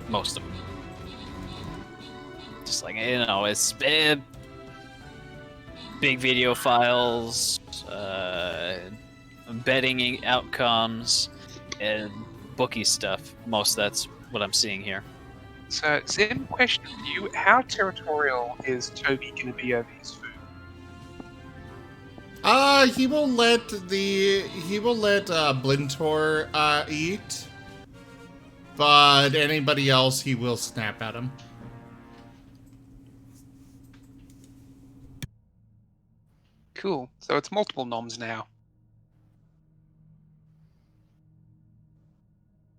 most of them. Just like it's big video files, betting outcomes, and bookie stuff. That's what I'm seeing here. So, Zim, question for you: how territorial is Toby going to be over his food? He will let Blintor eat, but anybody else he will snap at him. Cool. So it's multiple noms now.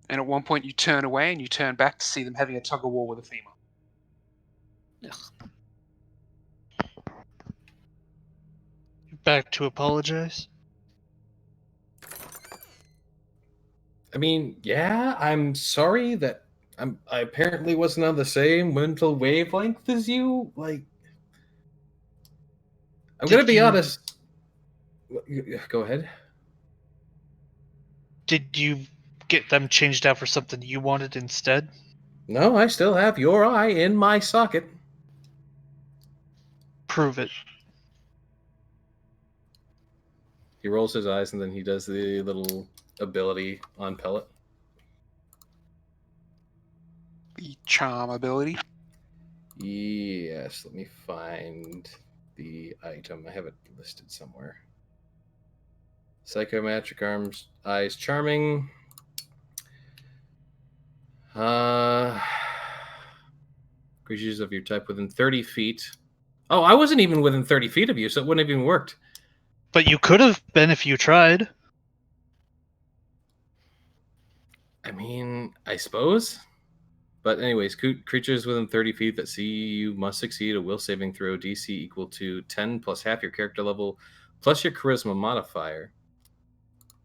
And at one point you turn away and you turn back to see them having a tug of war with a female. Back to apologize. I mean, yeah, I'm sorry that I apparently wasn't on the same mental wavelength as you. Like, I'm gonna Did be you- honest. Go ahead. Did you get them changed out for something you wanted instead? No, I still have your eye in my socket. Prove it. He rolls his eyes and then he does the little ability on Pellet. The charm ability. Yes, let me find the item. I have it listed somewhere. Psychometric arms, eyes, charming. Creatures of your type within 30 feet. Oh, I wasn't even within 30 feet of you, so it wouldn't have even worked. But you could have been if you tried. I mean, I suppose. But anyways, creatures within 30 feet that see you must succeed a will saving throw DC equal to 10 plus half your character level plus your charisma modifier.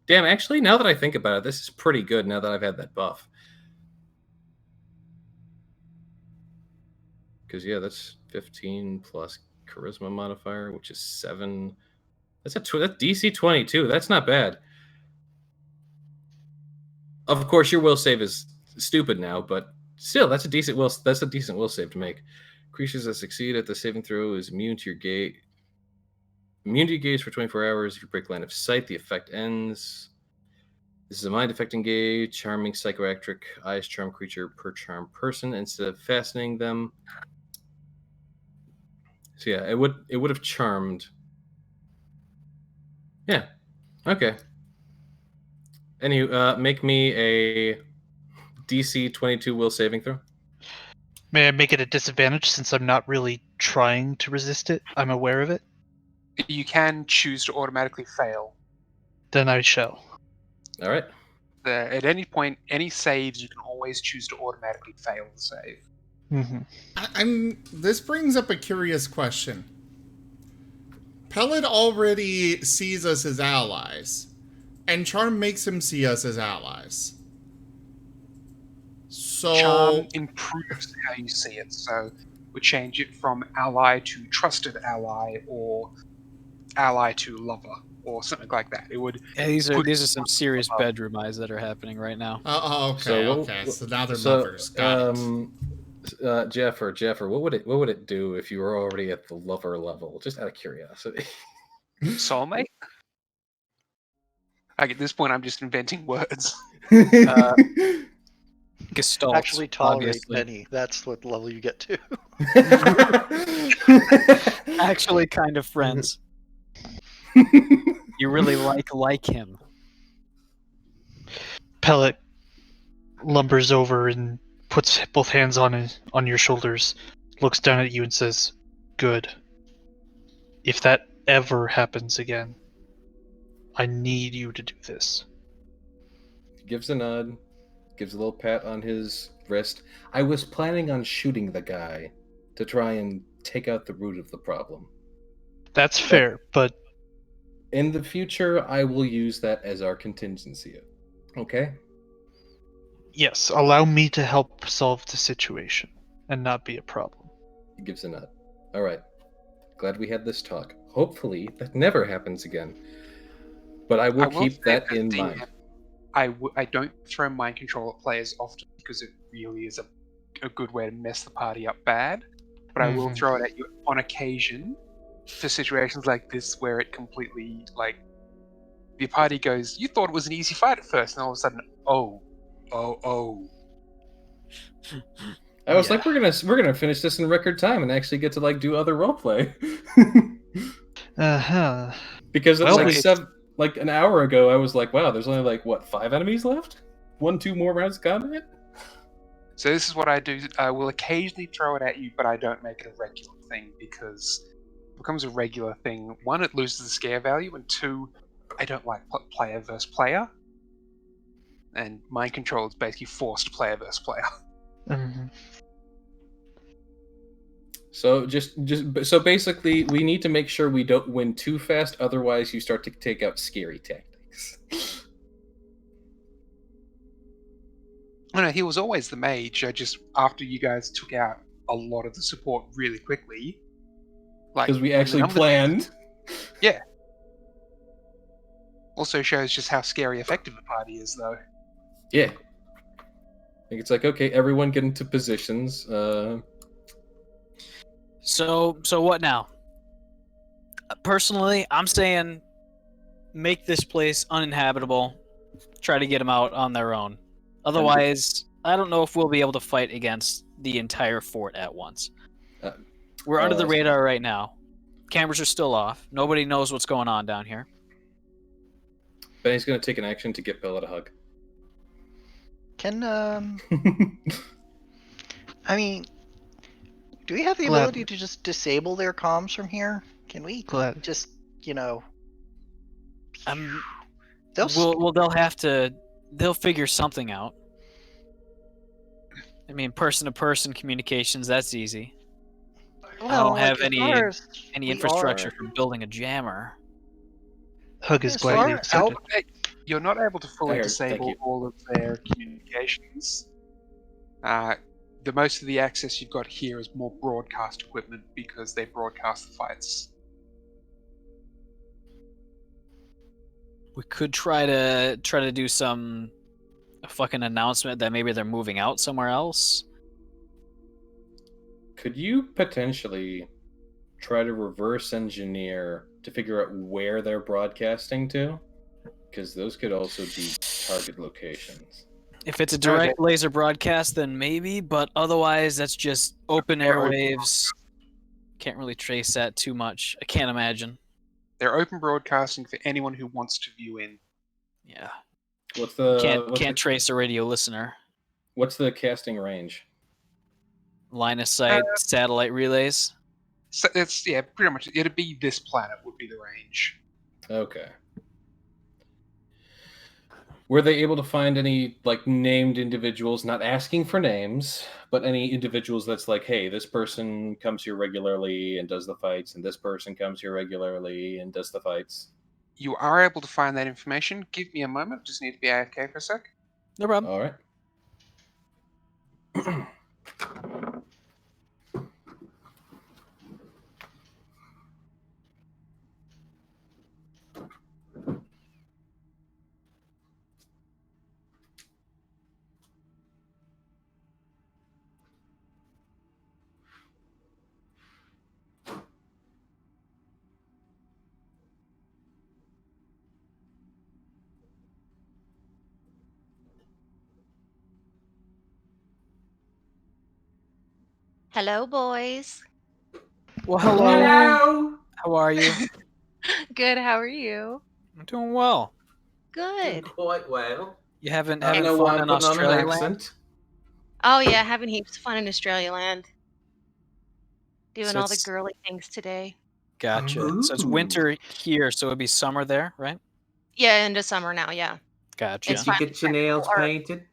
Damn, actually, now that I think about it, this is pretty good now that I've had that buff. Because, yeah, that's 15 plus charisma modifier, which is 7. That's DC 22. That's not bad. Of course, your will save is stupid now, but still, that's a decent will save to make. Creatures that succeed at the saving throw is immune to your gaze. Immune to your gaze for 24 hours. If you break line of sight, the effect ends. This is a mind affecting gaze, charming psychoactric eyes charm creature per charm person instead of fastening them. So yeah, it would have charmed Yeah. Okay. Make me a DC 22 will saving throw. May I make it a disadvantage since I'm not really trying to resist it? I'm aware of it. You can choose to automatically fail. Then I shall. All right. At any point, any saves, you can always choose to automatically fail the save. Mm-hmm. This brings up a curious question. Pellet already sees us as allies, and Charm makes him see us as allies. So Charm improves how you see it, so we change it from ally to trusted ally, or ally to lover, or something like that. It would. Yeah, these are put some serious bedroom eyes that are happening right now. okay. So now they're lovers. Got it. Jeffer, what would it do if you were already at the lover level? Just out of curiosity. Soulmate. Like at this point, I'm just inventing words. Gestalt. Actually tolerate obviously. Benny. That's what level you get to. Actually, kind of friends. You really like him. Pellet lumbers over and puts both hands on your shoulders, looks down at you and says, "Good. If that ever happens again, I need you to do this." Gives a nod, gives a little pat on his wrist. I was planning on shooting the guy to try and take out the root of the problem. That's fair, but in the future, I will use that as our contingency. Okay? yes, allow me to help solve the situation and not be a problem. He gives a nod. All right. Glad we had this talk. Hopefully, that never happens again. But I will keep that in mind. I don't throw mind control at players often because it really is a good way to mess the party up bad. But I will throw it at you on occasion for situations like this where it completely, like, the party goes, you thought it was an easy fight at first, and all of a sudden, oh. I was like, we're gonna finish this in record time and actually get to like do other roleplay. Because it's like an hour ago, I was like, wow, there's only like what 5 enemies left? 1-2 more rounds of combat. So this is what I do. I will occasionally throw it at you, but I don't make it a regular thing because it becomes a regular thing. 1, it loses the scare value, and 2, I don't like player versus player. And mind control is basically forced player versus player. So so basically, we need to make sure we don't win too fast. Otherwise, you start to take out scary tactics. No, he was always the mage. Just after you guys took out a lot of the support really quickly, like because we actually planned. Yeah. Also shows just how scary effective the party is, though. Yeah. I think it's like, okay, everyone get into positions. So what now? Personally, I'm saying make this place uninhabitable. Try to get them out on their own. Otherwise, I don't know if we'll be able to fight against the entire fort at once. We're under the radar right now. Cameras are still off. Nobody knows what's going on down here. Benny's going to take an action to get Bella a hug. Can, I mean, do we have the ability to just disable their comms from here? Can we just, they'll figure something out. I mean, person-to-person communications, that's easy. Well, I don't have any infrastructure for building a jammer. Hug is gladly accepted. You're not able to fully disable all of their communications. The most of the access you've got here is more broadcast equipment because they broadcast the fights. We could try to do a fucking announcement that maybe they're moving out somewhere else. Could you potentially try to reverse engineer to figure out where they're broadcasting to? Because those could also be target locations. If it's a direct laser broadcast, then maybe, but otherwise that's just open airwaves. Can't really trace that too much. I can't imagine. They're open broadcasting for anyone who wants to view in. Yeah. What's the Can't trace a radio listener. what's the casting range? Line of sight satellite relays. So it's pretty much. It'd be this planet would be the range. Okay. Were they able to find any like named individuals, not asking for names, but any individuals that's like, hey, this person comes here regularly and does the fights, and this person comes here regularly and does the fights? You are able to find that information. Give me a moment. Just need to be AFK for a sec. No problem. All right. Hello, boys. Well, hello. How are you? Good. How are you? I'm doing well. Good. Quite well. You having I know fun why I'm in putting on an Australia? accent. Oh yeah, having heaps of fun in Australia land. Doing So all the it's- girly things today. Gotcha. So it's winter here, so it'd be summer there, right? Yeah, into summer now. Yeah. Gotcha. It's finally practical art. painted?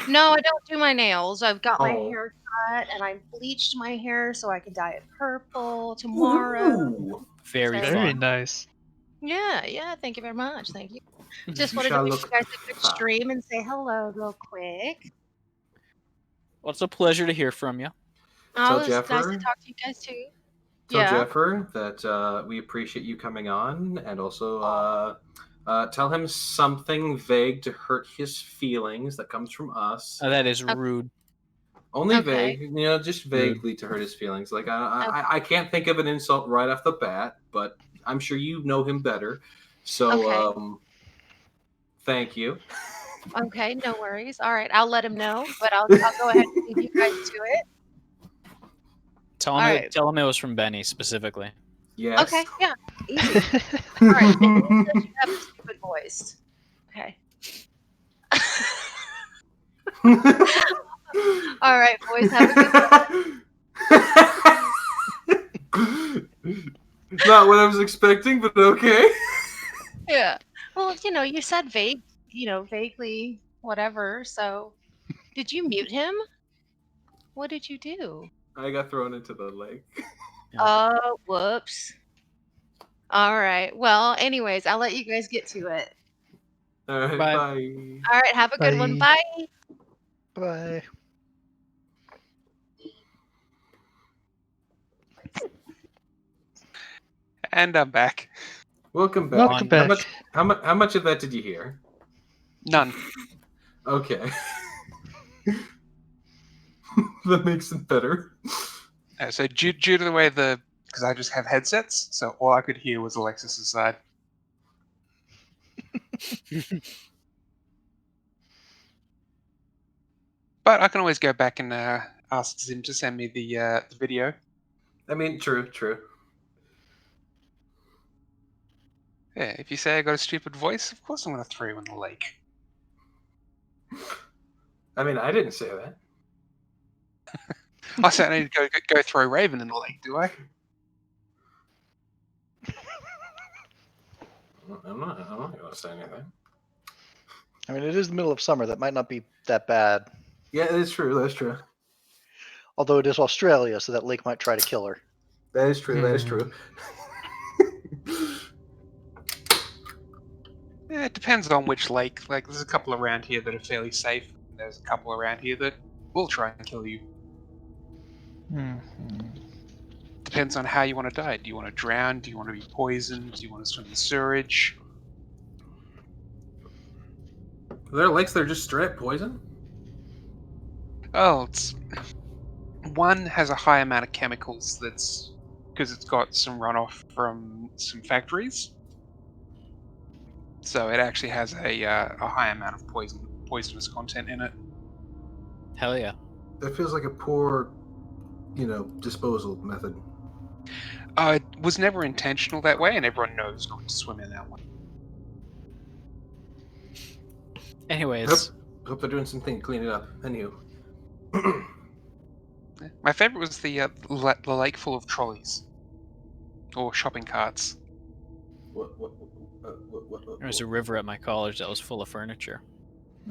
No, I don't do my nails. I've got my Oh. hair cut and I bleached my hair so I can dye it purple tomorrow. Ooh. Very So- Very fun. nice. Yeah. Thank you very much. Thank you. Just You wanted to shall wish you look guys a good fine. stream and say hello real quick. Well, it's a pleasure to hear from you. Tell It's nice Jeffer- to talk to you guys too. Tell Yeah. Jeffer that we appreciate you coming on, and also tell him something vague to hurt his feelings that comes from us. Oh, that is Okay. rude. Only Okay. vague, just vaguely to hurt his feelings. Like I can't think of an insult right off the bat, but I'm sure you know him better. So, Okay. thank you. Okay, no worries. All right, I'll let him know, but I'll go ahead and leave you guys to it. Tell him, All right. tell him it was from Benny specifically. Yes. Okay, yeah, easy. All right, Benny says you have a stupid voice. Okay. All right, boys, have a good one. Not what I was expecting, but okay. Yeah. Well, you said vaguely whatever. So, did you mute him? What did you do? I got thrown into the lake. Oh, whoops. All right. Well, anyways, I'll let you guys get to it. All right, Bye. bye. All right, have a good one. Bye. Bye. Bye. And I'm back. Welcome back. Welcome back. How much of that did you hear? None. Okay. That makes it better. So due to the way because I just have headsets, so all I could hear was Alexis's side. But I can always go back and ask Zim to send me the video. I mean, true. Yeah, if you say I got a stupid voice, of course I'm going to throw you in the lake. I mean, I didn't say that. I said I need to go throw Raven in the lake, do I? I'm not going to say anything. I mean, it is the middle of summer. That might not be that bad. Yeah, that's true. That's true. Although it is Australia, so that lake might try to kill her. That is true. That is true. Yeah, it depends on which lake. Like, there's a couple around here that are fairly safe. And there's a couple around here that will try and kill you. Depends on how you want to die. Do you want to drown? Do you want to be poisoned? Do you want to swim in sewage? Are there lakes that are just straight poison? Oh, one has a high amount of chemicals that's because it's got some runoff from some factories. So it actually has a high amount of poisonous content in it. Hell yeah. That feels like a poor, disposal method. It was never intentional that way, and everyone knows not to swim in that one. Anyways, Hope they're doing something to clean it up. Anywho. My favorite was the lake full of trolleys. Or shopping carts. What? there was a river at my college that was full of furniture.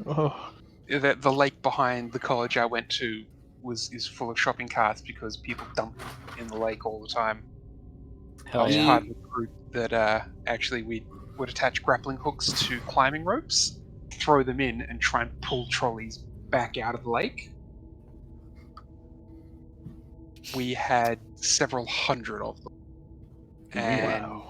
Oh, The lake behind the college I went to is full of shopping carts because people dump in the lake all the time. I Hell was yeah. part of a group that actually we would attach grappling hooks to climbing ropes, throw them in, and try and pull trolleys back out of the lake. We had several hundred of them. And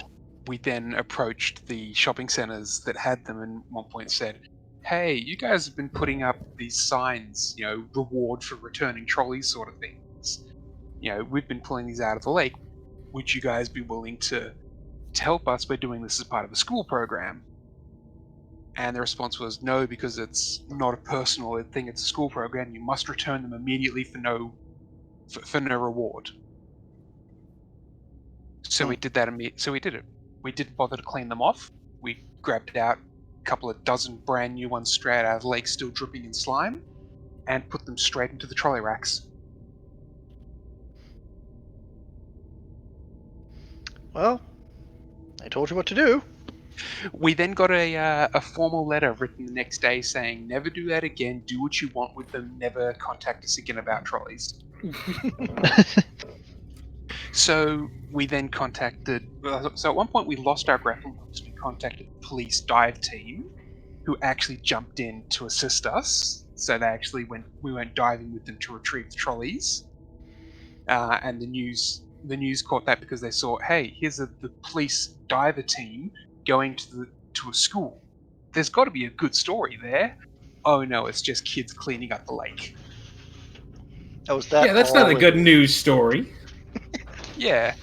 we then approached the shopping centers that had them and at one point said, hey, you guys have been putting up these signs, reward for returning trolleys sort of things. We've been pulling these out of the lake. Would you guys be willing to help us by doing this as part of a school program? And the response was no, because it's not a personal thing, it's a school program. You must return them immediately for no reward. So we did that. So we did it. We didn't bother to clean them off. We grabbed out a couple of dozen brand new ones straight out of the lake, still dripping in slime, and put them straight into the trolley racks. Well, I told you what to do. We then got a formal letter written the next day saying, never do that again, do what you want with them, never contact us again about trolleys. So we then contacted... So at one point we lost our grappling hooks. We contacted the police dive team, who actually jumped in to assist us. So we went diving with them to retrieve the trolleys. And the news caught that because they saw, hey, here's the police diver team going to a school. There's got to be a good story there. Oh no, it's just kids cleaning up the lake. Oh, is that? Yeah, that's not a good news story. Yeah.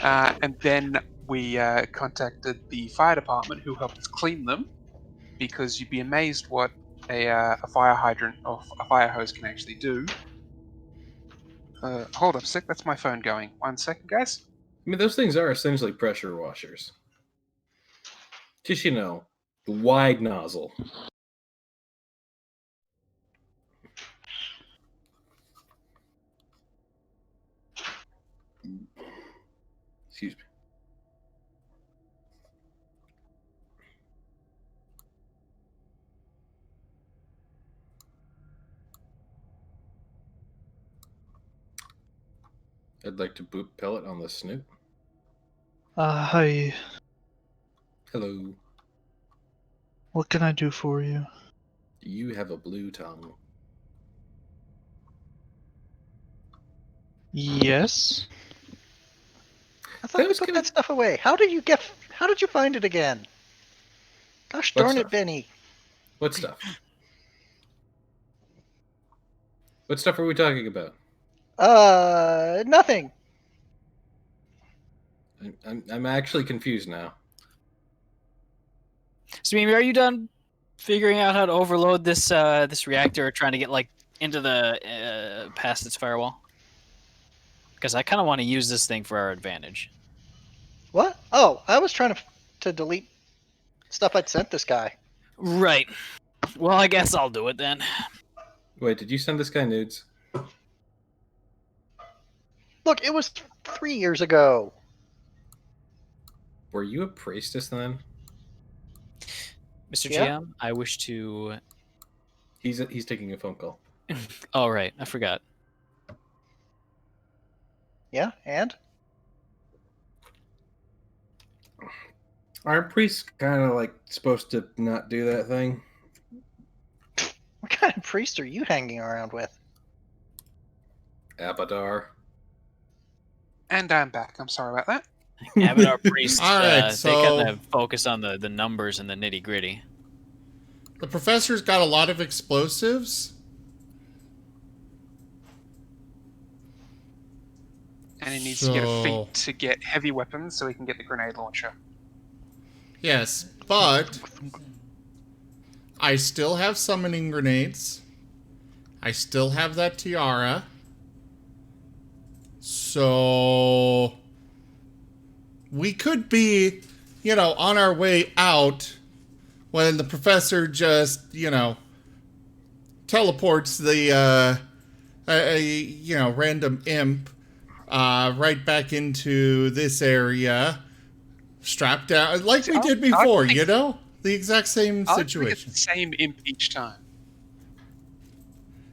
And then we contacted the fire department, who helped us clean them, because you'd be amazed what a fire hydrant or a fire hose can actually do. Hold up a sec, that's my phone going. 1 second, guys. I mean, those things are essentially pressure washers. Just, the wide nozzle. Excuse me. I'd like to boot pellet on the snoot. Hi. Hello. What can I do for you? You have a blue tongue. Yes. I thought you put that stuff away. How did you find it again? Gosh darn it, Benny. What stuff? What stuff are we talking about? Nothing. I'm actually confused now. So, Mimi, are you done figuring out how to overload this reactor, or trying to get into the past its firewall? Because I kind of want to use this thing for our advantage. What? Oh, I was trying to delete stuff I'd sent this guy. Right. Well, I guess I'll do it then. Wait, did you send this guy nudes? Look, it was 3 years ago. Were you a priestess then? Mr. Yeah? GM, I wish to... He's taking a phone call. Oh, right. I forgot. Yeah, and? Aren't priests kind of supposed to not do that thing? What kind of priest are you hanging around with? Abadar. And I'm back. I'm sorry about that. Abadar priests, All right, they kind of focus on the numbers and the nitty-gritty. The professor's got a lot of explosives. And he needs to get a feat to get heavy weapons so he can get the grenade launcher. Yes, but I still have summoning grenades. I still have that tiara. So we could be, on our way out when the professor just, teleports the, random imp right back into this area, strapped down, like we did before, The exact same I like to think it's situation. the same imp each time.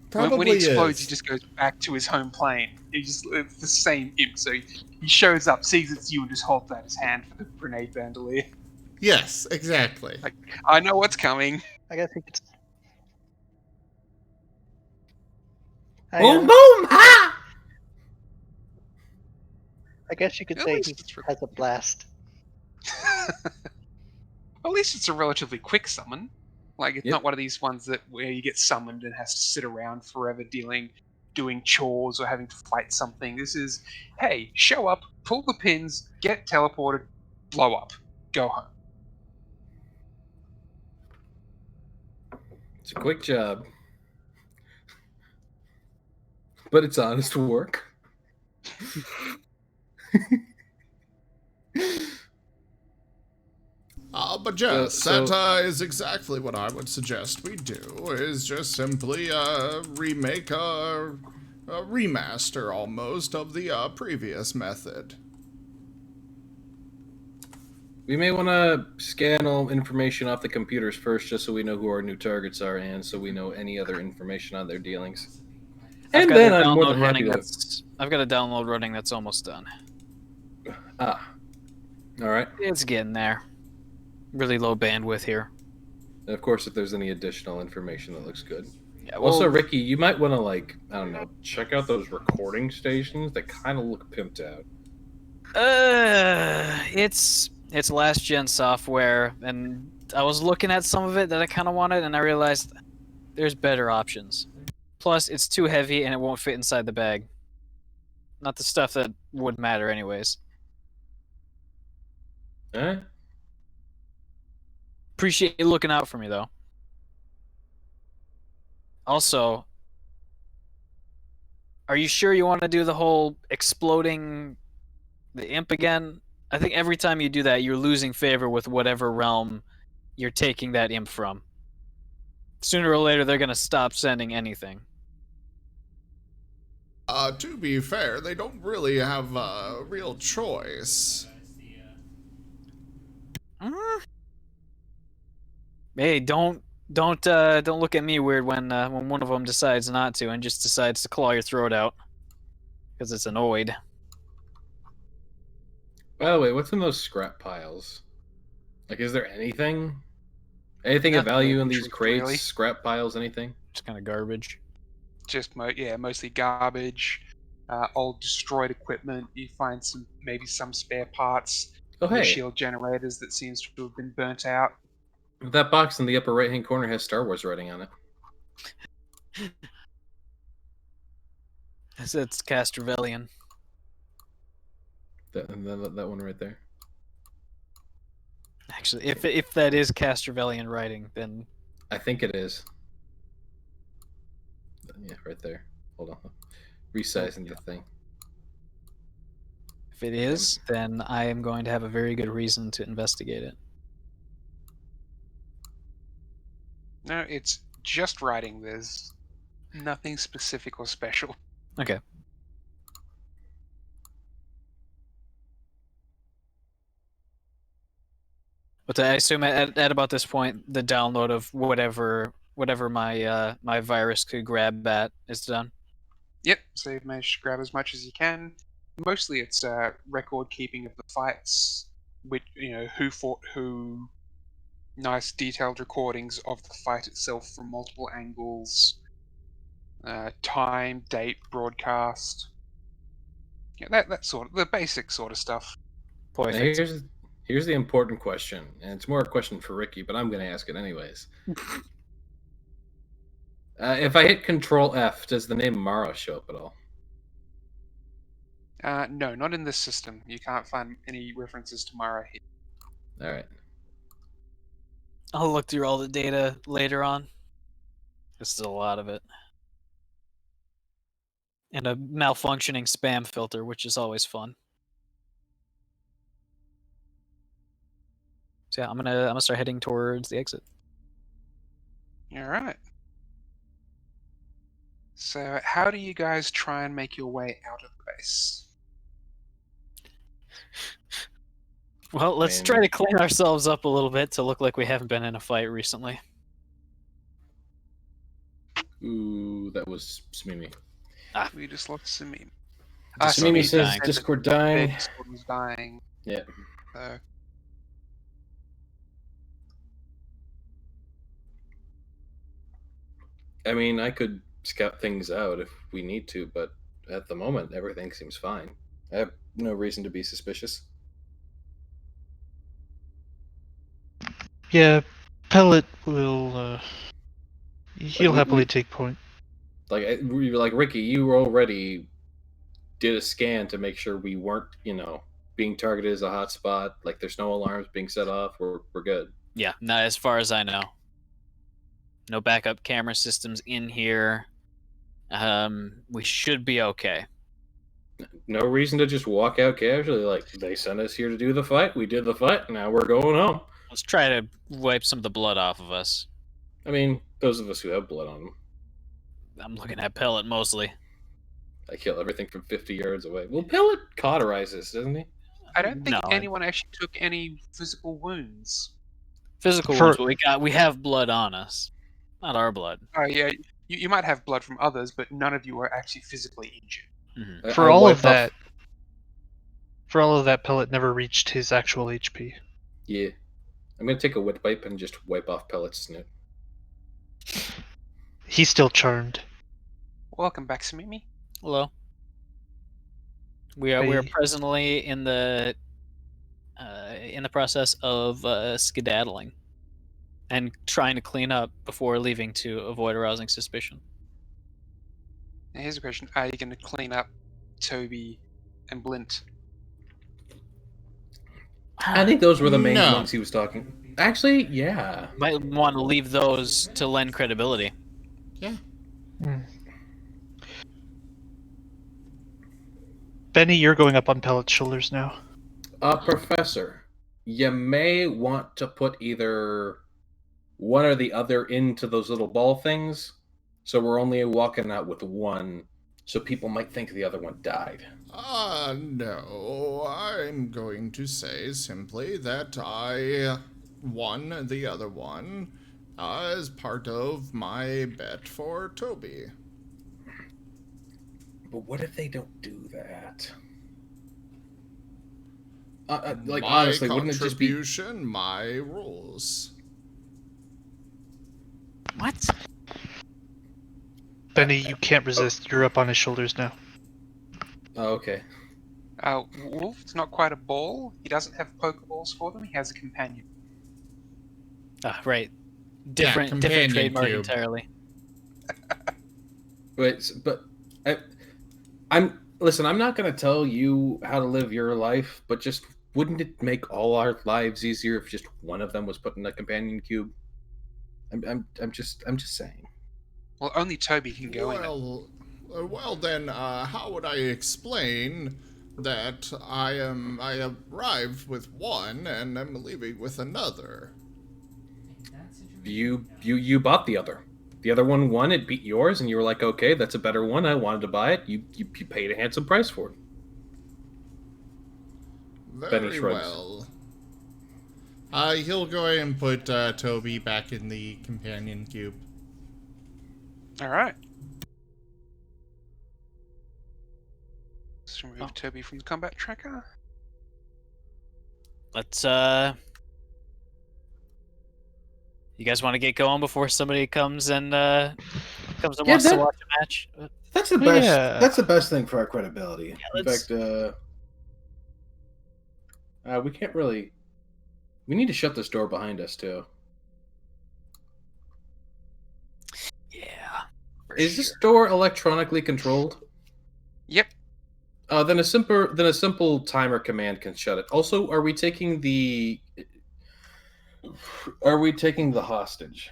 Probably when he explodes, is. he just goes back to his home plane. It's the same imp. So he shows up, sees it's you, and just holds out his hand for the grenade bandolier. Yes, exactly. Like, I know what's coming. I guess he could. Boom, boom, ha! I guess you could At say least he it's has a blast. At least it's a relatively quick summon. Like, it's Yep. not one of these ones where you get summoned and has to sit around forever doing chores or having to fight something. This is, hey, show up, pull the pins, get teleported, blow up, go home. It's a quick job. But it's honest work. But yes, that is exactly what I would suggest we do, is just simply remake a remaster almost of the previous method. We may want to scan all information off the computers first, just so we know who our new targets are, and so we know any other information on their dealings. And then I'm more than happy to... I've got a download running that's almost done. Ah. Alright. It's getting there. Really low bandwidth here. And of course, if there's any additional information that looks good. Yeah, well, also, Ricky, you might want to, check out those recording stations that kind of look pimped out. It's last gen software, and I was looking at some of it that I kind of wanted, and I realized there's better options. Plus, it's too heavy and it won't fit inside the bag. Not the stuff that would matter anyways. Eh? Appreciate you looking out for me, though. Also, are you sure you want to do the whole exploding the imp again? I think every time you do that, you're losing favor with whatever realm you're taking that imp from. Sooner or later, they're going to stop sending anything. To be fair, they don't really have a real choice. Hey, don't look at me weird when one of them decides not to and just decides to claw your throat out because it's annoyed. By the way, what's in those scrap piles? Like, is there anything? Anything of value in these crates? Really? Scrap piles, anything? Just kind of garbage. Just mostly garbage, old destroyed equipment. You find maybe some spare parts, Oh, hey. shield generators that seems to have been burnt out. That box in the upper right-hand corner has Star Wars writing on it. It's Castrovellian. That one right there. Actually, if that is Castrovellian writing, then I think it is. Yeah, right there. Hold on. Resizing the thing. If it is, then I am going to have a very good reason to investigate it. No, it's just writing. There's nothing specific or special. Okay. But I assume at about this point, the download of whatever my my virus could grab at is done. Yep, so you've managed to grab as much as you can. Mostly it's record keeping of the fights, which, who fought who, nice detailed recordings of the fight itself from multiple angles, time, date, broadcast. Yeah, that sort of, the basic sort of stuff. Now here's the important question, and it's more a question for Ricky, but I'm going to ask it anyways. If I hit Control F, does the name Mara show up at all? No, not in this system. You can't find any references to Mara here. All right. I'll look through all the data later on. There's still a lot of it. And a malfunctioning spam filter, which is always fun. So yeah, I'm gonna start heading towards the exit. All right. So, how do you guys try and make your way out of the base? Well, let's try to clean ourselves up a little bit to look like we haven't been in a fight recently. Ooh, that was Smimi. We just lost Samim. Smimi says dying. Discord dying. Discord was dying. Yeah. So, I mean, I could scout things out if we need to, but at the moment, everything seems fine. I have no reason to be suspicious. Yeah, Pellet will. He'll Like, happily take point. Like Ricky, you already did a scan to make sure we weren't, being targeted as a hotspot. Like, there's no alarms being set off. We're good. Yeah, not as far as I know. No backup camera systems in here. We should be okay. No reason to just walk out casually. Like, they sent us here to do the fight. We did the fight. Now we're going home. Let's try to wipe some of the blood off of us. I mean, those of us who have blood on them. I'm looking at Pellet mostly. I kill everything from 50 yards away. Well, Pellet cauterizes, doesn't he? I don't think No, anyone actually took any physical wounds. Physical wounds, but we have blood on us. Not our blood. Oh yeah, you might have blood from others, but none of you are actually physically injured. Mm-hmm. For all of that, Pellet never reached his actual HP. Yeah. I'm going to take a wet wipe and just wipe off Pellet's snoot. He's still charmed. Welcome back, Samimi. Hello. We are presently in the process of skedaddling and trying to clean up before leaving to avoid arousing suspicion. Now here's a question: are you going to clean up Toby and Blint? I think those were the main ones he was talking. Actually, yeah. Might want to leave those to lend credibility. Yeah. Benny, you're going up on Pellet's shoulders now. Professor, you may want to put either one or the other into those little ball things, so we're only walking out with one, so people might think the other one died. No, I'm going to say simply that I won the other one as part of my bet for Toby. But what if they don't do that? Like, my honestly, wouldn't it just be... contribution, my rules. What? Benny, you can't resist. You're up on his shoulders now. Oh, okay. Wolf's not quite a ball. He doesn't have Pokeballs for them. He has a companion. Right. Different trademark cube. entirely. Wait, but listen, I'm not going to tell you how to live your life, but just wouldn't it make all our lives easier if just one of them was put in a companion cube? I'm just saying. Well, only Toby can go in it. Well then, how would I explain that I arrived with one and I'm leaving with another? You bought the other. The other one won, it beat yours, and you were like, okay, that's a better one, I wanted to buy it. You paid a handsome price for it. Very well. He'll go ahead and put Toby back in the companion cube. Alright. Let's remove Toby from the combat tracker. Let's you guys want to get going before somebody comes and wants to watch a match? That's the best. Yeah. That's the best thing for our credibility. Yeah, in fact, we can't really. We need to shut this door behind us too. Yeah. Is this door electronically controlled? Yep. Then a simple timer command can shut it. Also, are we taking the hostage?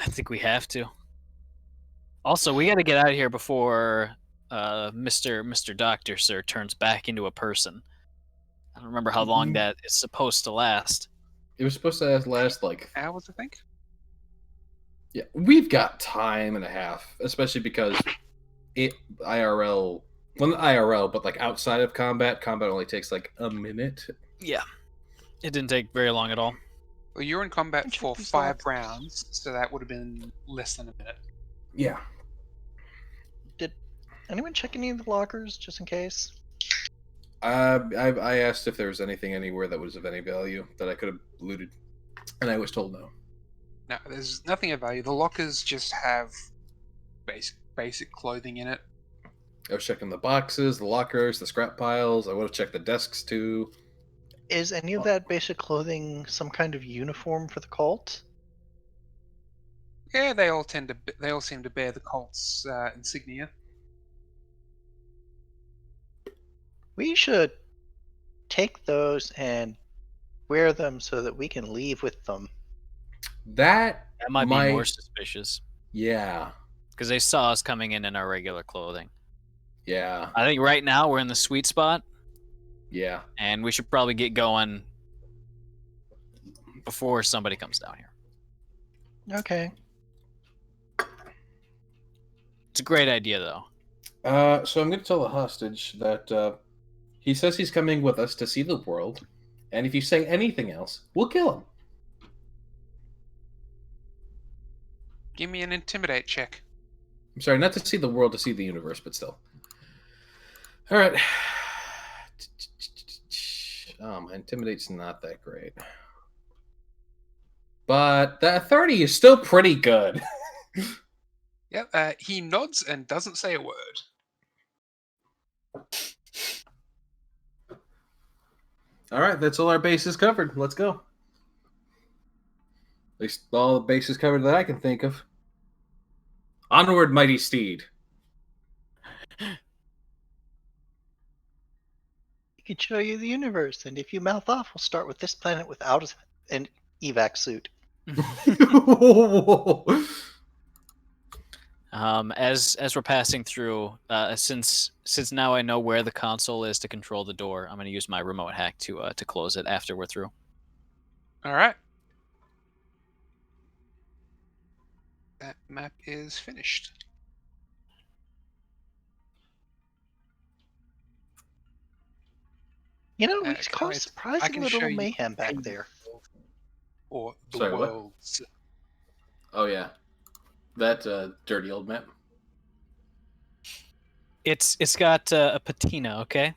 I think we have to. Also, we got to get out of here before Mr. Doctor Sir turns back into a person. I don't remember how long that is supposed to last. It was supposed to last like Hours, I think. yeah. We've got time and a half, especially because it IRL. Well, not IRL, but like outside of combat, combat only takes like a minute. Yeah. It didn't take very long at all. Well, you're in combat Check for these 5 lockers. rounds, so that would have been less than a minute. Yeah. Did anyone check any of the lockers just in case? I asked if there was anything anywhere that was of any value that I could have looted, and I was told no. No, there's nothing of value. The lockers just have basic clothing in it. I was checking the boxes, the lockers, the scrap piles. I would have checked the desks too. Is any of that basic clothing some kind of uniform for the cult? Yeah, they all seem to bear the cult's insignia. We should take those and wear them so that we can leave with them. That That might be more suspicious. Yeah. Because they saw us coming in our regular clothing. Yeah. I think right now we're in the sweet spot. Yeah. And we should probably get going before somebody comes down here. Okay. It's a great idea, though. So I'm going to tell the hostage that he says he's coming with us to see the world, and if you say anything else, we'll kill him. Give me an intimidate check. I'm sorry, not to see the world, to see the universe, but still. All right. My intimidate's not that great. But that 30 is still pretty good. Yeah, he nods and doesn't say a word. All right, that's all our bases covered. Let's go. At least all the bases covered that I can think of. Onward, mighty steed. We could show you the universe, and if you mouth off, we'll start with this planet without an evac suit. As we're passing through, since now I know where the console is to control the door, I'm going to use my remote hack to close it after we're through. All right. That map is finished. You know, we Guys, caused I surprising can little show you mayhem back a there. Or the Sorry, what? worlds. Oh, yeah. That dirty old map. It's got a patina, okay?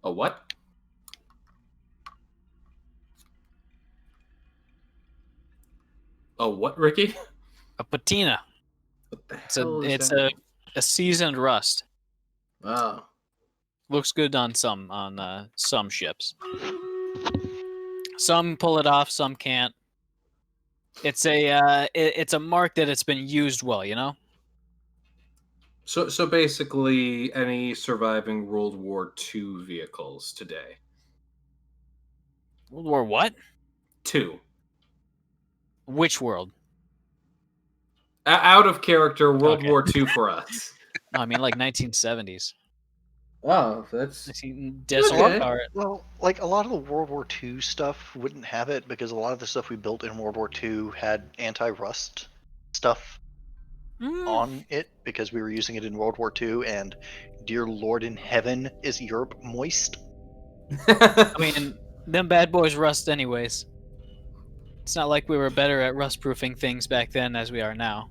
A what? Oh, what, Ricky? A patina. What the It's hell is it's that? a seasoned rust. Oh. Looks good on some ships. Some pull it off, some can't. It's a mark that it's been used well, you know? So basically, any surviving World War II vehicles today. World War what? 2. Which world? Out of character, World Okay. War II for us. No, I mean like 1970s. Oh, that's... Okay. Well, like a lot of the World War II stuff wouldn't have it because a lot of the stuff we built in World War II had anti-rust stuff on it because we were using it in World War II, and dear Lord in heaven, is Europe moist? I mean, them bad boys rust anyways. It's not like we were better at rust-proofing things back then as we are now.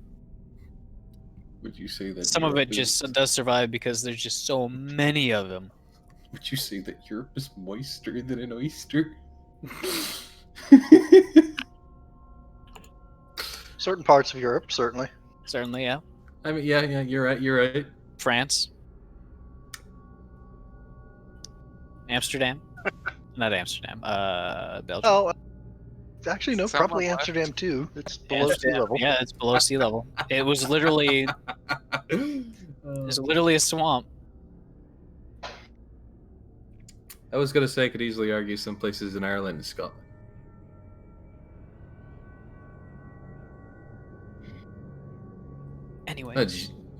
Would you say that some of Europe it just does survive because there's just so many of them? Would you say that Europe is moister than an oyster? Certain parts of Europe, certainly. Certainly, yeah. I mean, yeah, you're right. France. Amsterdam. Not Amsterdam. Belgium. Oh, actually, no, Someone probably left. Amsterdam too. It's below sea level. Yeah, it's below sea level. It was literally, it's literally a swamp. I was gonna say I could easily argue some places in Ireland and Scotland. Anyway,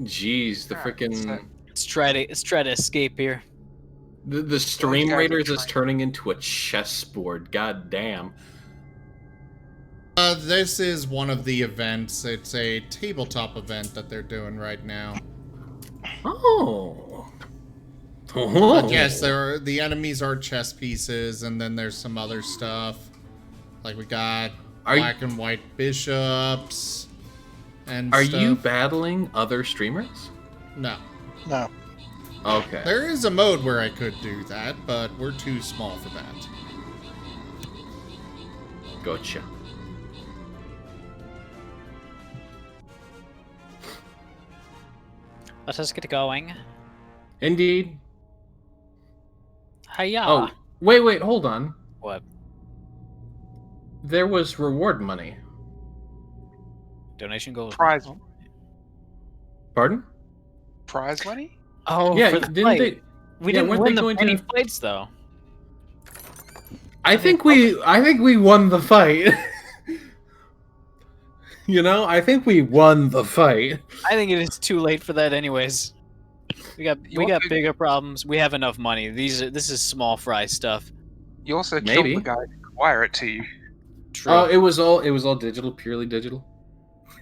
Jeez, the Alright, freaking so- Let's try to escape here. the Stream guys are Raiders is trying- turning into a chessboard. God damn. This is one of the events. It's a tabletop event that they're doing right now. Oh. But yes, the enemies are chess pieces, and then there's some other stuff. Like we got black and white bishops and Are stuff. you battling other streamers? No. No. Okay. There is a mode where I could do that, but we're too small for that. Gotcha. Let us get going. Indeed. Hiya. Oh, wait, hold on. What? There was reward money. Donation goes. Prize. Pardon? Prize money? Oh, Yeah, for the didn't fight. they? We yeah, didn't weren't win they the going many to- fights though. I think we won the fight. You know, I think we won the fight. I think it is too late for that, anyways. We got bigger problems. We have enough money. This is small fry stuff. You also Maybe. killed the guy to acquire it to you. True. Oh, it was all digital, purely digital. You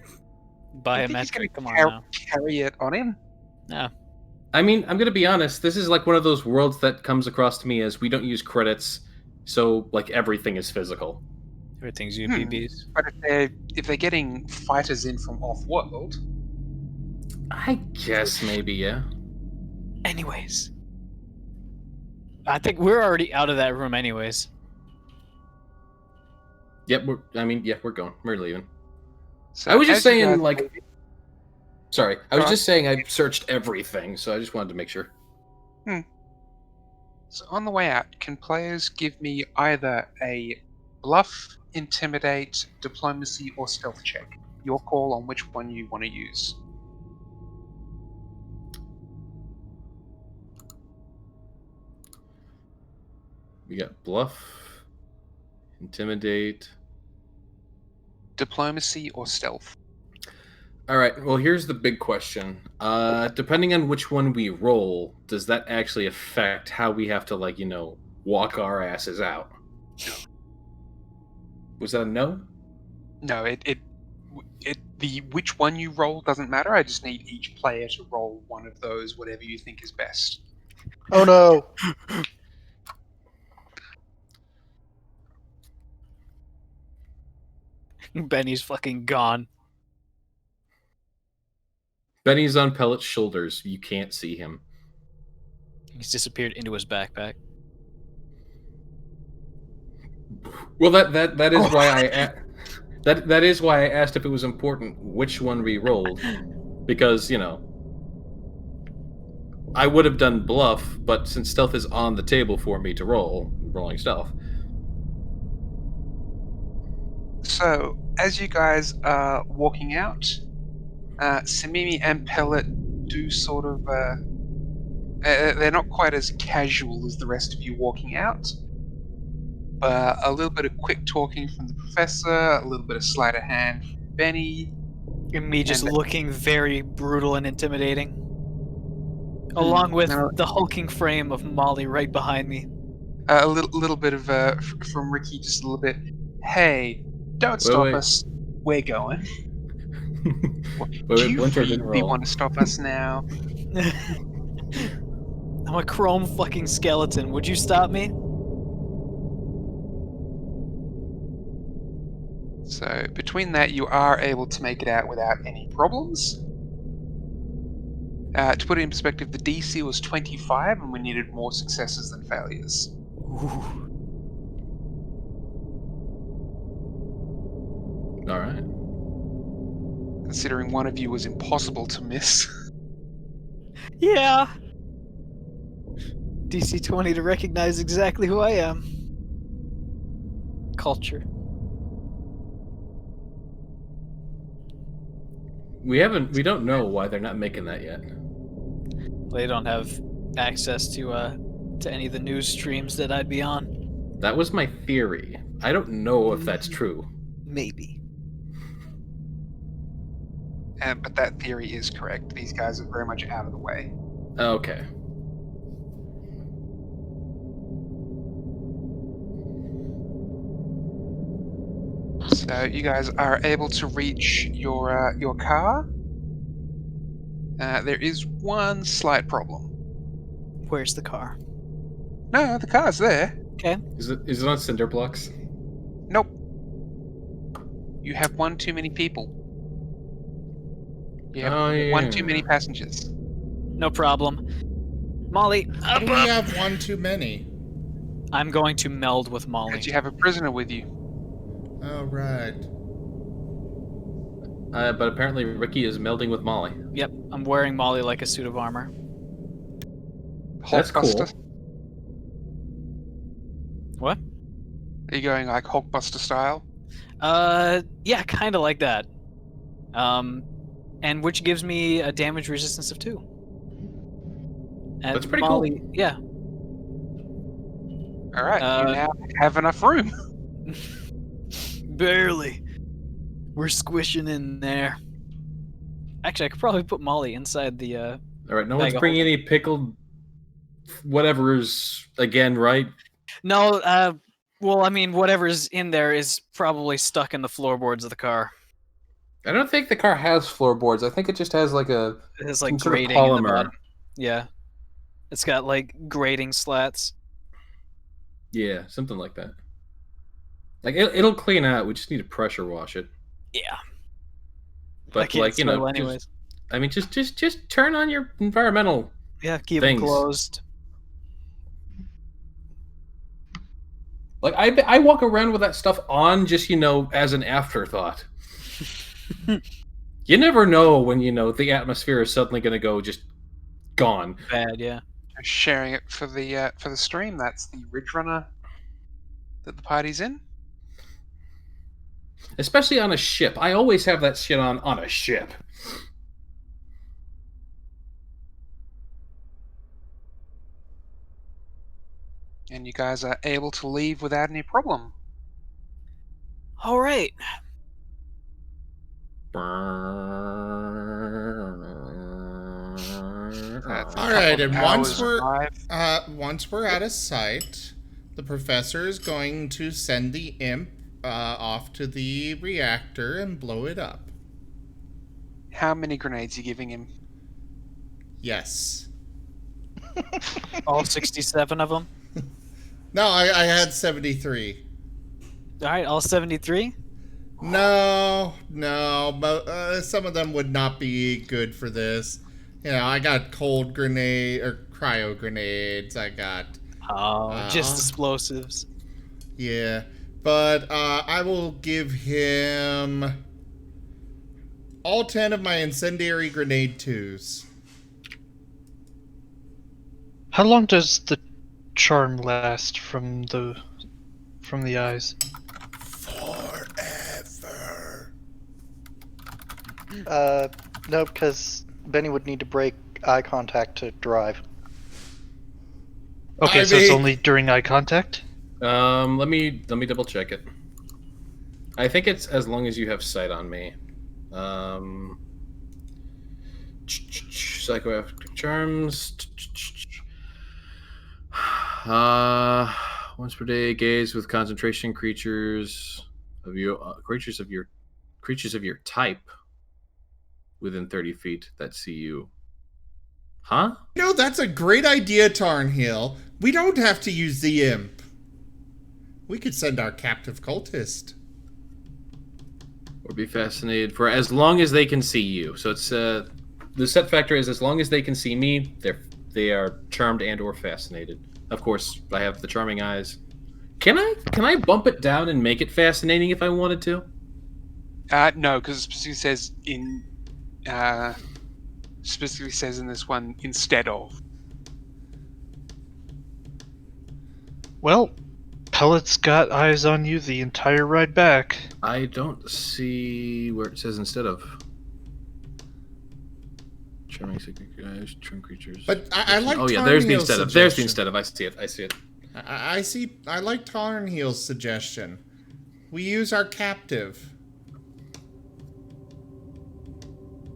think he's Biometric. Come on gonna now. carry it on him? No. I mean, I'm gonna be honest. This is like one of those worlds that comes across to me as we don't use credits, so like everything is physical. Everything's UPBs. But if they're getting fighters in from off-world, I guess maybe, yeah. Anyways. I think we're already out of that room anyways. Yep, we're going. We're leaving. so I was just as you saying, guys like, leave- sorry, I was Go just saying I searched everything, so I just wanted to make sure. So on the way out, can players give me either a bluff, intimidate, diplomacy, or stealth check? Your call on which one you want to use. We got bluff, intimidate. Diplomacy or stealth? All right. Well, here's the big question. Depending on which one we roll, does that actually affect how we have to, like, walk our asses out? Was that a no? No, the which one you roll doesn't matter. I just need each player to roll one of those, whatever you think is best. Oh no! Benny's fucking gone. Benny's on Pellet's shoulders. You can't see him. He's disappeared into his backpack. Well, that is why that is why I asked if it was important which one we rolled, because I would have done bluff, but since stealth is on the table for me to roll, rolling stealth. So, as you guys are walking out, Samimi and Pellet do sort of... they're not quite as casual as the rest of you walking out. A little bit of quick talking from the professor, a little bit of sleight of hand from Benny. And me just And- looking very brutal and intimidating. Along with No. the hulking frame of Molly right behind me. A little bit of from Ricky, just a little bit. Hey, don't stop wait. us. We're going. Wait, Do you Winter didn't really roll. want to stop us now? I'm a chrome fucking skeleton. Would you stop me? So between that, you are able to make it out without any problems. To put it in perspective, the DC was 25, and we needed more successes than failures. All right. Considering one of you was impossible to miss. Yeah. DC 20 to recognize exactly who I am. Culture. We don't know why they're not making that yet. They don't have access to any of the news streams that I'd be on. That was my theory. I don't know if that's true. Maybe. But that theory is correct. These guys are very much out of the way. Okay. So you guys are able to reach your car. There is one slight problem. Where's the car? No, the car's there. Okay. Is it on cinder blocks? Nope. You have one too many people. You have one too many passengers. No problem. Molly, up, We up. have one too many. I'm going to meld with Molly. Because you have a prisoner with you. Oh, right. But apparently Ricky is melding with Molly. Yep, I'm wearing Molly like a suit of armor. That's cool. Hulkbuster? What? Are you going like Hulkbuster style? Yeah, kind of like that. And which gives me a damage resistance of 2. And That's pretty Molly, cool. Yeah. All right, you now have enough room. Barely. We're squishing in there. Actually, I could probably put Molly inside the. All right, no bag one's of bringing any pickled whatever's again, right? No, well, I mean, whatever's in there is probably stuck in the floorboards of the car. I don't think the car has floorboards. I think it just has like a It has like some sort of grating in the polymer. bottom. Yeah, it's got like grating slats. Yeah, something like that. Like it'll clean out. We just need to pressure wash it. Yeah, But I can't like smell anyways. Just turn on your environmental. Yeah, keep things. it closed. Like I walk around with that stuff on just as an afterthought. You never know when the atmosphere is suddenly going to go just gone. Bad, yeah. Sharing it for the stream. That's the Ridge Runner that the party's in. Especially on a ship. I always have that shit on a ship. And you guys are able to leave without any problem. All right. All right, and once drive. once we're out of sight, the professor is going to send the imp off to the reactor and blow it up. How many grenades are you giving him? Yes. All 67 of them. No, I had 73. All right, all 73. No, but some of them would not be good for this. I got cold grenade or cryo grenades. I got Just explosives. yeah, but I will give him all 10 of my incendiary grenade 2s. How long does the charm last from the eyes? Forever. No, because Benny would need to break eye contact to drive. Okay, so it's only during eye contact? Let me double check it. I think it's as long as you have sight on me. Psychoactive charms. Once per day, gaze with concentration creatures of your type within 30 feet that see you. Huh? That's a great idea, Tarnhill. We don't have to use the imp. We could send our captive cultist. Or be fascinated for as long as they can see you. So it's the set factor is as long as they can see me, they are charmed and or fascinated. Of course, I have the charming eyes. Can I bump it down and make it fascinating if I wanted to? No, because it specifically says in this one instead of. Well, Pellet's got eyes on you the entire ride back. I don't see where it says instead of. Charming secret guys, charm creatures. But I like. Oh yeah, there's the instead of. There's the instead of. I see it. I like Tarnhill's suggestion. We use our captive.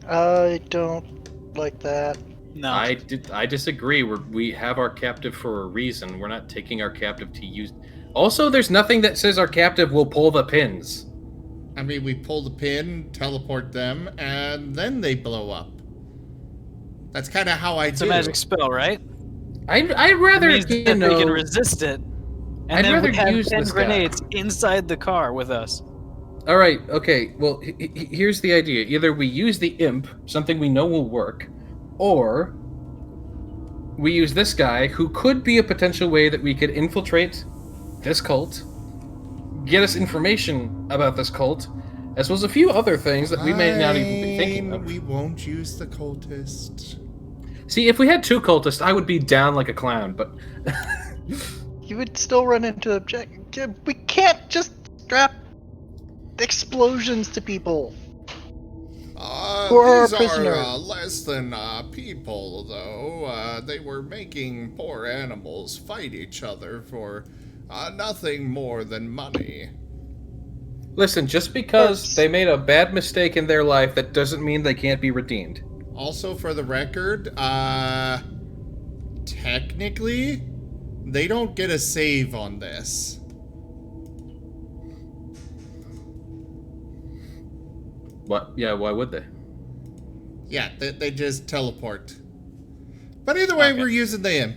I don't like that. No. I disagree. We have our captive for a reason. We're not taking our captive to use. Also, there's nothing that says our captive will pull the pins. I mean, we pull the pin, teleport them, and then they blow up. That's kind of how I It's do. a magic spell, right? I'd rather, It means that they can resist it. And I'd then rather we have use 10 this guy. grenades inside the car with us. All right, okay. Well, here's the idea. Either we use the imp, something we know will work, or we use this guy, who could be a potential way that we could infiltrate this cult, get us information about this cult, as well as a few other things that we may not even be thinking of. We won't use the cultist. See, if we had 2 cultists, I would be down like a clown, but... You would still run into objective. We can't just strap explosions to people. These are less than people, though. They were making poor animals fight each other for nothing more than money. Listen, just because they made a bad mistake in their life, that doesn't mean they can't be redeemed. Also, for the record, technically, they don't get a save on this. What? Yeah, why would they? Yeah, they just teleport. But either way, Okay. we're using the imp.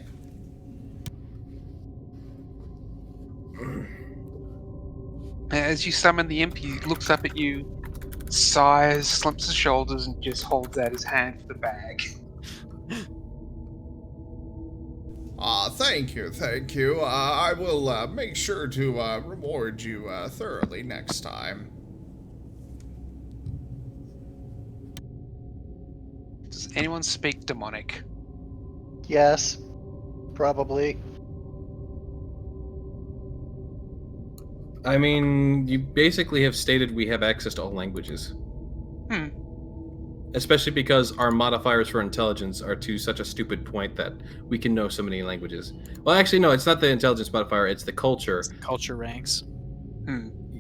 As you summon the imp, he looks up at you, sighs, slumps his shoulders, and just holds out his hand for the bag. Thank you. I will make sure to reward you thoroughly next time. Does anyone speak demonic? Yes, probably. I mean, you basically have stated we have access to all languages. Especially because our modifiers for intelligence are to such a stupid point that we can know so many languages. Well, actually, no, it's not the intelligence modifier, it's the culture. It's the culture ranks,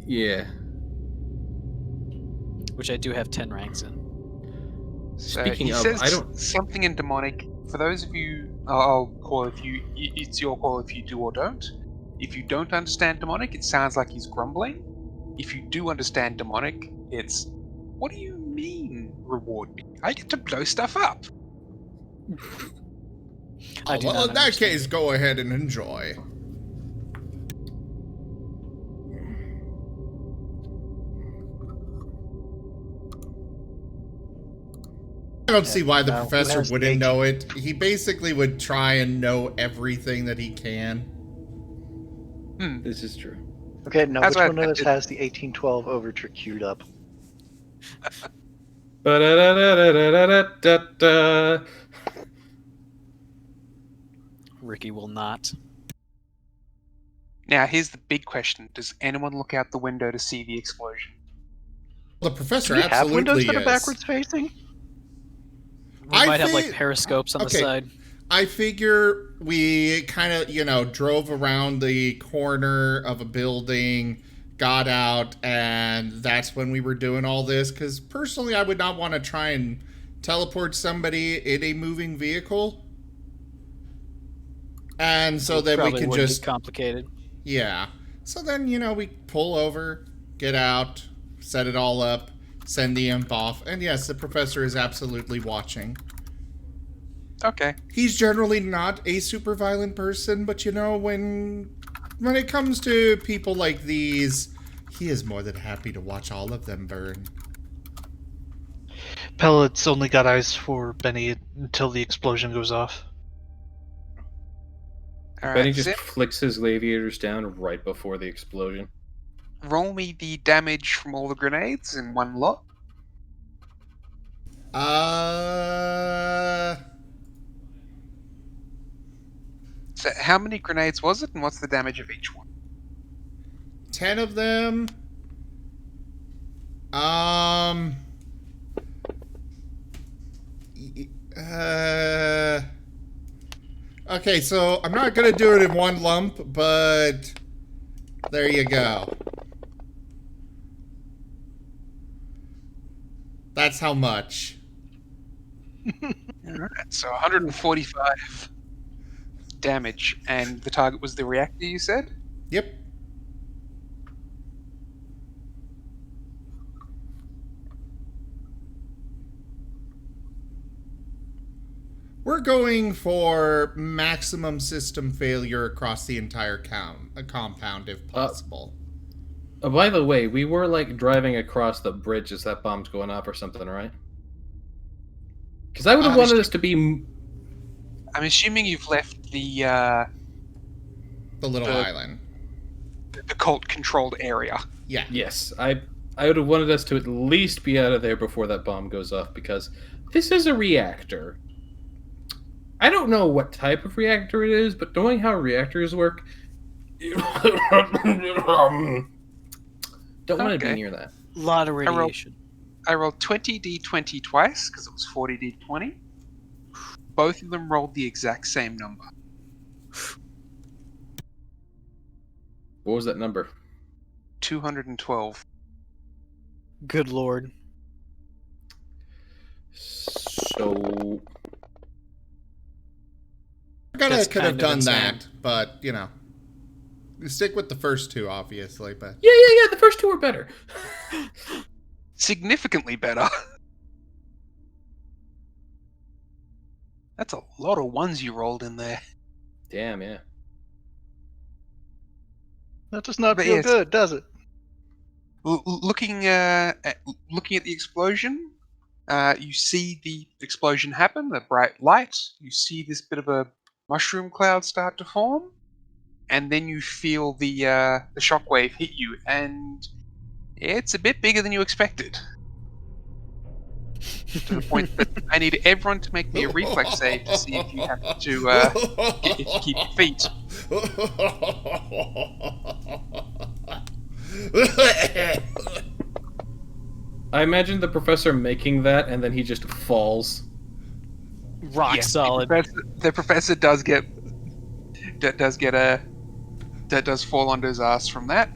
Yeah. which I do have 10 ranks in. Speaking he of, says I don't... something in demonic. For those of you, I'll call if you. It's your call if you do or don't. If you don't understand demonic, it sounds like he's grumbling. If you do understand demonic, it's, what do you mean reward me? I get to blow stuff up. I do Well, not in that understand. case, go ahead and enjoy. I don't see why the who professor has the wouldn't 18? know it. He basically would try and know everything that he can. This is true. Okay, now That's which what one I of us did. has the 1812 overture queued up? Ba-da-da-da-da-da-da-da. Ricky will not. Now, here's the big question: does anyone look out the window to see the explosion? The Do professor we have absolutely windows that are is. backwards facing? We I might have like think- periscopes on the okay. side. I figure we kind of, drove around the corner of a building, got out, and that's when we were doing all this. Because personally, I would not want to try and teleport somebody in a moving vehicle. And so then we Probably can wouldn't just, get complicated. yeah. So then, we pull over, get out, set it all up, send the imp off. And yes, the professor is absolutely watching. Okay. He's generally not a super violent person, but when it comes to people like these, he is more than happy to watch all of them burn. Pellet's only got eyes for Benny until the explosion goes off. All Benny right. just Zip, flicks his gladiators down right before the explosion. roll me the damage from all the grenades in one lot. So, how many grenades was it, and what's the damage of each one? 10 of them. Okay, so I'm not gonna do it in one lump, but there you go. That's how much. Alright, so 145 damage, and the target was the reactor, you said? Yep. We're going for maximum system failure across the entire compound if possible. By the way, we were like driving across the bridge as that bomb's going off or something, right? Because I would have wanted us to be. I'm assuming you've left the little island. The cult-controlled area. Yeah. Yes, I would have wanted us to at least be out of there before that bomb goes off, because this is a reactor. I don't know what type of reactor it is, but knowing how reactors work, don't want to be near that. A lot of radiation. I rolled 20d20 twice, because it was 40d20. Both of them rolled the exact same number. What was that number? 212. Good lord. So... I could have done that, but, you know. Stick with the first two, obviously, but... Yeah, the first two were better. Significantly better. That's a lot of ones you rolled in there. Damn, yeah. That does not feel good, does it? Looking at the explosion, you see the explosion happen, the bright light. You see this bit of a mushroom cloud start to form, and then you feel the shockwave hit you, and it's a bit bigger than you expected. To the point that I need everyone to make me a reflex save to see if you have to keep your feet. I imagine the professor making that, and then he just falls. Rock solid. The professor does fall onto his ass from that.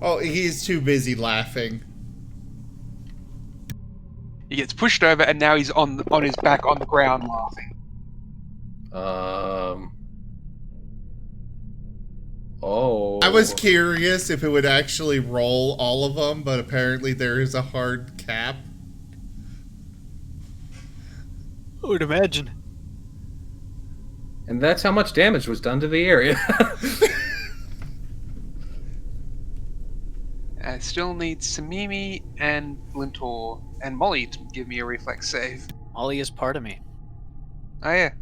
Oh, he's too busy laughing. He gets pushed over, and now he's on his back on the ground laughing. Oh. I was curious if it would actually roll all of them, but apparently there is a hard cap. I would imagine. And that's how much damage was done to the area. I still need Samimi and Blintor and Molly to give me a reflex save. Molly is part of me. Oh yeah.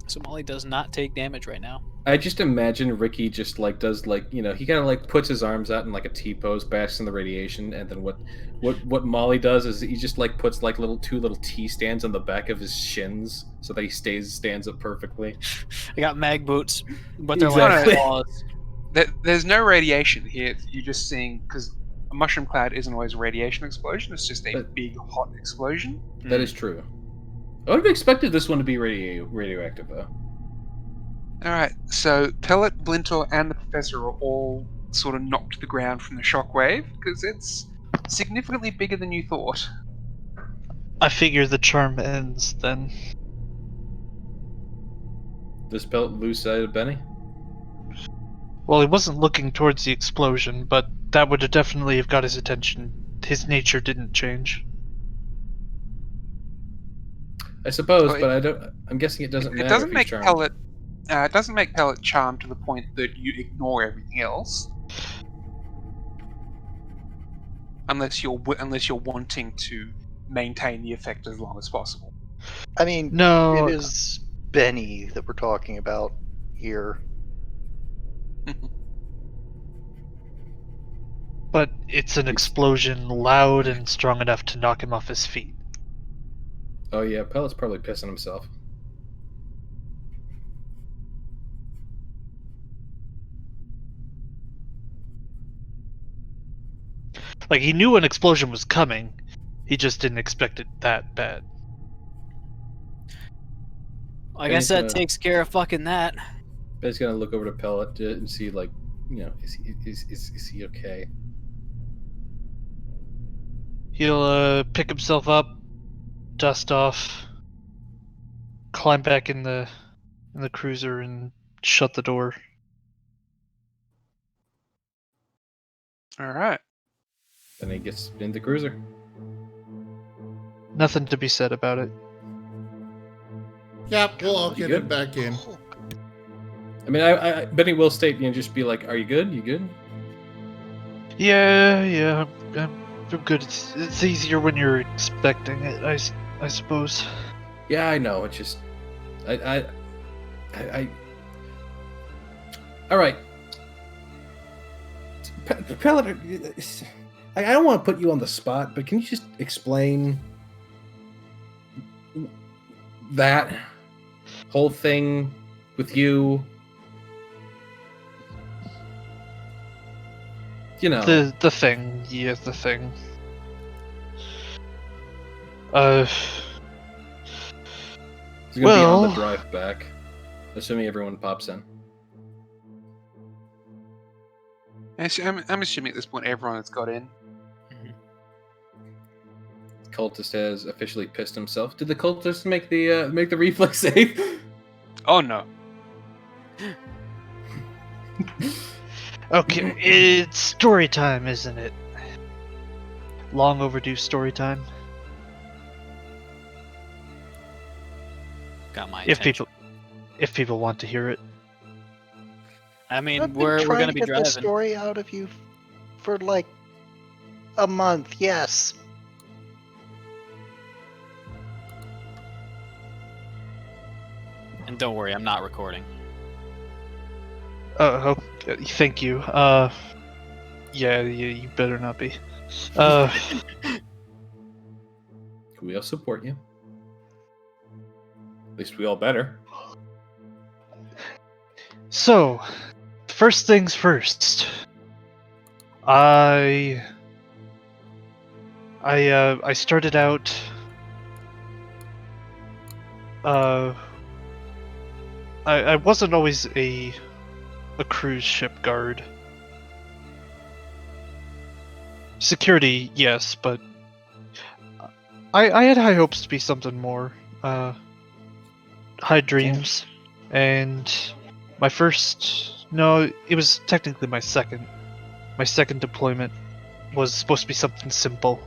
So Molly does not take damage right now. I just imagine Ricky just like does like, you know, he kind of like puts his arms out in like a T pose, basks in the radiation, and then what Molly does is he just like puts like two little T stands on the back of his shins so that he stands up perfectly. I got mag boots, but they're Exactly. like claws. There's no radiation here. You're just seeing, because a mushroom cloud isn't always a radiation explosion. It's just a big hot explosion. That is true. I would have expected this one to be radioactive though. Alright, so Pellet, Blintor, and the Professor are all sort of knocked to the ground from the shockwave, because it's significantly bigger than you thought. I figure the charm ends then. Does Pellet lose sight of Benny? Well, he wasn't looking towards the explosion, but that would definitely have got his attention. His nature didn't change. I suppose, but I'm guessing it doesn't matter. It doesn't if make he's charmed. Pellet. It doesn't make Pellet charmed to the point that you ignore everything else, unless you're wanting to maintain the effect as long as possible. I mean, no, it is Benny that we're talking about here. But it's an explosion loud and strong enough to knock him off his feet. Oh yeah, Pellet's probably pissing himself. Like, he knew an explosion was coming, he just didn't expect it that bad. I guess that takes care of fucking that. Ben's gonna look over to Pellet and see, like, you know, is he okay? He'll pick himself up, dust off, climb back in the cruiser, and shut the door. All right. Then he gets in the cruiser. Nothing to be said about it. Yep, we'll all You get good? it back in. I mean, I Benny will state, just be like, "Are you good? You good?" Yeah, I'm good. It's easier when you're expecting it, I suppose. Yeah, I know. It's just, I all right. Paladin, I don't want to put you on the spot, but can you just explain that whole thing with you? You know, The thing, yeah, the thing. it's gonna be on the well- drive back, assuming everyone pops in. I'm assuming at this point everyone has got in. Cultist has officially pissed himself. Did the cultist make the reflex save? Oh no. Okay, it's story time, isn't it? Long overdue story time. Got my If attention. people want to hear it. I mean, I've been we're trying gonna to be get driving. this story out of you for like a month. Yes. And don't worry, I'm not recording. Okay, thank you. Yeah, you better not be. We all support you. At least we all better. So, first things first. I started out. I wasn't always a cruise ship guard. Security, yes, but I had high hopes to be something more. High dreams, and my first, no, it was technically my second. My second deployment was supposed to be something simple.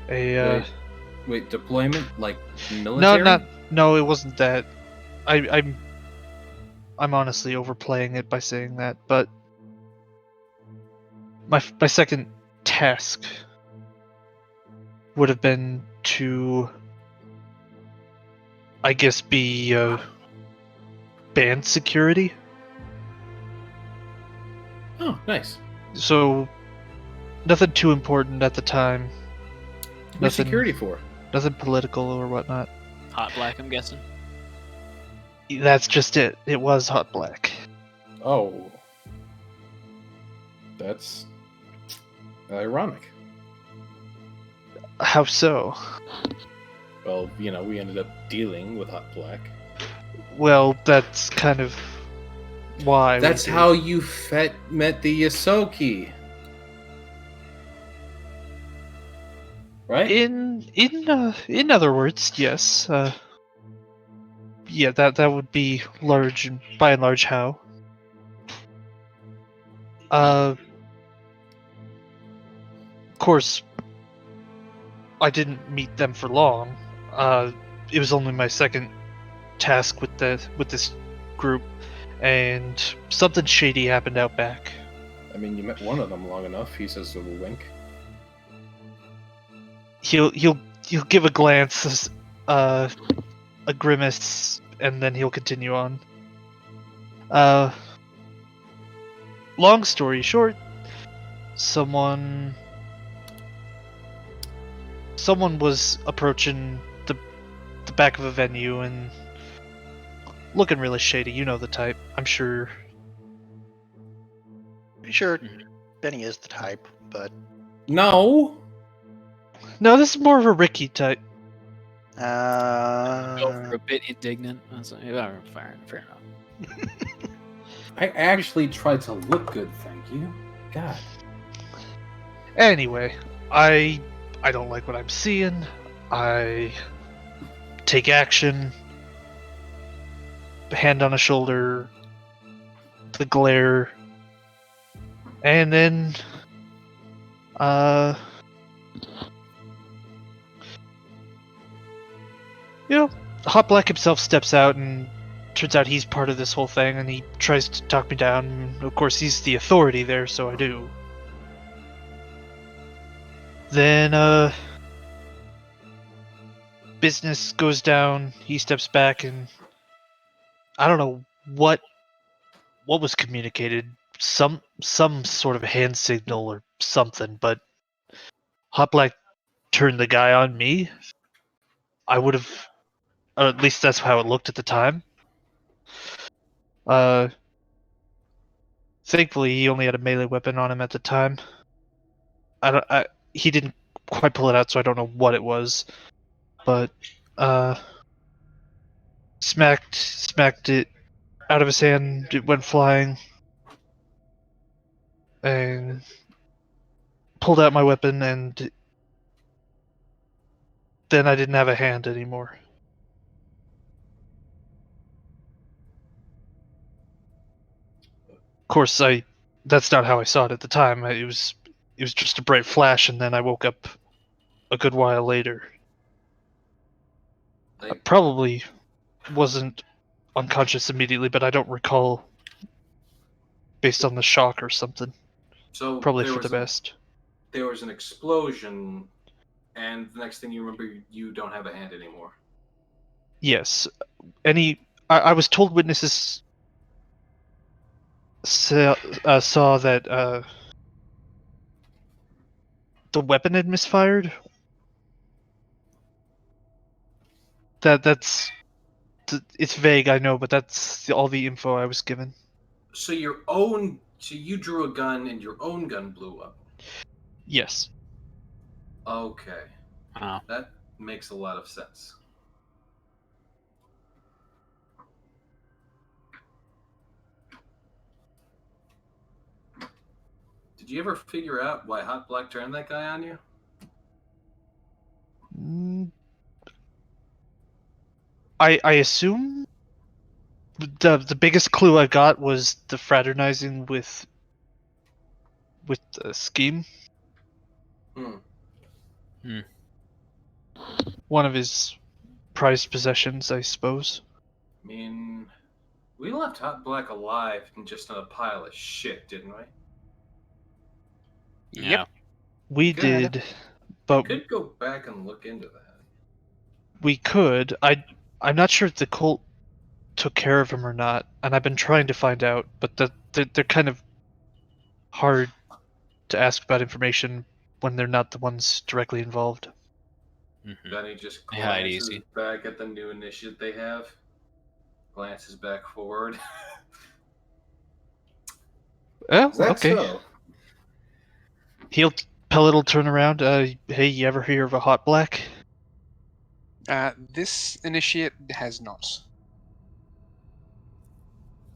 Wait, deployment like military? No, it wasn't that. I'm honestly overplaying it by saying that, but my second task would have been to, I guess, be band security. Oh, nice. So nothing too important at the time. What's security for? Nothing political or whatnot. Hot black, I'm guessing. That's just it. It was hot black. Oh. That's ironic. How so? Well, we ended up dealing with hot black. Well, that's kind of why. That's how you met the Yosoki. Right? In other words, yes. Yeah, that would be large and by and large how. Of course, I didn't meet them for long. It was only my second task with this group, and something shady happened out back. I mean, you met one of them long enough. He says a little wink. He'll give a glance, a grimace, and then he'll continue on. Long story short, someone was approaching the back of a venue and looking really shady. You know the type, I'm sure. Pretty sure Benny is the type, but No. No, this is more of a Ricky type. A bit indignant. I was like, yeah, fair enough. I actually tried to look good, thank you. God. Anyway, I don't like what I'm seeing. I take action. Hand on a shoulder. The glare. And then Hot Black himself steps out, and turns out he's part of this whole thing, and he tries to talk me down. Of course, he's the authority there, so I do. Then, business goes down. He steps back, and I don't know what was communicated. Some sort of hand signal or something, but Hot Black turned the guy on me. I would have, or at least that's how it looked at the time. Thankfully, he only had a melee weapon on him at the time. He didn't quite pull it out, so I don't know what it was. But smacked it out of his hand. It went flying, and pulled out my weapon, and then I didn't have a hand anymore. Of course, that's not how I saw it at the time. It was just a bright flash, and then I woke up a good while later. I probably wasn't unconscious immediately, but I don't recall, based on the shock or something. So Probably for the best. There was an explosion, and the next thing you remember, you don't have a hand anymore. Yes. I was told witnesses saw that the weapon had misfired. It's vague, I know, but that's all the info I was given. So you drew a gun and your own gun blew up. Yes. Okay. Oh. That makes a lot of sense. Did you ever figure out why Hot Black turned that guy on you? I assume the biggest clue I got was the fraternizing with the scheme. One of his prized possessions, I suppose. I mean, we left Hot Black alive and just in a pile of shit, didn't we? Yeah. We did, but we could go back and look into that. We could. I'm not sure if the cult took care of him or not, and I've been trying to find out, but they're kind of hard to ask about information when they're not the ones directly involved. Benny just glances back at the new initiative they have. Glances back forward. Oh, Is that okay. so? Pellet will turn around. Hey, you ever hear of a Hot Black? This initiate has not.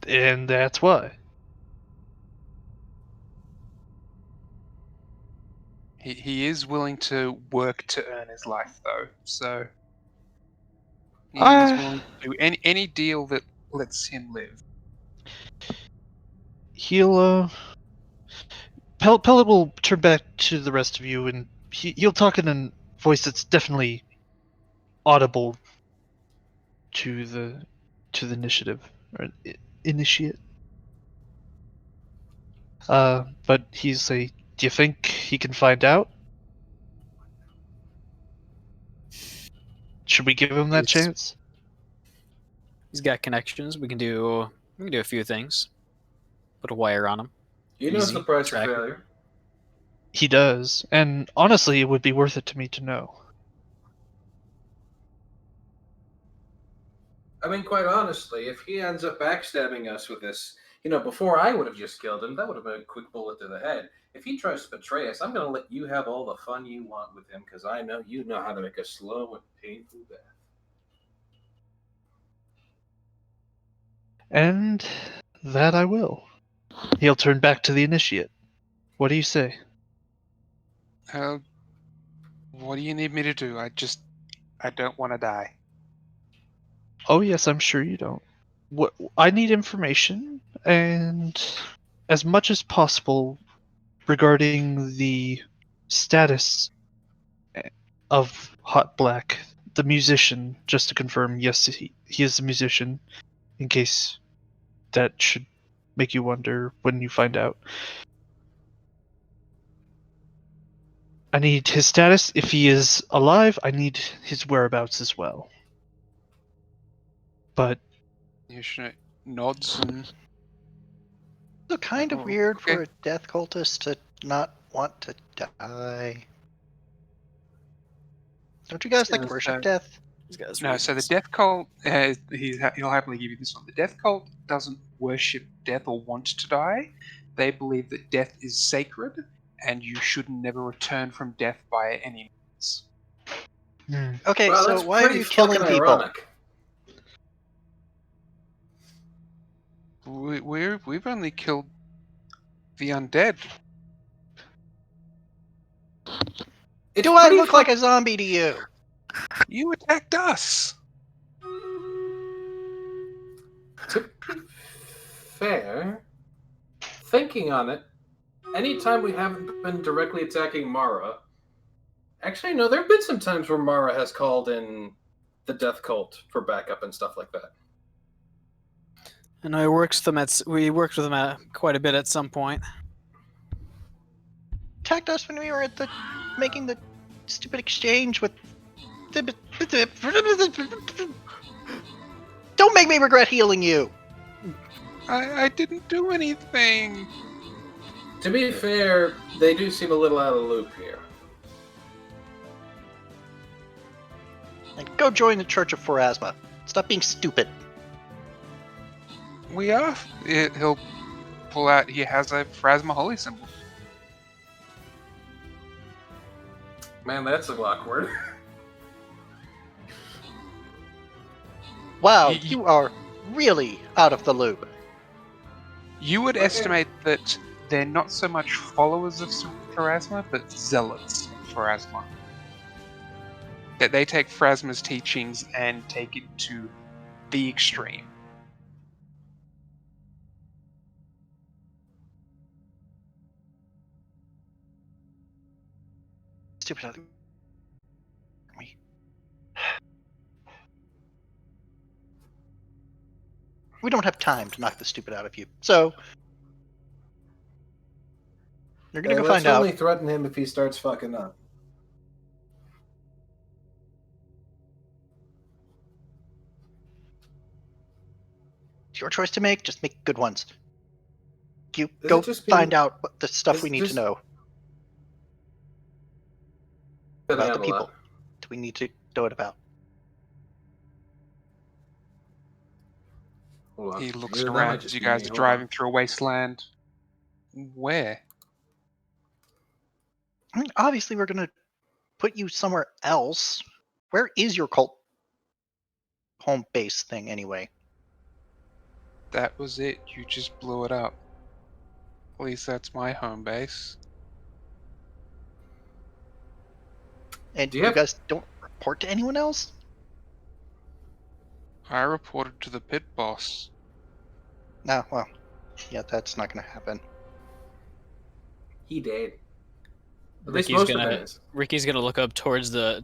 And that's why. He is willing to work to earn his life, though. So he's willing to do any deal that lets him live. Pellet will turn back to the rest of you, and he'll talk in a voice that's definitely audible to the initiative or initiate. But he's say, do you think he can find out? Should we give him that chance? He's got connections. We can do a few things. Put a wire on him. He knows the price of failure. He does, and honestly, it would be worth it to me to know. I mean, quite honestly, if he ends up backstabbing us with this, before I would have just killed him, that would have been a quick bullet to the head. If he tries to betray us, I'm going to let you have all the fun you want with him, because I know you know how to make a slow and painful death. And that I will. He'll turn back to the initiate. What do you say? What do you need me to do? I don't want to die. Oh yes, I'm sure you don't. What I need information, and as much as possible regarding the status of Hot Black, the musician, just to confirm, yes, he is a musician, in case that should make you wonder when you find out. I need his status. If he is alive, I need his whereabouts as well. But Yushino nods and So kind of Oh, weird okay. for a death cultist to not want to die. Don't you guys like Yeah, worship so- death? He's got his No, so the reasons. death cult, he'll happily give you this one. The death cult doesn't worship death or want to die. They believe that death is sacred, and you should never return from death by any means. Okay, Well, so that's why are pretty you killing fucking people? ironic. We've only killed the undead. It's Do I pretty look like a zombie to you? You attacked us. To be fair, thinking on it, anytime we haven't been directly attacking Mara, actually, no, there have been some times where Mara has called in the Death Cult for backup and stuff like that. I know we worked with them at quite a bit at some point. Attacked us when we were at making the stupid exchange with. Don't make me regret healing you. I didn't do anything. To be fair, they do seem a little out of the loop here. And go join the Church of Pharasma. Stop being stupid. We are. He'll pull out. He has a Phrasma holy symbol. Man, that's awkward. Wow, You- you are really out of the loop. You would Okay. estimate that they're not so much followers of Phrasma, but zealots of Phrasma. That they take Phrasma's teachings and take it to the extreme. Stupid out of me. We don't have time to knock the stupid out of you. So you're gonna go let's find out. only threaten him if he starts fucking up. It's your choice to make. Just make good ones. You Does go it just find mean- out what the stuff does we need just- to know about the people that we need to know it about. Hold on. He looks Either that might around just as you be guys me. are Hold driving on. through a wasteland. Where? I mean, obviously, we're gonna put you somewhere else. Where is your cult home base thing anyway? That was it. You just blew it up. At least that's my home base. And Do you you have- guys don't report to anyone else? I reported to the pit boss. No, well, yeah, that's not gonna happen. He did. At least Ricky's most of gonna it is. Ricky's gonna look up towards the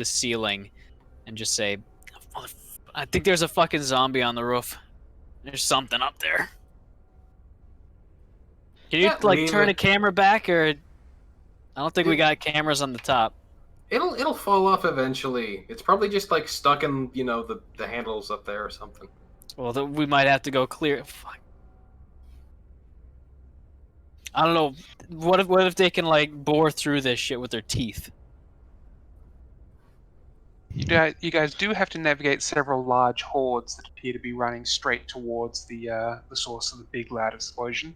ceiling, and just say, "I think there's a fucking zombie on the roof. There's something up there. Can you Yeah, turn a camera back, or I don't think we Yeah. got cameras on the top." It'll fall off eventually. It's probably just like stuck in the handles up there or something. Well, then we might have to go clear. Fuck. I don't know. What if they can bore through this shit with their teeth? You guys do have to navigate several large hordes that appear to be running straight towards the source of the big loud explosion.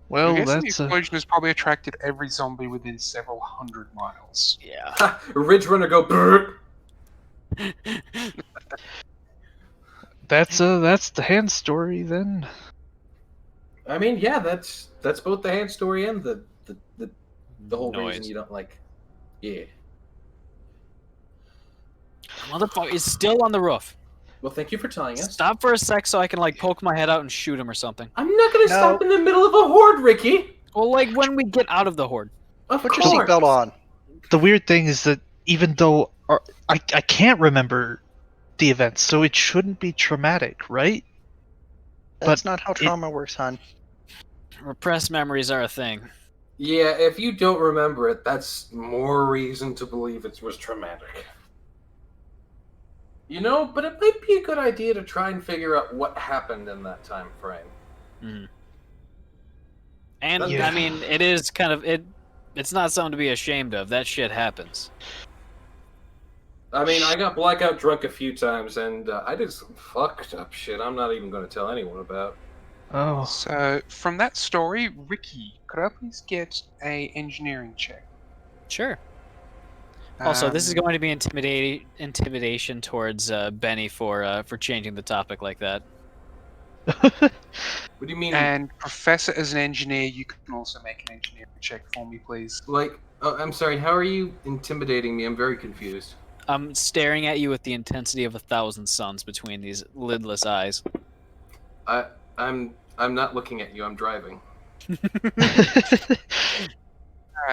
well, I'm guessing the that's a explosion has probably attracted every zombie within several hundred miles. Yeah. Ridge Runner go. Brrr. That's the hand story then. I mean, yeah, that's both the hand story and the whole reason Noise. you don't like. Yeah. Motherfucker is still on the roof. Well, thank you for telling us. Stop for a sec so I can like poke my head out and shoot him or something. I'm not gonna No. stop in the middle of a horde, Ricky. Well, like when we get out of the horde. Of Put course. your seatbelt on. The weird thing is that even though I can't remember the events, so it shouldn't be traumatic, right? That's But not how trauma works, hon. Repressed memories are a thing. Yeah, if you don't remember it, that's more reason to believe it was traumatic. You know, but it might be a good idea to try and figure out what happened in that time frame. Mm-hmm. And Yeah. I mean, it is kind of it's not something to be ashamed of. That shit happens. I mean, I got blackout drunk a few times, and I did some fucked up shit I'm not even going to tell anyone about. Oh, So, from that story, Ricky, could I please get a engineering check? Sure. Also, this is Um, going to be intimidation towards Benny for changing the topic like that. What do you mean? And Professor, as an engineer, you can also make an engineering check for me, please. Like, oh, I'm sorry, how are you intimidating me? I'm very confused. I'm staring at you with the intensity of 1,000 suns between these lidless eyes. I'm not looking at you, I'm driving. Alright,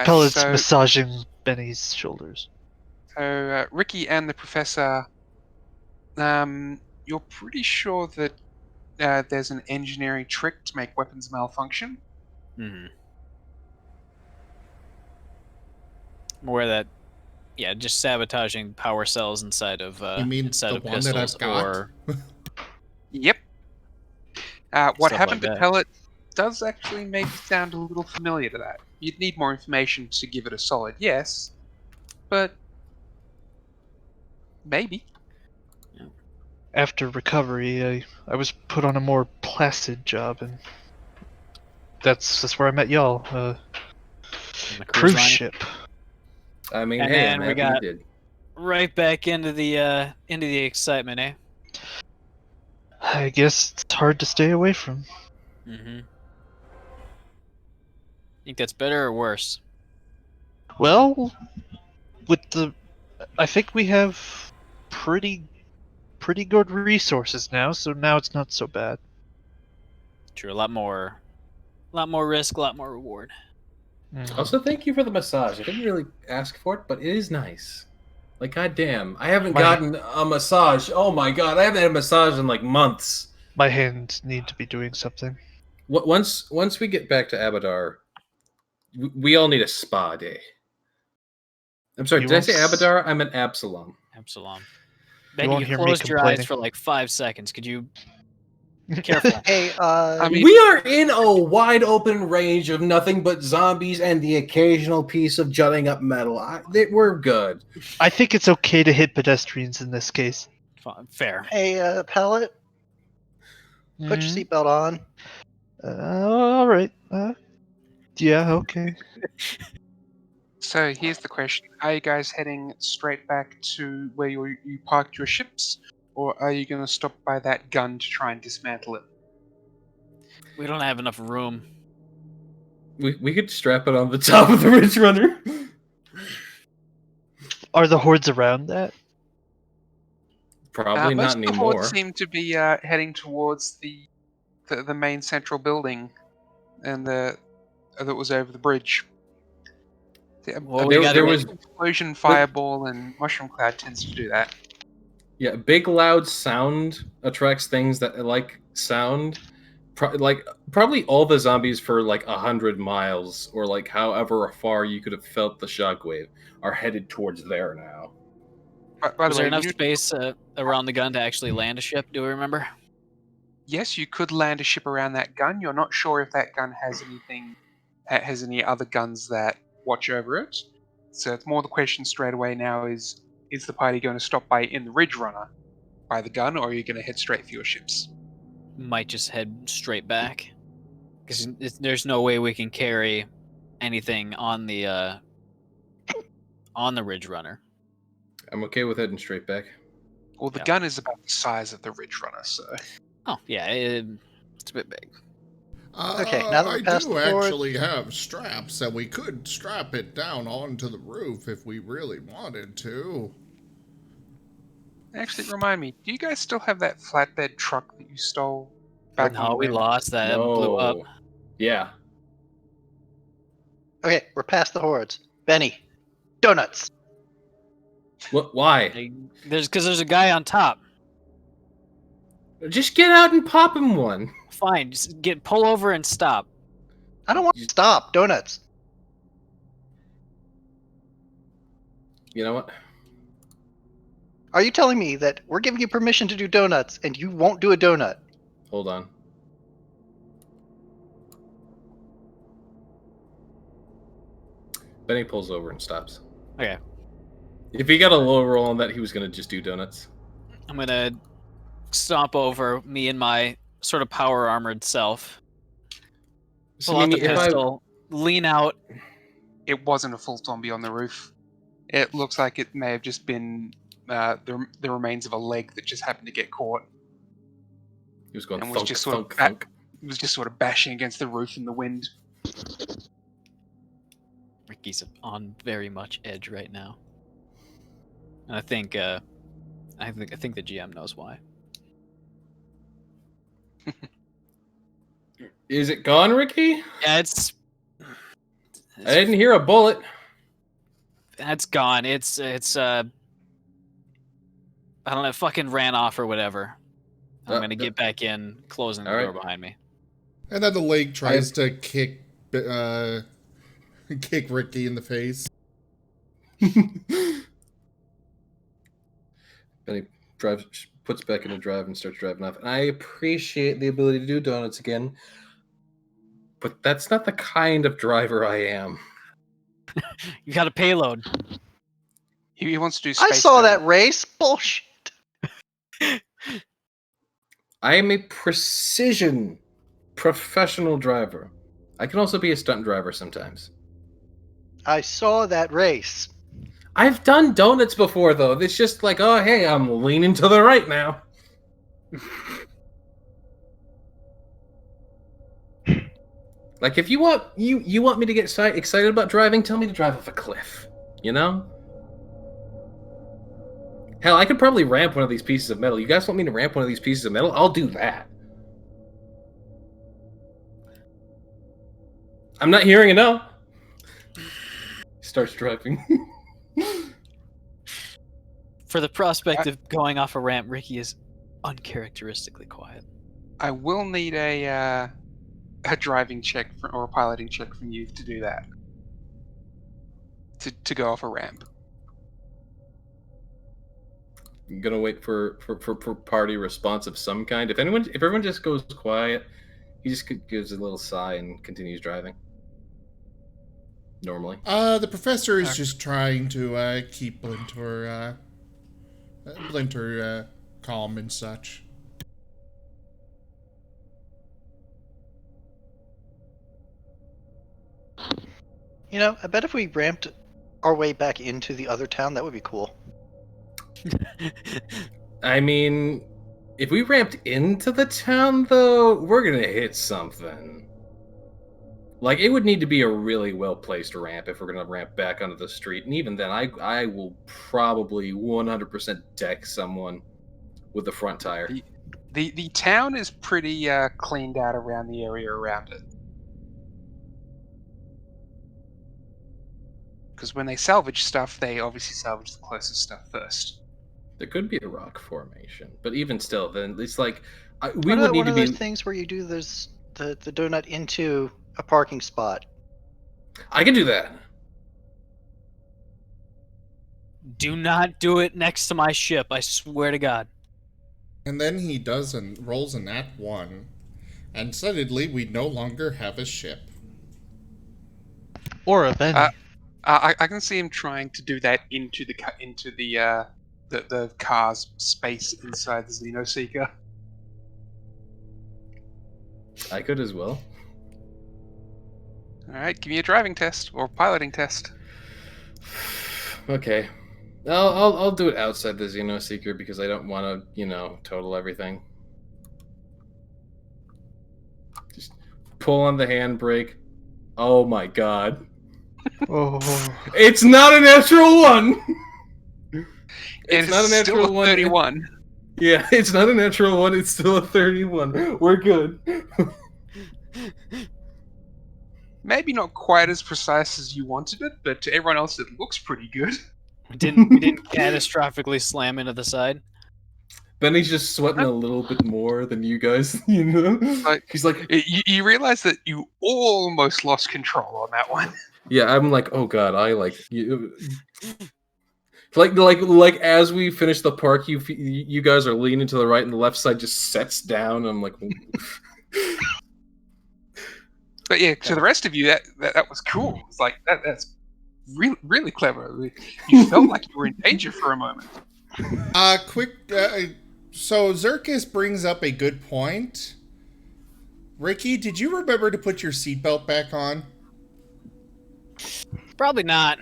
Pellet's so, massaging Benny's shoulders. Ricky and the Professor, you're pretty sure that there's an engineering trick to make weapons malfunction? Mm-hmm. Where that, yeah, just sabotaging power cells inside of You mean inside the of one that I've pistols, got? or Yep. What Stuff happened like to that. Pellet does actually maybe sound a little familiar to that. You'd need more information to give it a solid yes, but maybe. After recovery, I was put on a more placid job, and that's where I met y'all. on the Cruise liner. ship. I mean, And hey, then I'm we happy got- you did. Right back into the excitement, eh? I guess it's hard to stay away from. Mm-hmm. Think that's better or worse? Well, I think we have pretty good resources now, so now it's not so bad. True, a lot more risk, a lot more reward. Also, thank you for the massage. I didn't really ask for it, but it is nice. Like, goddamn, I haven't My- gotten a massage. Oh my god, I haven't had a massage in like months. My hands need to be doing something. Once we get back to Abadar, we all need a spa day. I'm sorry, You did I won't say s- Abadar? I meant Absalom. Absalom. You Benny, won't you hear me closed your eyes complaining. for like 5 seconds. Could you careful? Hey, I mean, We are in a wide open range of nothing but zombies and the occasional piece of jutting up metal. We're good. I think it's okay to hit pedestrians in this case. Fair. hey, Pellet, put your seatbelt on. All right. Yeah. Okay. so here's the question. Are you guys heading straight back to where you parked your ships, or are you going to stop by that gun to try and dismantle it? We don't have enough room. We could strap it on the top of the Ridge Runner. Are the hordes around that? Probably Most not of the hordes anymore. seem to be heading towards the main central building, and that was over the bridge. Well, there was explosion, fireball, and mushroom cloud tends to do that. Yeah, big loud sound attracts things that like sound. Probably all the zombies for like 100 miles or like however far you could have felt the shockwave are headed towards there now. By Was the there way, enough space around the gun to actually land a ship? Do we remember? yes, you could land a ship around that gun. You're not sure if that gun has any other guns that watch over it. So it's more the question straight away now is the party going to stop by in the Ridge Runner by the gun, or are you going to head straight for your ships? Might just head straight back, because there's no way we can carry anything on the Ridge Runner. I'm okay with heading straight back. Well, the Yeah. gun is about the size of the Ridge Runner, so... Oh, yeah, it's a bit big. Okay, now that we're I past do the forge- actually have straps, and we could strap it down onto the roof if we really wanted to. Actually, remind me, do you guys still have that flatbed truck that you stole back on No, we when... lost that. It blew up. No. Yeah. Okay, we're past the hordes. Benny, donuts. What? Why? Because there's a guy on top. Just get out and pop him one. Fine, just pull over and stop. I don't want to stop. Donuts. You know what? Are you telling me that we're giving you permission to do donuts and you won't do a donut? Hold on. Benny pulls over and stops. Okay. If he got a low roll on that, he was going to just do donuts. I'm gonna stomp over me and my sort of power armored self. So, Pull out the Mimi, if I... pistol, lean out. It wasn't a full zombie on the roof. It looks like it may have just been the remains of a leg that just happened to get caught. He was going And thunk, was just sort thunk, of thunk. It was just sort of bashing against the roof in the wind. Ricky's on very much edge right now. And I think the GM knows why. Is it gone, Ricky? Yeah, it's I didn't hear a bullet. That's gone. It's I don't know, fucking ran off or whatever. I'm gonna get back in, closing the door behind me. And then the leg tries to kick Ricky in the face. Benny puts back into drive and starts driving off. And I appreciate the ability to do donuts again, but that's not the kind of driver I am. You got a payload. He wants to do I space saw donut. that race. Bullshit. I am a precision professional driver. I can also be a stunt driver sometimes. I saw that race. I've done donuts before, though. It's just like, oh, hey, I'm leaning to the right now. Like, if you want you want me to get excited about driving, tell me to drive off a cliff. You know? Hell, I could probably ramp one of these pieces of metal. You guys want me to ramp one of these pieces of metal? I'll do that. I'm not hearing a no. Starts driving. For the prospect of going off a ramp, Ricky is uncharacteristically quiet. I will need a driving check or a piloting check from you to do that. To go off a ramp. I'm gonna wait for party response of some kind. If everyone just goes quiet, he just gives a little sigh and continues driving. Normally. The professor is just trying to keep Blinter calm and such. You know, I bet if we ramped our way back into the other town, that would be cool. I mean, if we ramped into the town, though, we're gonna hit something. Like, it would need to be a really well-placed ramp if we're gonna ramp back onto the street, and even then, I will probably 100% deck someone with the front tire. The town is pretty cleaned out around the area around it. Because when they salvage stuff, they obviously salvage the closest stuff first. There could be a rock formation, but even still, then it's like We would need one of those things where you do the donut into a parking spot. I can do that. Do not do it next to my ship, I swear to God. And then he does and rolls a nat 1, and suddenly we no longer have a ship. Or a Benny. I can see him trying to do that into the car's space inside the Xenoseeker. I could as well. All right, give me a driving test or piloting test. Okay. I'll do it outside the Xeno Seeker because I don't want to, total everything. Just pull on the handbrake. Oh my god. Oh. It's not a natural one! It's not a natural still a 31. Yeah, it's not a natural one, it's still a 31. We're good. Maybe not quite as precise as you wanted it, but to everyone else it looks pretty good. We didn't catastrophically slam into the side. Benny's just sweating a little bit more than you guys, He's like, you realize that you almost lost control on that one. yeah, I'm like, oh god, I like you. Like as we finish the park, you guys are leaning to the right, and the left side just sets down. And I'm like, but yeah, to the rest of you, that was cool. It's like that's really really clever. You felt like you were in danger for a moment. So Zirkus brings up a good point. Ricky, did you remember to put your seatbelt back on? Probably not.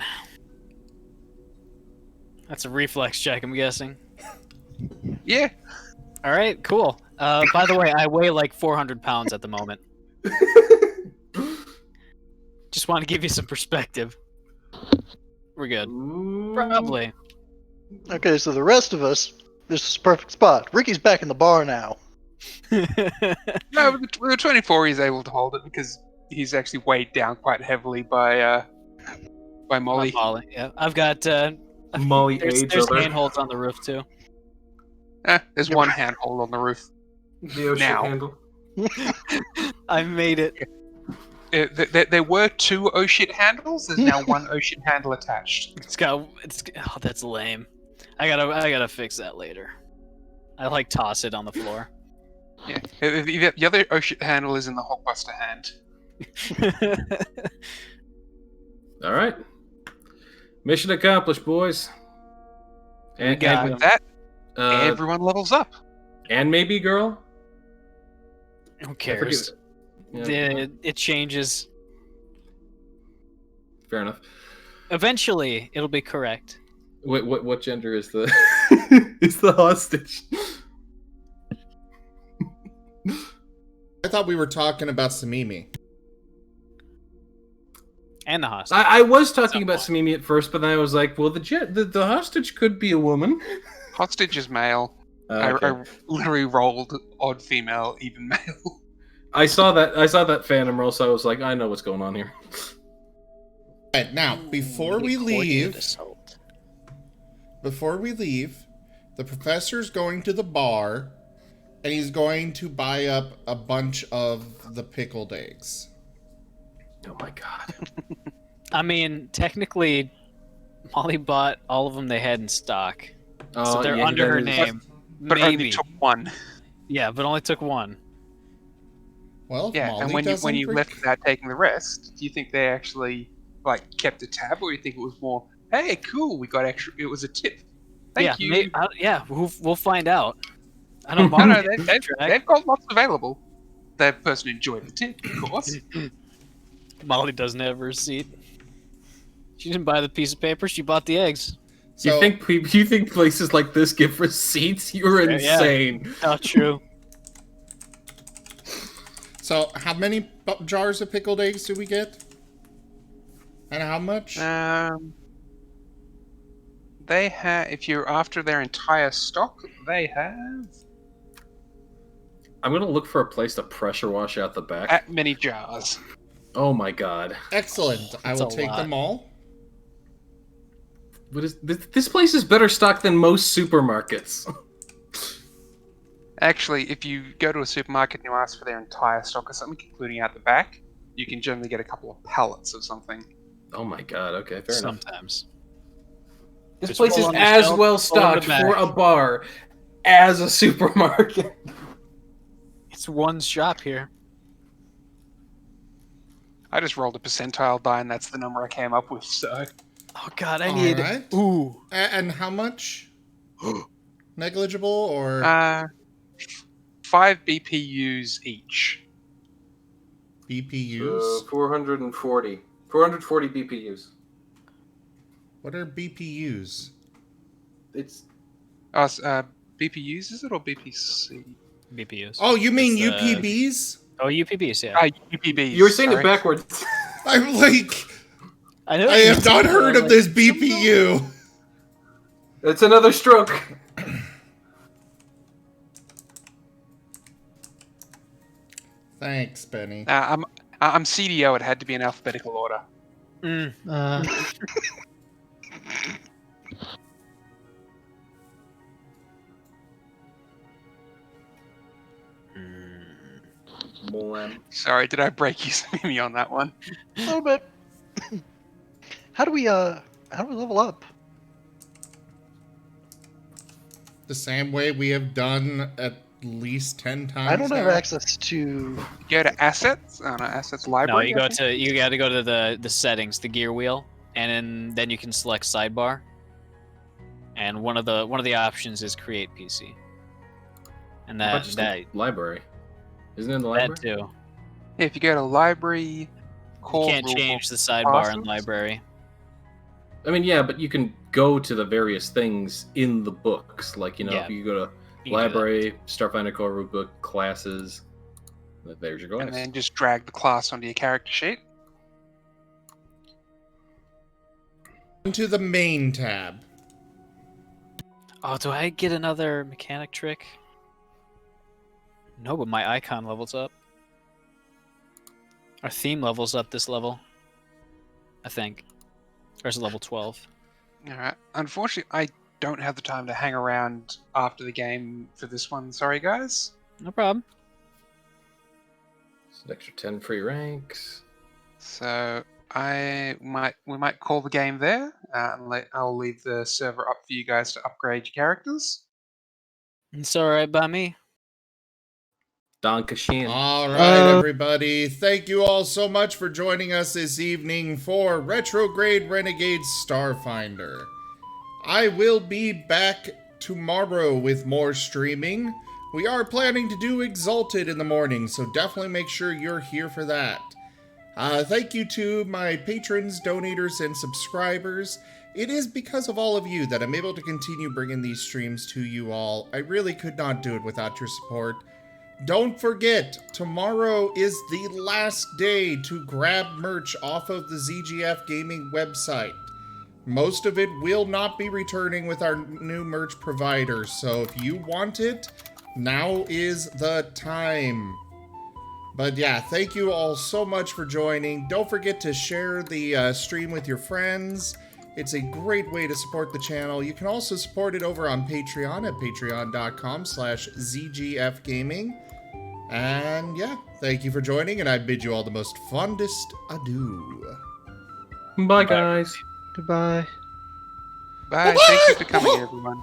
That's a reflex check, I'm guessing. Yeah. All right, cool. By the way, I weigh like 400 pounds at the moment. Just want to give you some perspective. We're good. Probably. Okay, so the rest of us, this is a perfect spot. Ricky's back in the bar now. No, with the 24, he's able to hold it because he's actually weighed down quite heavily by Molly. Molly, yeah. I've got Molly there's handholds on the roof too. There's one handhold on the roof. The ocean handle. I made it. There were 2 oh shit handles. There's now 1 oh shit handle attached. Oh, that's lame. I gotta fix that later. I like toss it on the floor. Yeah, the other oh shit handle is in the Hulkbuster hand. All right, mission accomplished, boys. And with that, everyone levels up. And maybe girl. Who cares? Yeah. It changes. Fair enough. Eventually, it'll be correct. What gender is the is the hostage? I thought we were talking about Samimi. And the hostage. I was talking about Samimi at first, but then I was like, well, the hostage could be a woman. Hostage is male. Okay. I literally rolled odd female, even male. I saw that Phantom roll, so I was like, I know what's going on here. Alright, now, before we leave, the professor's going to the bar, and he's going to buy up a bunch of the pickled eggs. Oh my god. I mean, technically, Molly bought all of them they had in stock. So they're under her name. But only took one. Yeah, but only took one. Well, yeah, Molly and when you left without taking the rest, do you think they actually kept a tab, or do you think it was more, hey, cool, we got extra? It was a tip. Thank you. We'll find out. I don't know. They've got lots available. That person enjoyed the tip, of course. Molly doesn't have her receipt. She didn't buy the piece of paper. She bought the eggs. So, you think places like this give receipts? You're insane. Yeah, not true. So, how many jars of pickled eggs do we get? And how much? They have, if you're after their entire stock, they have... I'm gonna look for a place to pressure wash out the back. That many jars. Oh my god. Excellent. I will take them all. What is this place is better stocked than most supermarkets. Actually, if you go to a supermarket and you ask for their entire stock or something, including out the back, you can generally get a couple of pallets of something. Oh my god, okay, fair enough. Sometimes. This place is as well stocked for a bar as a supermarket. It's one shop here. I just rolled a percentile die, and that's the number I came up with, so... Oh god, I need... Right. Ooh. And how much? Negligible, or...? 5 BPUs each. BPUs? 440. 440 BPUs. What are BPUs? It's BPUs, is it, or BPC? BPUs. Oh, you mean It's, UPBs? Oh, UPBs, yeah. UPBs. you were saying sorry. it backwards. I'm like, I know. I have not heard of this BPU. It's another stroke. Thanks, Benny. I'm CDO. It had to be in alphabetical order. Sorry, did I break you, Mimi, on that one? A little bit. How do we level up? The same way we have done at least 10 times. I don't have now. access to. Go to assets. Oh, no, assets library. No, you got to go to the settings, the gear wheel, and then you can select sidebar. And one of the options is create PC. And that library. Isn't it in the library? That too. Yeah, if you go to library, You core can't rulebook, change the sidebar in classes. library. I mean, yeah, but you can go to the various things in the books. Like, Yeah. if you go to You can do library, Starfinder core rulebook, classes. There's your class. And then just drag the class onto your character sheet. Into the main tab. Oh, do I get another mechanic trick? No, but my icon levels up. Our theme levels up this level. I think. Or is it level 12? Alright. Unfortunately, I don't have the time to hang around after the game for this one. Sorry, guys. No problem. It's an extra 10 free ranks. So we might call the game there. I'll leave the server up for you guys to upgrade your characters. It's alright by me. Dankeschön. All right, everybody. Thank you all so much for joining us this evening for Retrograde Renegades Starfinder. I will be back tomorrow with more streaming. We are planning to do Exalted in the morning, so definitely make sure you're here for that. Thank you to my patrons, donators, and subscribers. It is because of all of you that I'm able to continue bringing these streams to you all. I really could not do it without your support. Don't forget, tomorrow is the last day to grab merch off of the ZGF Gaming website. Most of it will not be returning with our new merch provider, so if you want it, now is the time. But yeah, thank you all so much for joining. Don't forget to share the stream with your friends. It's a great way to support the channel. You can also support it over on Patreon at patreon.com/ZGFgaming. And yeah, thank you for joining, and I bid you all the most fondest adieu. Bye, guys. Goodbye. Bye. Thank you for coming, everyone.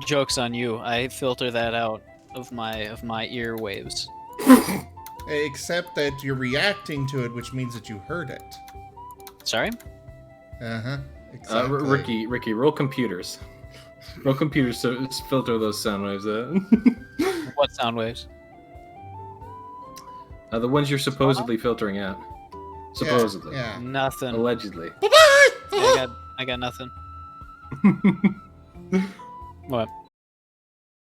Joke's on you. I filter that out of my earwaves. Except that you're reacting to it, which means that you heard it. Sorry? Uh-huh. Exactly. Ricky, roll computers. Roll computers to filter those sound waves out. What sound waves? The ones you're supposedly filtering out. Supposedly. Yeah. Nothing. Allegedly. Bye-bye! I got nothing. What?